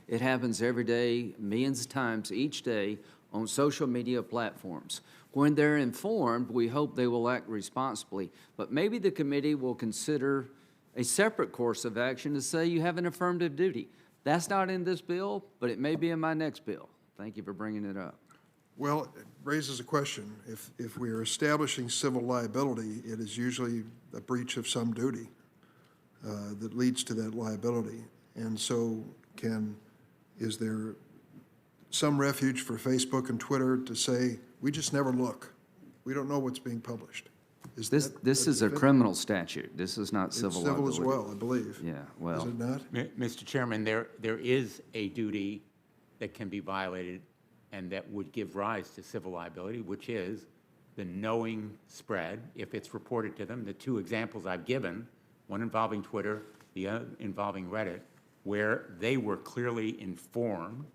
It happens every day, millions of times each day on social media platforms. When they're informed, we hope they will act responsibly. But maybe the committee will consider a separate course of action to say you have an affirmative duty. That's not in this bill, but it may be in my next bill. Thank you for bringing it up. Well, it raises a question. If we are establishing civil liability, it is usually a breach of some duty that leads to that liability. And so is there some refuge for Facebook and Twitter to say, we just never look. We don't know what's being published? This is a criminal statute. This is not civil liability. It's civil as well, I believe. Yeah, well. Is it not? Mr. Chairman, there is a duty that can be violated and that would give rise to civil liability, which is the knowing spread, if it's reported to them. The two examples I've given, one involving Twitter, the other involving Reddit, where they were clearly informed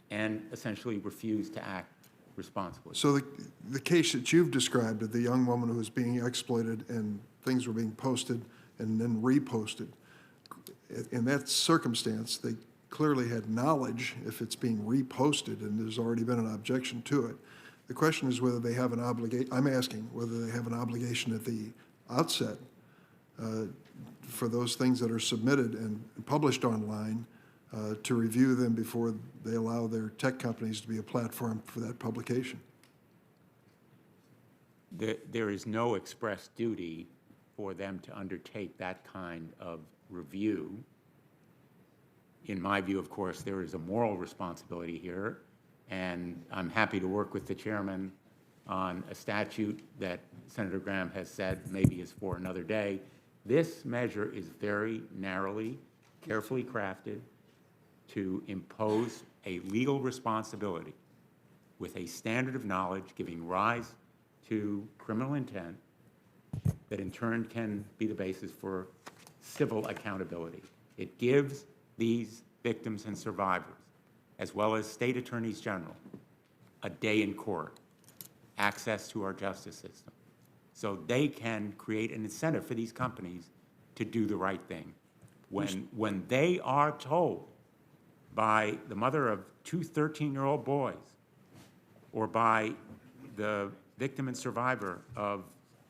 and essentially refused to act responsibly. So the case that you've described of the young woman who was being exploited and things were being posted and then reposted, in that circumstance, they clearly had knowledge if it's being reposted and there's already been an objection to it. The question is whether they have an obligation, I'm asking whether they have an obligation at the outset for those things that are submitted and published online to review them before they allow their tech companies to be a platform for that publication. There is no express duty for them to undertake that kind of review. In my view, of course, there is a moral responsibility here, and I'm happy to work with the chairman on a statute that Senator Graham has said maybe is for another day. This measure is very narrowly, carefully crafted to impose a legal responsibility with a standard of knowledge giving rise to criminal intent that in turn can be the basis for civil accountability. It gives these victims and survivors, as well as state attorneys general, a day in court, access to our justice system. So they can create an incentive for these companies to do the right thing. When they are told by the mother of two 13-year-old boys or by the victim and survivor of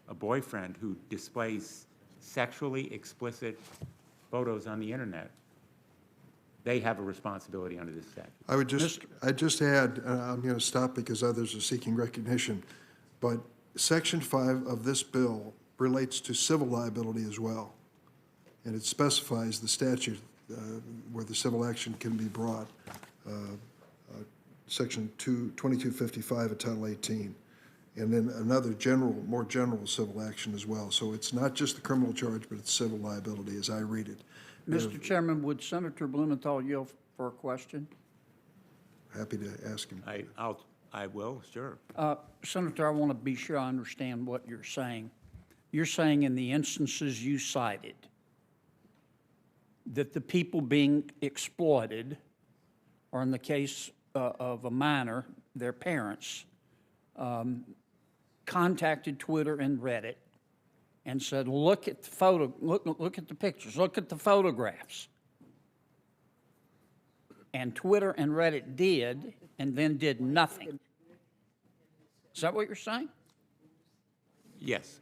a boyfriend who displays sexually explicit photos on the internet, they have a responsibility under this statute. I'd just add, I'm going to stop because others are seeking recognition, but Section 5 of this bill relates to civil liability as well, and it specifies the statute where the civil action can be brought, Section 2255 of Title 18, and then another more general civil action as well. So it's not just the criminal charge, but it's civil liability as I read it. Mr. Chairman, would Senator Blumenthal yield for a question? Happy to ask him. I will, sure. Senator, I want to be sure I understand what you're saying. You're saying in the instances you cited that the people being exploited, or in the case of a minor, their parents, contacted Twitter and Reddit and said, look at the look at the pictures, look at the photographs. And Twitter and Reddit did, and then did nothing. Is that what you're saying? Yes.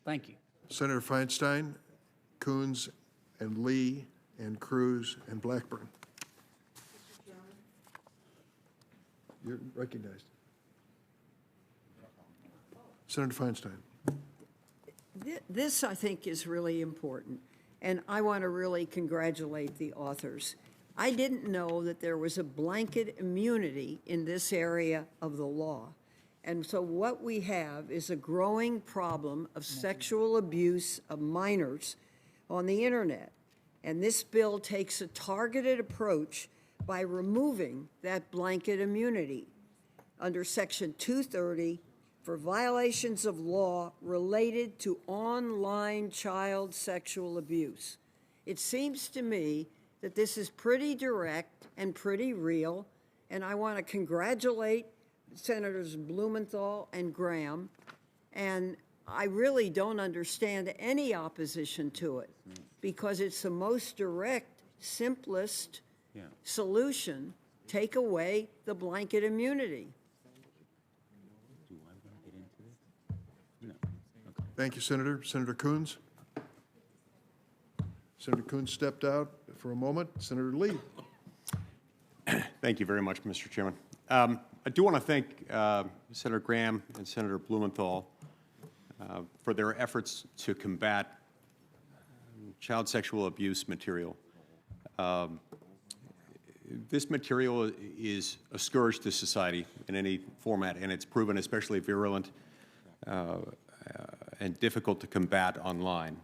Thank you. Senator Feinstein, Coons, and Lee, and Cruz, and Blackburn. You're recognized. Senator Feinstein. This, I think, is really important, and I want to really congratulate the authors. I didn't know that there was a blanket immunity in this area of the law. And so what we have is a growing problem of sexual abuse of minors on the internet. And this bill takes a targeted approach by removing that blanket immunity under Section 230 for violations of law related to online child sexual abuse. It seems to me that this is pretty direct and pretty real, and I want to congratulate Senators Blumenthal and Graham, and I really don't understand any opposition to it because it's the most direct, simplest solution. Take away the blanket immunity. Thank you, Senator. Senator Coons. Senator Coons stepped out for a moment. Senator Lee. Thank you very much, Mr. Chairman. I do want to thank Senator Graham and Senator Blumenthal for their efforts to combat child sexual abuse material. This material is a scourge to society in any format, and it's proven especially virulent and difficult to combat online.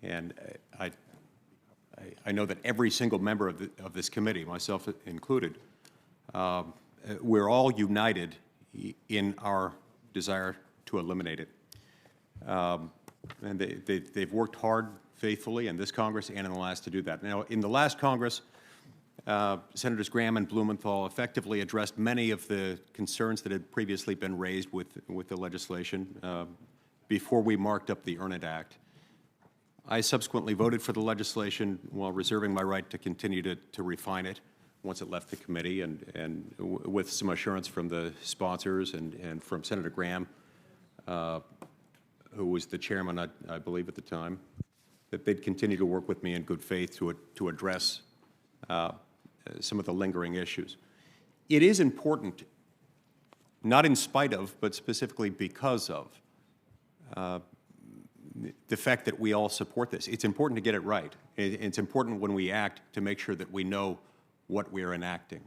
And I know that every single member of this committee, myself included, we're all united in our desire to eliminate it. And they've worked hard, faithfully, in this Congress and in the last to do that. Now, in the last Congress, Senators Graham and Blumenthal effectively addressed many of the concerns that had previously been raised with the legislation before we marked up the Earn It Act. I subsequently voted for the legislation while reserving my right to continue to refine it once it left the committee, and with some assurance from the sponsors and from Senator Graham, who was the chairman, I believe, at the time, that they'd continue to work with me in good faith to address some of the lingering issues. It is important, not in spite of, but specifically because of, the fact that we all support this. It's important to get it right. It's important when we act to make sure that we know what we're enacting.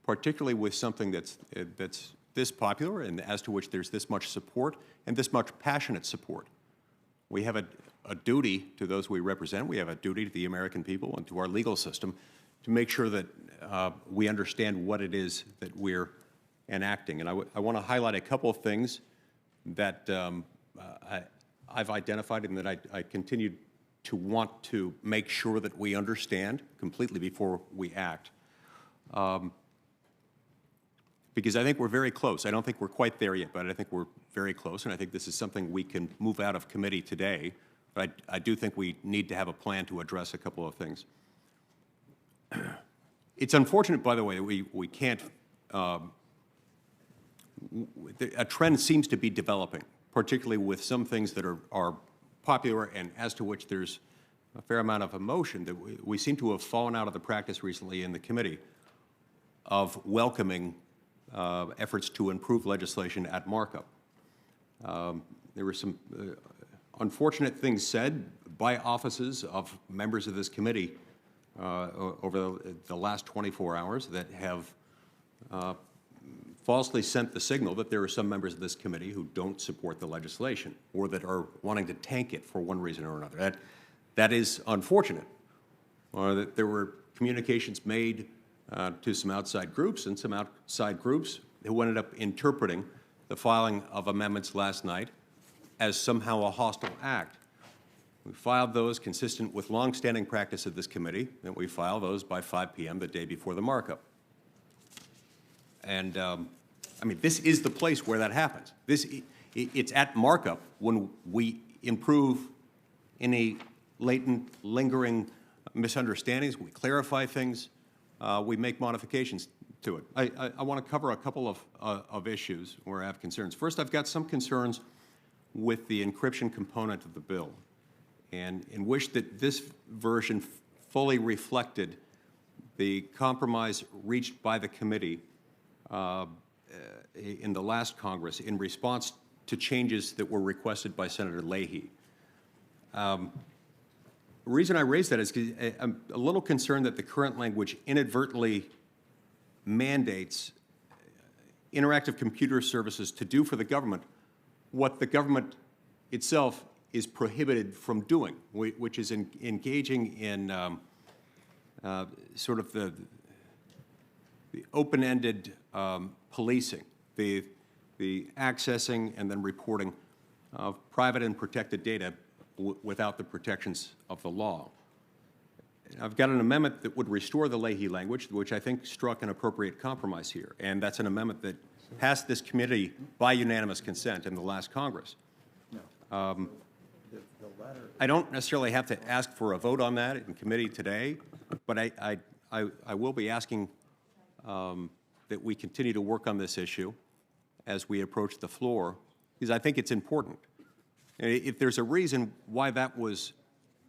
Particularly with something that's this popular and as to which there's this much support and this much passionate support. We have a duty to those we represent. We have a duty to the American people and to our legal system to make sure that we understand what it is that we're and acting. And I want to highlight a couple of things that I've identified and that I continue to want to make sure that we understand completely before we act. Because I think we're very close. I don't think we're quite there yet, but I think we're very close, and I think this is something we can move out of committee today. But I do think we need to have a plan to address a couple of things. It's unfortunate, by the way, that we can't, a trend seems to be developing, particularly with some things that are popular and as to which there's a fair amount of emotion, that we seem to have fallen out of the practice recently in the committee of welcoming efforts to improve legislation at markup. There were some unfortunate things said by offices of members of this committee over the last 24 hours that have falsely sent the signal that there are some members of this committee who don't support the legislation or that are wanting to tank it for one reason or another. That is unfortunate. That there were communications made to some outside groups, and some outside groups who ended up interpreting the filing of amendments last night as somehow a hostile act. We filed those consistent with longstanding practice of this committee, that we file those by 5 p.m. the day before the markup. And I mean, this is the place where that happens. It's at markup when we improve any latent, lingering misunderstandings, we clarify things, we make modifications to it. I want to cover a couple of issues where I have concerns. First, I've got some concerns with the encryption component of the bill, and wish that this version fully reflected the compromise reached by the committee in the last Congress in response to changes that were requested by Senator Leahy. The reason I raise that is because I'm a little concerned that the current language inadvertently mandates interactive computer services to do for the government what the government itself is prohibited from doing, which is engaging in sort of the open-ended policing, the accessing and then reporting of private and protected data without the protections of the law. I've got an amendment that would restore the Leahy language, which I think struck an appropriate compromise here, and that's an amendment that passed this committee by unanimous consent in the last Congress. I don't necessarily have to ask for a vote on that in committee today, but I will be asking that we continue to work on this issue as we approach the floor, because I think it's important. If there's a reason why that was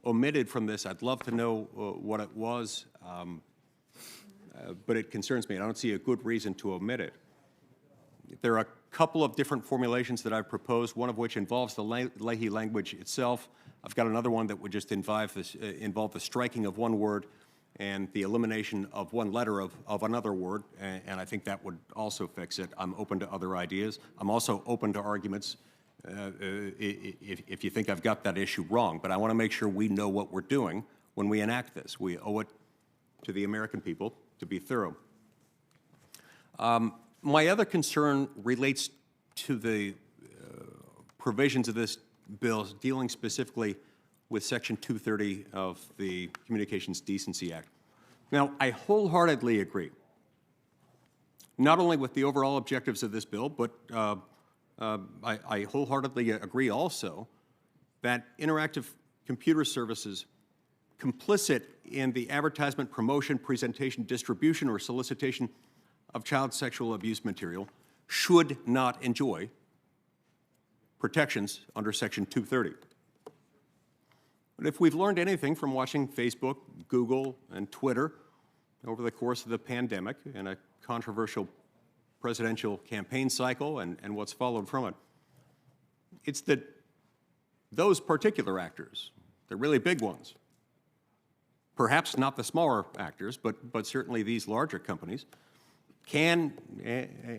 omitted from this, I'd love to know what it was, but it concerns me. I don't see a good reason to omit it. There are a couple of different formulations that I've proposed, one of which involves the Leahy language itself. I've got another one that would just involve the striking of one word and the elimination of one letter of another word, and I think that would also fix it. I'm open to other ideas. I'm also open to arguments if you think I've got that issue wrong, but I want to make sure we know what we're doing when we enact this. We owe it to the American people to be thorough. My other concern relates to the provisions of this bill dealing specifically with Section 230 of the Communications Decency Act. Now, I wholeheartedly agree, not only with the overall objectives of this bill, but I wholeheartedly agree also that interactive computer services complicit in the advertisement, promotion, presentation, distribution, or solicitation of child sexual abuse material should not enjoy protections under Section 230. But if we've learned anything from watching Facebook, Google, and Twitter over the course of the pandemic and a controversial presidential campaign cycle and what's followed from it, it's that those particular actors, the really big ones, perhaps not the smaller actors, but certainly these larger companies, can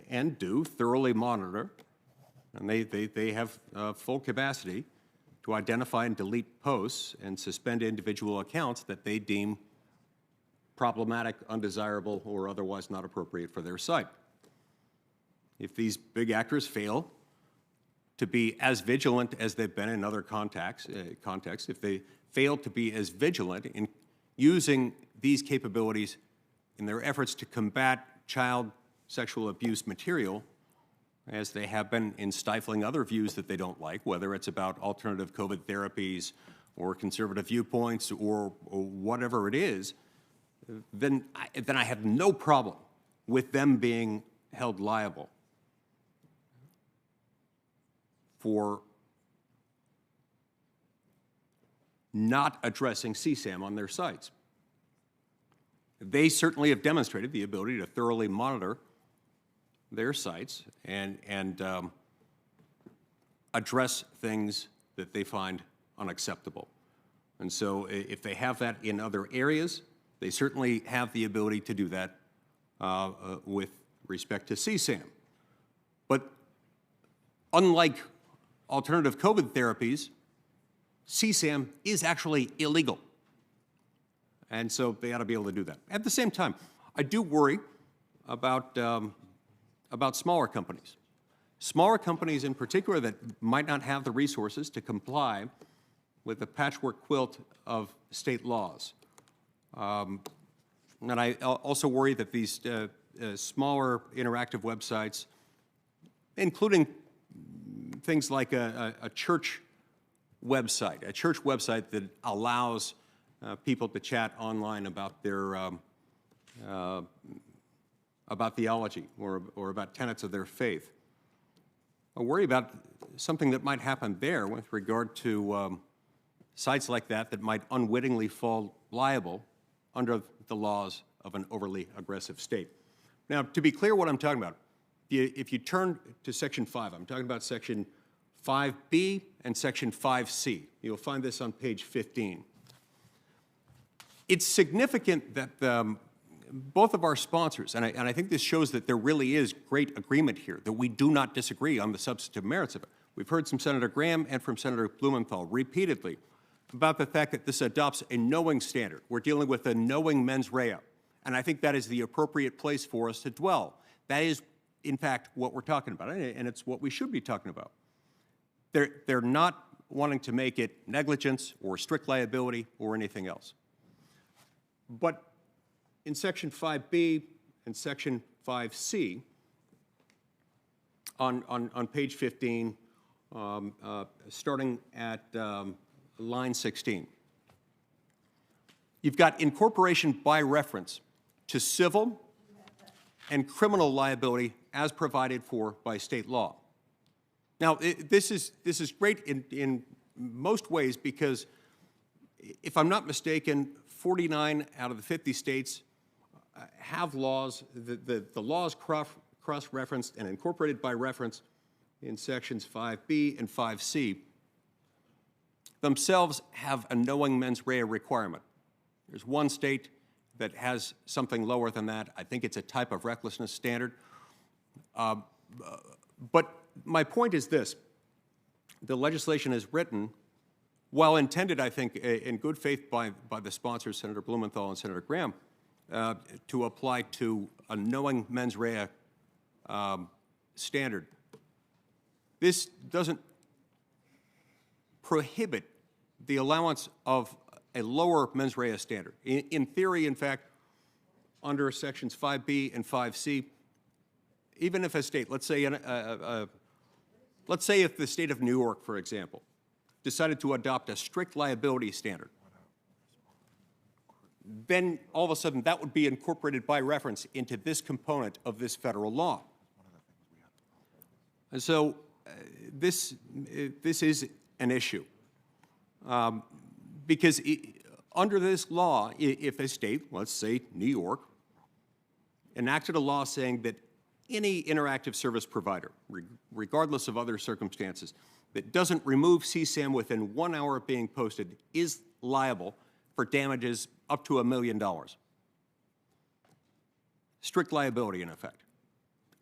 and do thoroughly monitor, and they have full capacity to identify and delete posts and suspend individual accounts that they deem problematic, undesirable, or otherwise not appropriate for their site. if these big actors fail to be as vigilant as they've been in other contexts, if they fail to be as vigilant in using these capabilities in their efforts to combat child sexual abuse material, as they have been in stifling other views that they don't like, whether it's about alternative COVID therapies or conservative viewpoints or whatever it is, then I have no problem with them being held liable for not addressing CSAM on their sites. They certainly have demonstrated the ability to thoroughly monitor their sites and address things that they find unacceptable. And so if they have that in other areas, they certainly have the ability to do that with respect to CSAM. But unlike alternative COVID therapies, CSAM is actually illegal. And so they ought to be able to do that. At the same time, I do worry about smaller companies. Smaller companies in particular that might not have the resources to comply with the patchwork quilt of state laws. And I also worry that these smaller interactive websites, including things like a church website that allows people to chat online about their about theology or about tenets of their faith. I worry about something that might happen there with regard to sites like that might unwittingly fall liable under the laws of an overly aggressive state. Now, to be clear what I'm talking about, if you turn to Section 5, I'm talking about Section 5B and Section 5C. You'll find this on page 15. It's significant that both of our sponsors, and I think this shows that there really is great agreement here, that we do not disagree on the substantive merits of it. We've heard from Senator Graham and from Senator Blumenthal repeatedly about the fact that this adopts a knowing standard. We're dealing with a knowing mens rea, and I think that is the appropriate place for us to dwell. That is, in fact, what we're talking about, and it's what we should be talking about. They're not wanting to make it negligence or strict liability or anything else. But in Section 5B and Section 5C, on page 15, starting at line 16, you've got incorporation by reference to civil and criminal liability as provided for by state law. Now, this is great in most ways because, if I'm not mistaken, 49 out of the 50 states have laws. The laws cross-referenced and incorporated by reference in Sections 5B and 5C themselves have a knowing mens rea requirement. There's one state that has something lower than that. I think it's a type of recklessness standard. But my point is this. The legislation is written, while intended, I think, in good faith by the sponsors, Senator Blumenthal and Senator Graham, to apply to a knowing mens rea standard. This doesn't prohibit the allowance of a lower mens rea standard. In theory, in fact, under Sections 5B and 5C, even if a state, let's say if the state of New York, for example, decided to adopt a strict liability standard, then all of a sudden that would be incorporated by reference into this component of this federal law. And so this is an issue. Because under this law, if a state, let's say New York, enacted a law saying that any interactive service provider, regardless of other circumstances, that doesn't remove CSAM within 1 hour of being posted is liable for damages up to $1 million. Strict liability, in effect.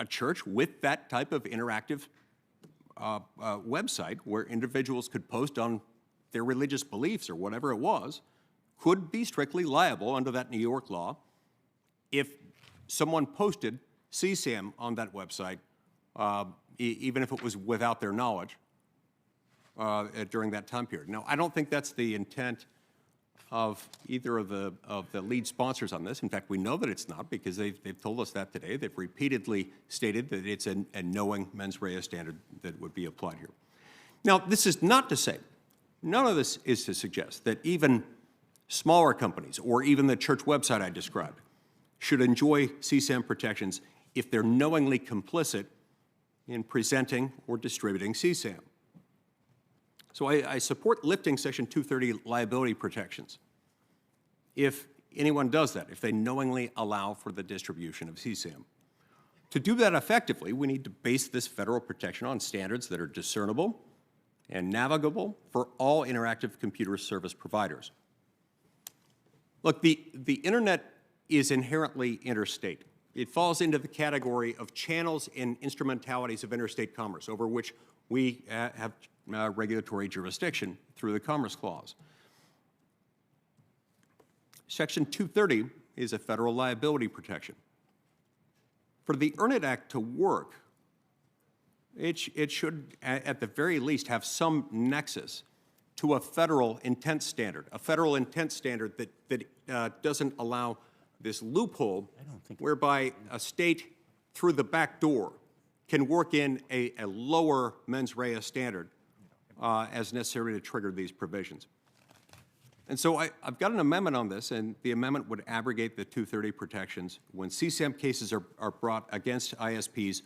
A church with that type of interactive website where individuals could post on their religious beliefs or whatever it was could be strictly liable under that New York law if someone posted CSAM on that website even if it was without their knowledge during that time period. Now, I don't think that's the intent of either of the lead sponsors on this. In fact, we know that it's not, because they've told us that today. They've repeatedly stated that it's a knowing mens rea standard that would be applied here. Now, this is not to say, none of this is to suggest that even smaller companies or even the church website I described should enjoy CSAM protections if they're knowingly complicit in presenting or distributing CSAM. So I support lifting Section 230 liability protections if anyone does that, if they knowingly allow for the distribution of CSAM. To do that effectively, we need to base this federal protection on standards that are discernible and navigable for all interactive computer service providers. Look, the internet is inherently interstate. It falls into the category of channels and instrumentalities of interstate commerce, over which we have regulatory jurisdiction through the Commerce Clause. Section 230 is a federal liability protection. For the Earn It Act to work, it should, at the very least, have some nexus to a federal intent standard that doesn't allow this loophole whereby a state, through the back door, can work in a lower mens rea standard as necessary to trigger these provisions. And so I've got an amendment on this, and the amendment would abrogate the 230 protections when CSAM cases are brought against ISPs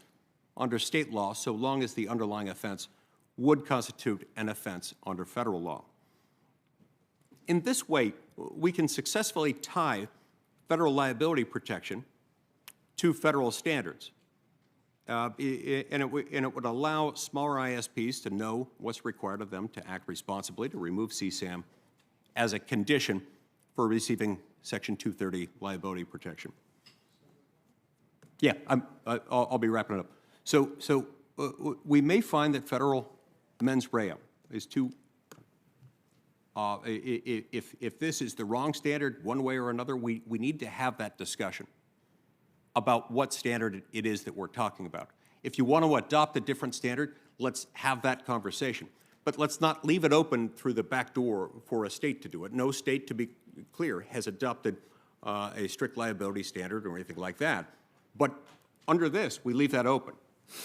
under state law, so long as the underlying offense would constitute an offense under federal law. In this way, we can successfully tie federal liability protection to federal standards. And it would allow smaller ISPs to know what's required of them to act responsibly to remove CSAM as a condition for receiving Section 230 liability protection. Yeah, I'll be wrapping it up. So we may find that federal mens rea is too, if this is the wrong standard one way or another, we need to have that discussion about what standard it is that we're talking about. If you want to adopt a different standard, let's have that conversation. But let's not leave it open through the back door for a state to do it. No state, to be clear, has adopted a strict liability standard or anything like that. But under this, we leave that open,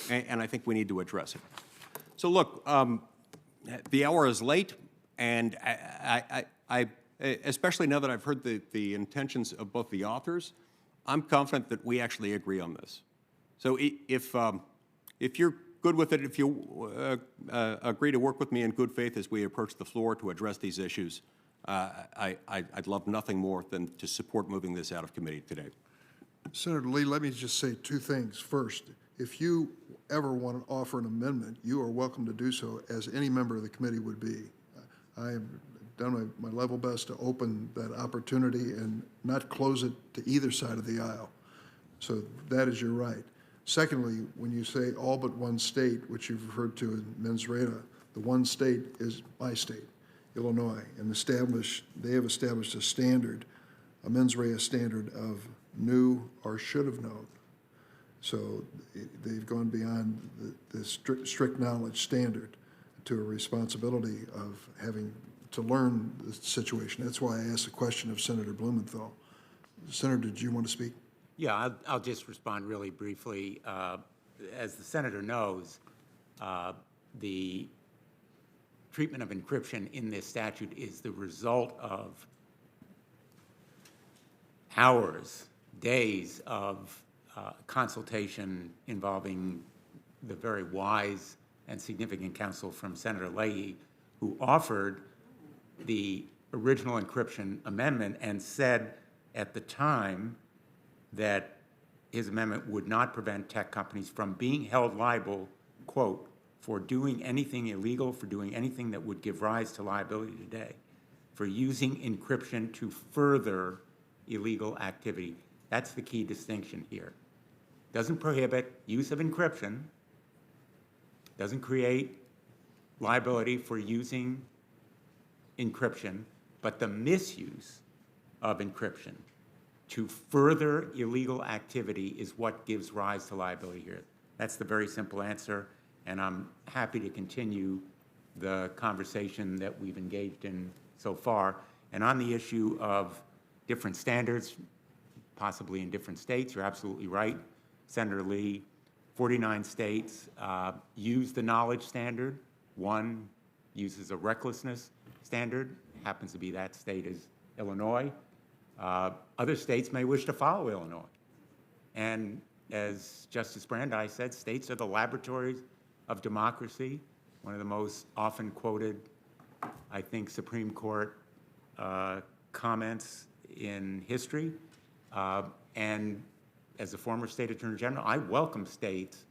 and I think we need to address it. So look, the hour is late, and I especially now that I've heard the intentions of both the authors, I'm confident that we actually agree on this. So if you're good with it, if you agree to work with me in good faith as we approach the floor to address these issues, I'd love nothing more than to support moving this out of committee today. Senator Lee, let me just say two things. First, if you ever want to offer an amendment, you are welcome to do so, as any member of the committee would be. I have done my level best to open that opportunity and not close it to either side of the aisle. So that is your right. Secondly, when you say all but one state, which you've referred to in mens rea, the one state is my state, Illinois, and they have established a standard, a mens rea standard of knew or should have known. So they've gone beyond the strict knowledge standard to a responsibility of having to learn the situation. That's why I asked the question of Senator Blumenthal. Senator, did you want to speak? Yeah, I'll just respond really briefly. As the senator knows, the treatment of encryption in this statute is the result of hours, days of consultation involving the very wise and significant counsel from Senator Leahy, who offered the original encryption amendment and said at the time that his amendment would not prevent tech companies from being held liable, quote, for doing anything illegal, for doing anything that would give rise to liability today, for using encryption to further illegal activity. That's the key distinction here. Doesn't prohibit use of encryption, doesn't create liability for using encryption, but the misuse of encryption to further illegal activity is what gives rise to liability here. That's the very simple answer, and I'm happy to continue the conversation that we've engaged in so far. And on the issue of different standards, possibly in different states, you're absolutely right, Senator Lee. 49 states use the knowledge standard. One uses a recklessness standard. Happens to be that state is Illinois. Other states may wish to follow Illinois. And as Justice Brandeis said, states are the laboratories of democracy. One of the most often quoted, I think, Supreme Court comments in history. And as a former state attorney general, I welcome states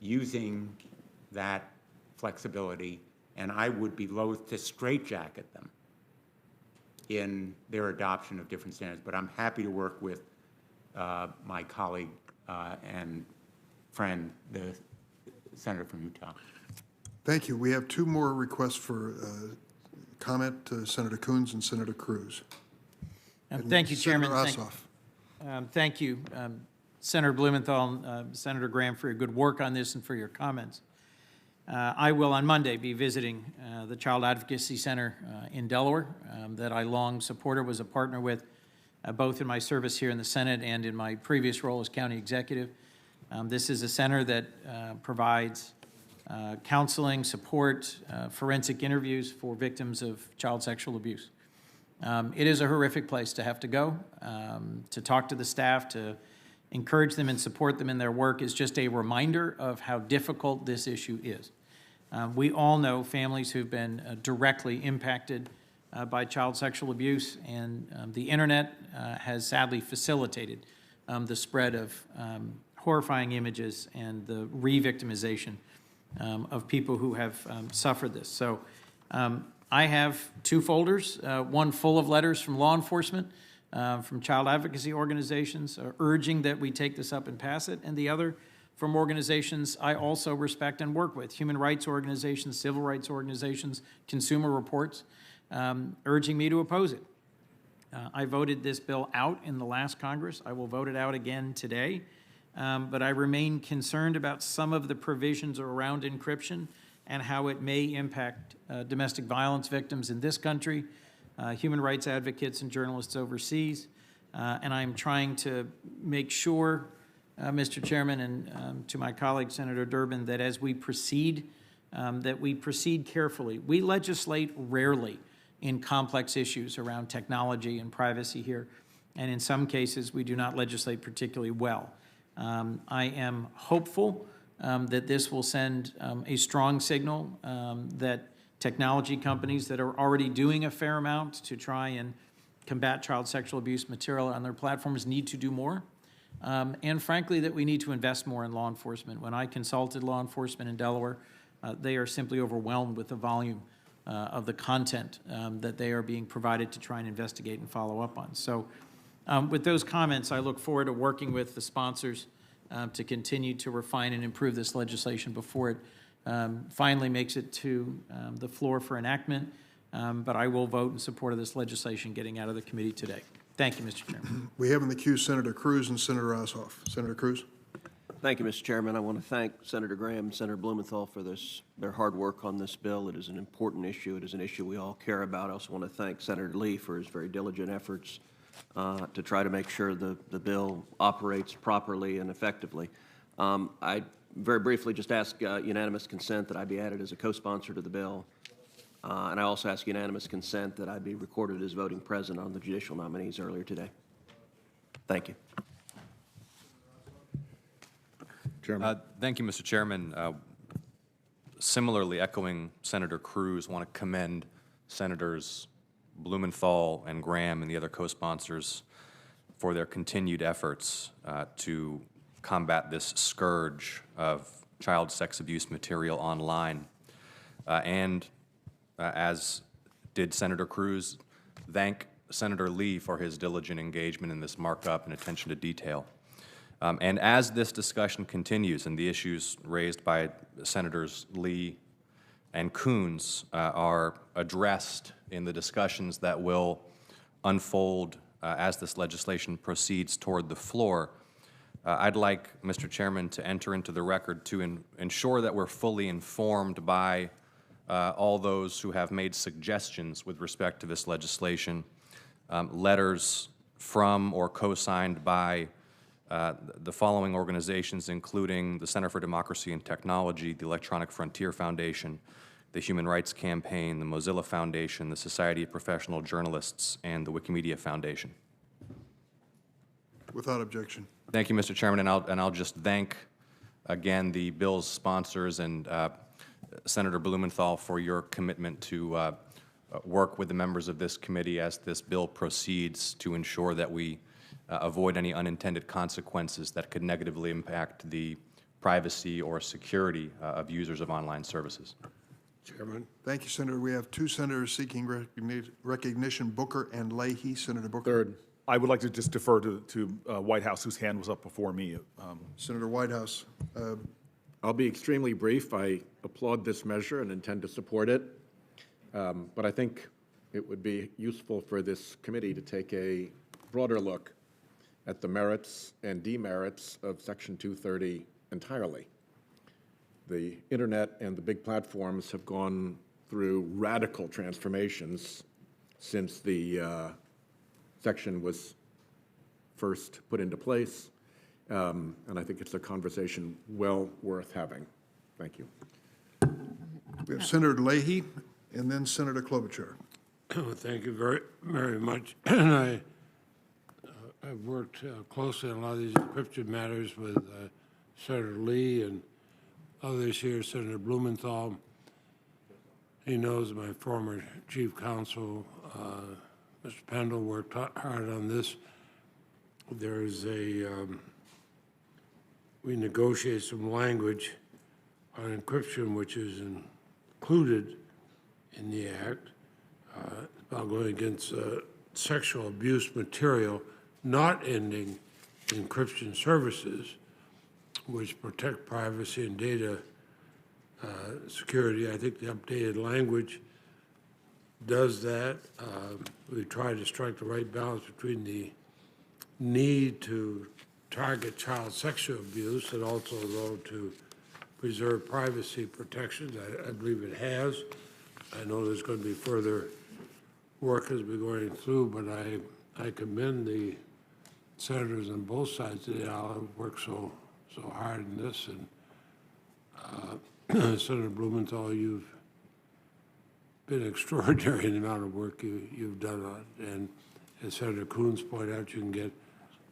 using that flexibility, and I would be loath to straitjacket them in their adoption of different standards. But I'm happy to work with my colleague and friend, the senator from Utah. Thank you. We have two more requests for comment, Senator Coons and Senator Cruz. Thank you, Chairman. Senator Ossoff. Thank you, Senator Blumenthal, Senator Graham, for your good work on this and for your comments. I will on Monday be visiting the Child Advocacy Center in Delaware that I long supported, was a partner with, both in my service here in the Senate and in my previous role as county executive. This is a center that provides counseling, support, forensic interviews for victims of child sexual abuse. It is a horrific place to have to go. To talk to the staff, to encourage them and support them in their work is just a reminder of how difficult this issue is. We all know families who've been directly impacted by child sexual abuse, and the internet has sadly facilitated the spread of horrifying images and the re-victimization of people who have suffered this. So I have two folders, one full of letters from law enforcement, from child advocacy organizations urging that we take this up and pass it, and the other from organizations I also respect and work with, human rights organizations, civil rights organizations, consumer reports, urging me to oppose it. I voted this bill out in the last Congress. I will vote it out again today, but I remain concerned about some of the provisions around encryption and how it may impact domestic violence victims in this country, human rights advocates and journalists overseas, and I'm trying to make sure, Mr. Chairman, and to my colleague, Senator Durbin, that as we proceed carefully. We legislate rarely in complex issues around technology and privacy here, and in some cases, we do not legislate particularly well. I am hopeful that this will send a strong signal that technology companies that are already doing a fair amount to try and combat child sexual abuse material on their platforms need to do more. And frankly, that we need to invest more in law enforcement. When I consulted law enforcement in Delaware, they are simply overwhelmed with the volume of the content that they are being provided to try and investigate and follow up on. So with those comments, I look forward to working with the sponsors to continue to refine and improve this legislation before it finally makes it to the floor for enactment. But I will vote in support of this legislation getting out of the committee today. Thank you, Mr. Chairman. We have in the queue Senator Cruz and Senator Ossoff. Senator Cruz. Thank you, Mr. Chairman. I want to thank Senator Graham and Senator Blumenthal for their hard work on this bill. It is an important issue. It is an issue we all care about. I also want to thank Senator Lee for his very diligent efforts to try to make sure the bill operates properly and effectively. I very briefly just ask unanimous consent that I be added as a co-sponsor to the bill. And I also ask unanimous consent that I be recorded as voting present on the judicial nominees earlier today. Thank you. Thank you, Mr. Chairman. Similarly, echoing Senator Cruz, want to commend Senators Blumenthal and Graham and the other co-sponsors for their continued efforts to combat this scourge of child sex abuse material online. As did Senator Cruz, thank Senator Lee for his diligent engagement in this markup and attention to detail. And as this discussion continues and the issues raised by Senators Lee and Coons are addressed in the discussions that will unfold as this legislation proceeds toward the floor, I'd like, Mr. Chairman, to enter into the record to ensure that we're fully informed by all those who have made suggestions with respect to this legislation, letters from or co-signed by the following organizations, including the Center for Democracy and Technology, the Electronic Frontier Foundation, the Human Rights Campaign, the Mozilla Foundation, the Society of Professional Journalists, and the Wikimedia Foundation. Without objection. Thank you, Mr. Chairman, and I'll just thank again the bill's sponsors and Senator Blumenthal for your commitment to work with the members of this committee as this bill proceeds to ensure that we avoid any unintended consequences that could negatively impact the privacy or security of users of online services. Chairman. Thank you, Senator. We have two senators seeking recognition, Booker and Leahy. Senator Booker. Third. I would like to just defer to Whitehouse, whose hand was up before me. Senator Whitehouse. I'll be extremely brief. I applaud this measure and intend to support it. But I think it would be useful for this committee to take a broader look at the merits and demerits of Section 230 entirely. The internet and the big platforms have gone through radical transformations since the section was first put into place, and I think it's a conversation well worth having. Thank you. We have Senator Leahy and then Senator Klobuchar. Thank you very, very much. And I've worked closely on a lot of these encryption matters with Senator Lee and others here, Senator Blumenthal. He knows my former chief counsel, Mr. Pendle, worked hard on this. There's we negotiated some language on encryption, which is included in the act, about going against sexual abuse material, not ending encryption services, which protect privacy and data security. I think the updated language does that. We try to strike the right balance between the need to target child sexual abuse and also, though, to preserve privacy protections. I believe it has. I know there's going to be further work as we're going through, but I commend the senators on both sides of the aisle who worked so hard in this. And Senator Blumenthal, you've been extraordinary in the amount of work you've done on it. And as Senator Coons pointed out, you can get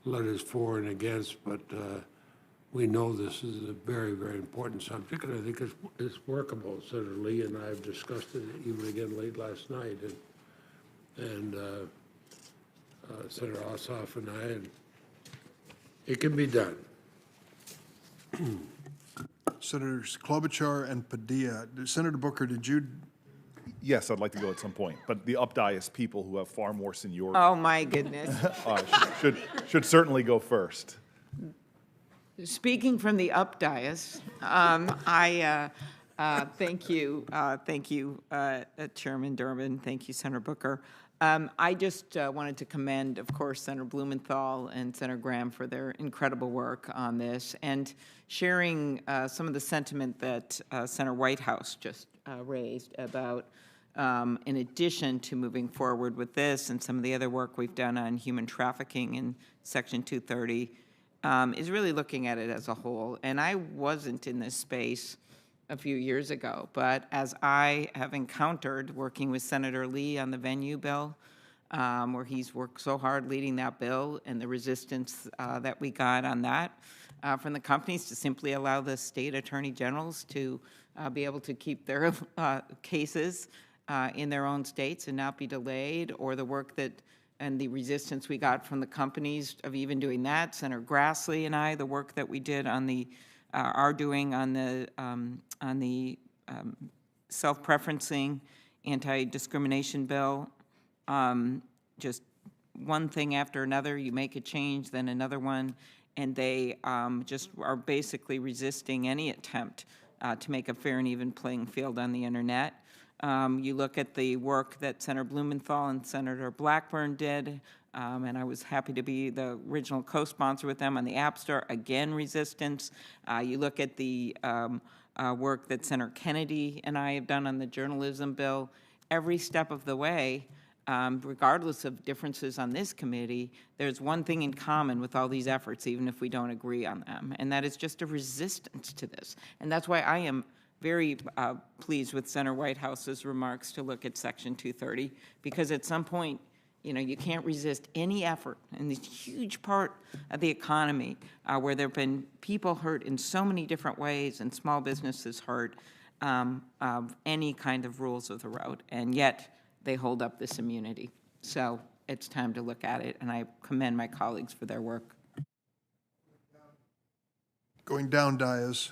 letters for and against, but we know this is a very, very important subject, and I think it's workable. Senator Lee and I have discussed it even again late last night, and Senator Ossoff and I, and it can be done. Senators Klobuchar and Padilla. Senator Booker, did you? Yes, I'd like to go at some point, but the updais people who have far more seniority. Oh, my goodness. should certainly go first. Speaking from the updais, thank you, Chairman Durbin. Thank you, Senator Booker. I just wanted to commend, of course, Senator Blumenthal and Senator Graham for their incredible work on this and sharing some of the sentiment that Senator Whitehouse just raised about, in addition to moving forward with this and some of the other work we've done on human trafficking in Section 230, is really looking at it as a whole. And I wasn't in this space a few years ago, but as I have encountered working with Senator Lee on the venue bill, where he's worked so hard leading that bill, and the resistance that we got on that from the companies to simply allow the state attorney generals to be able to keep their cases in their own states and not be delayed, or the work that and the resistance we got from the companies of even doing that. Senator Grassley and I, the work that we did on the are doing on the self-preferencing anti-discrimination bill. Just one thing after another, you make a change, then another one, and they just are basically resisting any attempt to make a fair and even playing field on the internet. You look at the work that Senator Blumenthal and Senator Blackburn did and I was happy to be the original co-sponsor with them on the App Store. Again, resistance. You look at the work that Senator Kennedy and I have done on the journalism bill. Every step of the way, regardless of differences on this committee, there's one thing in common with all these efforts, even if we don't agree on them, and that is just a resistance to this. And that's why I am very pleased with Senator Whitehouse's remarks to look at Section 230, because at some point, you know, you can't resist any effort in this huge part of the economy where there have been people hurt in so many different ways and small businesses hurt of any kind of rules of the road, and yet they hold up this immunity. So it's time to look at it, and I commend my colleagues for their work. Going down dais,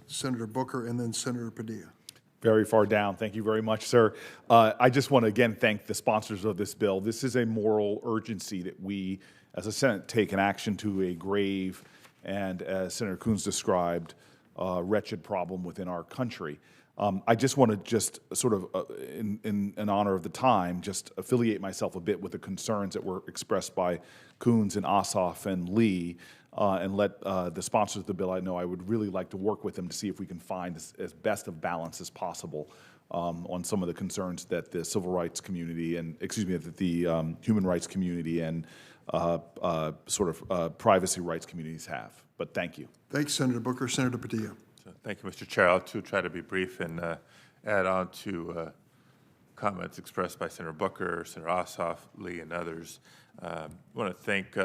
Senator Booker and then Senator Padilla. Very far down. Thank you very much, sir. I just want to again thank the sponsors of this bill. This is a moral urgency that we, as a Senate, take an action to a grave and, as Senator Coons described, wretched problem within our country. I just want to just sort of, in honor of the time, just affiliate myself a bit with the concerns that were expressed by Coons and Ossoff and Lee, and let the sponsors of the bill, I know I would really like to work with them to see if we can find as best of balance as possible on some of the concerns that the civil rights community and, excuse me, that the human rights community and privacy rights communities have. But thank you. Thanks, Senator Booker. Senator Padilla. Thank you, Mr. Chair. I'll too try to be brief and add on to comments expressed by Senator Booker, Senator Ossoff, Lee, and others. I want to thank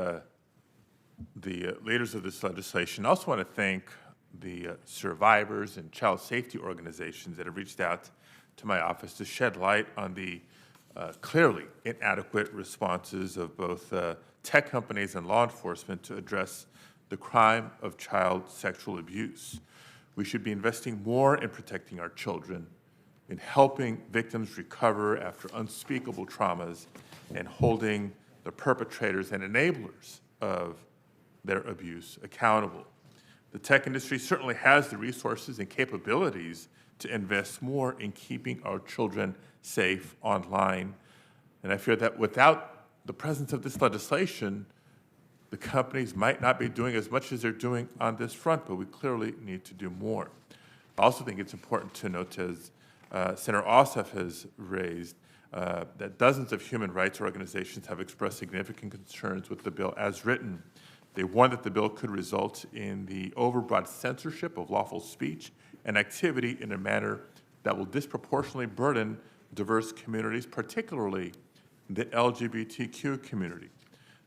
the leaders of this legislation. I also want to thank the survivors and child safety organizations that have reached out to my office to shed light on the clearly inadequate responses of both tech companies and law enforcement to address the crime of child sexual abuse. We should be investing more in protecting our children, in helping victims recover after unspeakable traumas, and holding the perpetrators and enablers of their abuse accountable. The tech industry certainly has the resources and capabilities to invest more in keeping our children safe online. And I fear that without the presence of this legislation, the companies might not be doing as much as they're doing on this front, but we clearly need to do more. I also think it's important to note, as Senator Ossoff has raised, that dozens of human rights organizations have expressed significant concerns with the bill as written. They warn that the bill could result in the overbroad censorship of lawful speech and activity in a manner that will disproportionately burden diverse communities, particularly the LGBTQ community.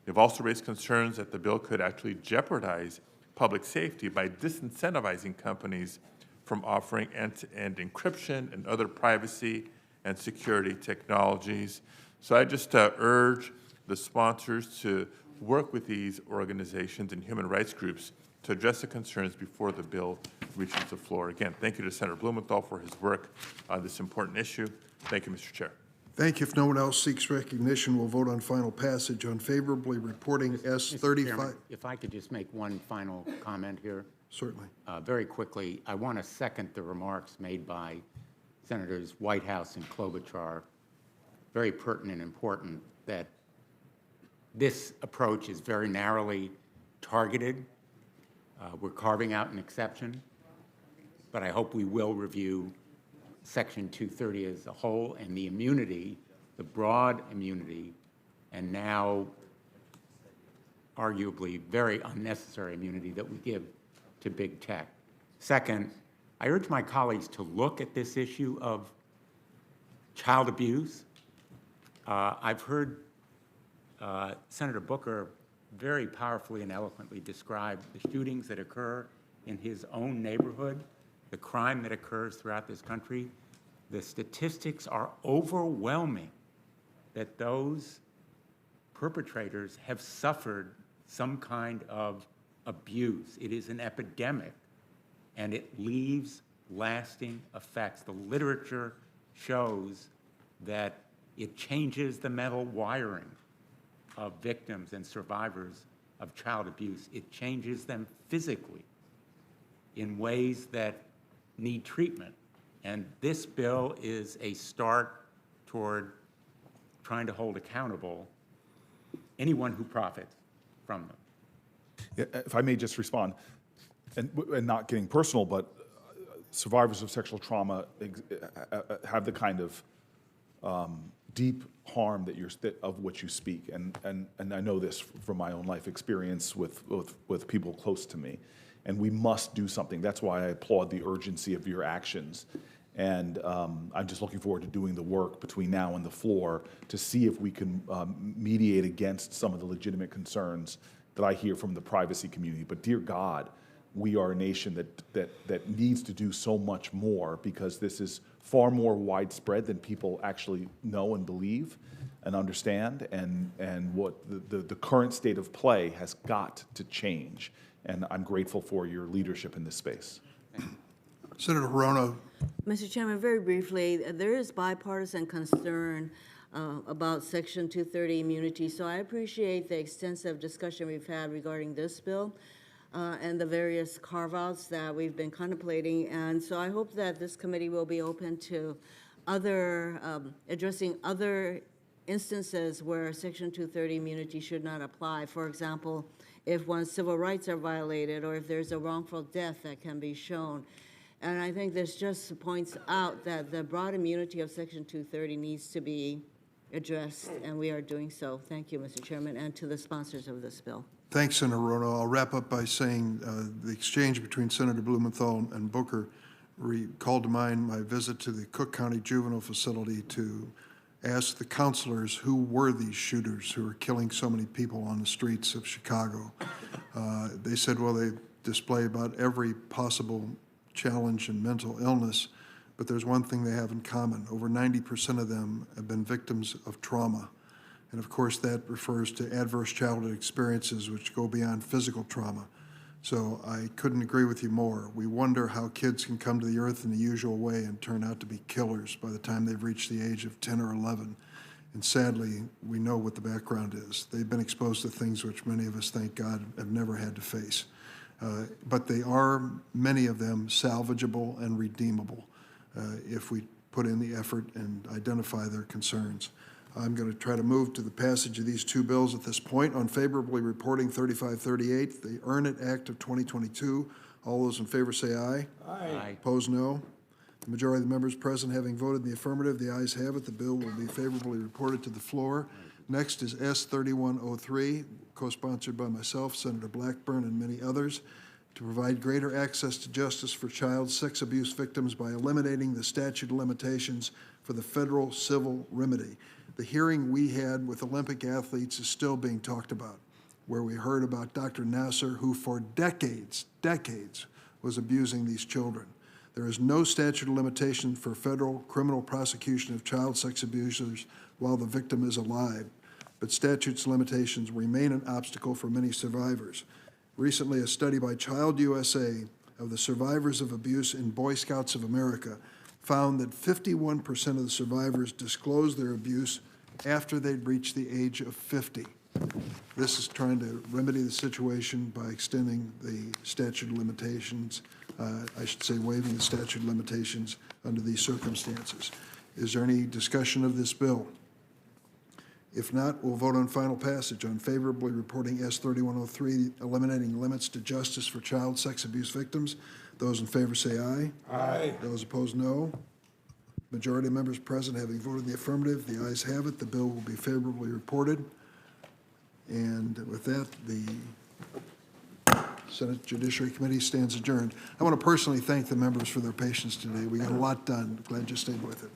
They've also raised concerns that the bill could actually jeopardize public safety by disincentivizing companies from offering end-to-end encryption and other privacy and security technologies. So I just urge the sponsors to work with these organizations and human rights groups to address the concerns before the bill reaches the floor. Again, thank you to Senator Blumenthal for his work on this important issue. Thank you, Mr. Chair. Thank you. If no one else seeks recognition, we'll vote on final passage on favorably reporting S35. Chairman, if I could just make one final comment here. Certainly. Very quickly, I want to second the remarks made by Senators Whitehouse and Klobuchar. Very pertinent and important that this approach is very narrowly targeted. We're carving out an exception, but I hope we will review Section 230 as a whole and the immunity, the broad immunity, and now arguably very unnecessary immunity that we give to big tech. Second, I urge my colleagues to look at this issue of child abuse. I've heard Senator Booker very powerfully and eloquently describe the shootings that occur in his own neighborhood, the crime that occurs throughout this country. The statistics are overwhelming that those perpetrators have suffered some kind of abuse. It is an epidemic, and it leaves lasting effects. The literature shows that it changes the mental wiring of victims and survivors of child abuse. It changes them physically in ways that need treatment. And this bill is a start toward trying to hold accountable anyone who profits from them. Yeah, if I may just respond, and not getting personal, but survivors of sexual trauma have the kind of deep harm of which you speak, and I know this from my own life experience with people close to me, and we must do something. That's why I applaud the urgency of your actions, and I'm just looking forward to doing the work between now and the floor to see if we can mediate against some of the legitimate concerns that I hear from the privacy community. But dear God, we are a nation that needs to do so much more, because this is far more widespread than people actually know and believe and understand, and what the current state of play has got to change. And I'm grateful for your leadership in this space. Senator Hirono. Mr. Chairman, very briefly, there is bipartisan concern about Section 230 immunity, so I appreciate the extensive discussion we've had regarding this bill and the various carve-outs that we've been contemplating. And so I hope that this committee will be open to addressing other instances where Section 230 immunity should not apply. For example, if one's civil rights are violated, or if there's a wrongful death that can be shown. And I think this just points out that the broad immunity of Section 230 needs to be addressed, and we are doing so. Thank you, Mr. Chairman, and to the sponsors of this bill. Thanks, Senator Hirono. I'll wrap up by saying the exchange between Senator Blumenthal and Booker called to mind my visit to the Cook County Juvenile Facility to ask the counselors who were these shooters who were killing so many people on the streets of Chicago. They said, well, they display about every possible challenge and mental illness, but there's one thing they have in common. Over 90% of them have been victims of trauma. And of course, that refers to adverse childhood experiences which go beyond physical trauma. So I couldn't agree with you more. We wonder how kids can come to the earth in the usual way and turn out to be killers by the time they've reached the age of 10 or 11. And sadly, we know what the background is. They've been exposed to things which many of us, thank God, have never had to face. But they are, many of them, salvageable and redeemable if we put in the effort and identify their concerns. I'm going to try to move to the passage of these two bills at this point. On favorably reporting 3538, the Earn It Act of 2022. All those in favor say aye. Aye. Opposed, no. The majority of the members present having voted in the affirmative, the ayes have it. The bill will be favorably reported to the floor. Next is S3103, co-sponsored by myself, Senator Blackburn, and many others, to provide greater access to justice for child sex abuse victims by eliminating the statute of limitations for the federal civil remedy. The hearing we had with Olympic athletes is still being talked about, where we heard about Dr. Nasser, who for decades was abusing these children. There is no statute of limitation for federal criminal prosecution of child sex abusers while the victim is alive, but statutes of limitations remain an obstacle for many survivors. Recently, a study by Child USA of the survivors of abuse in Boy Scouts of America found that 51% of the survivors disclosed their abuse after they'd reached the age of 50. This is trying to remedy the situation by extending the statute of limitations, I should say waiving the statute of limitations under these circumstances. Is there any discussion of this bill? If not, we'll vote on final passage on favorably reporting S3103, eliminating limits to justice for child sex abuse victims. Those in favor say aye. Aye. Those opposed, no. Majority of members present having voted in the affirmative, the ayes have it. The bill will be favorably reported. And with that, the Senate Judiciary Committee stands adjourned. I want to personally thank the members for their patience today. We got a lot done. Glad you stayed with it.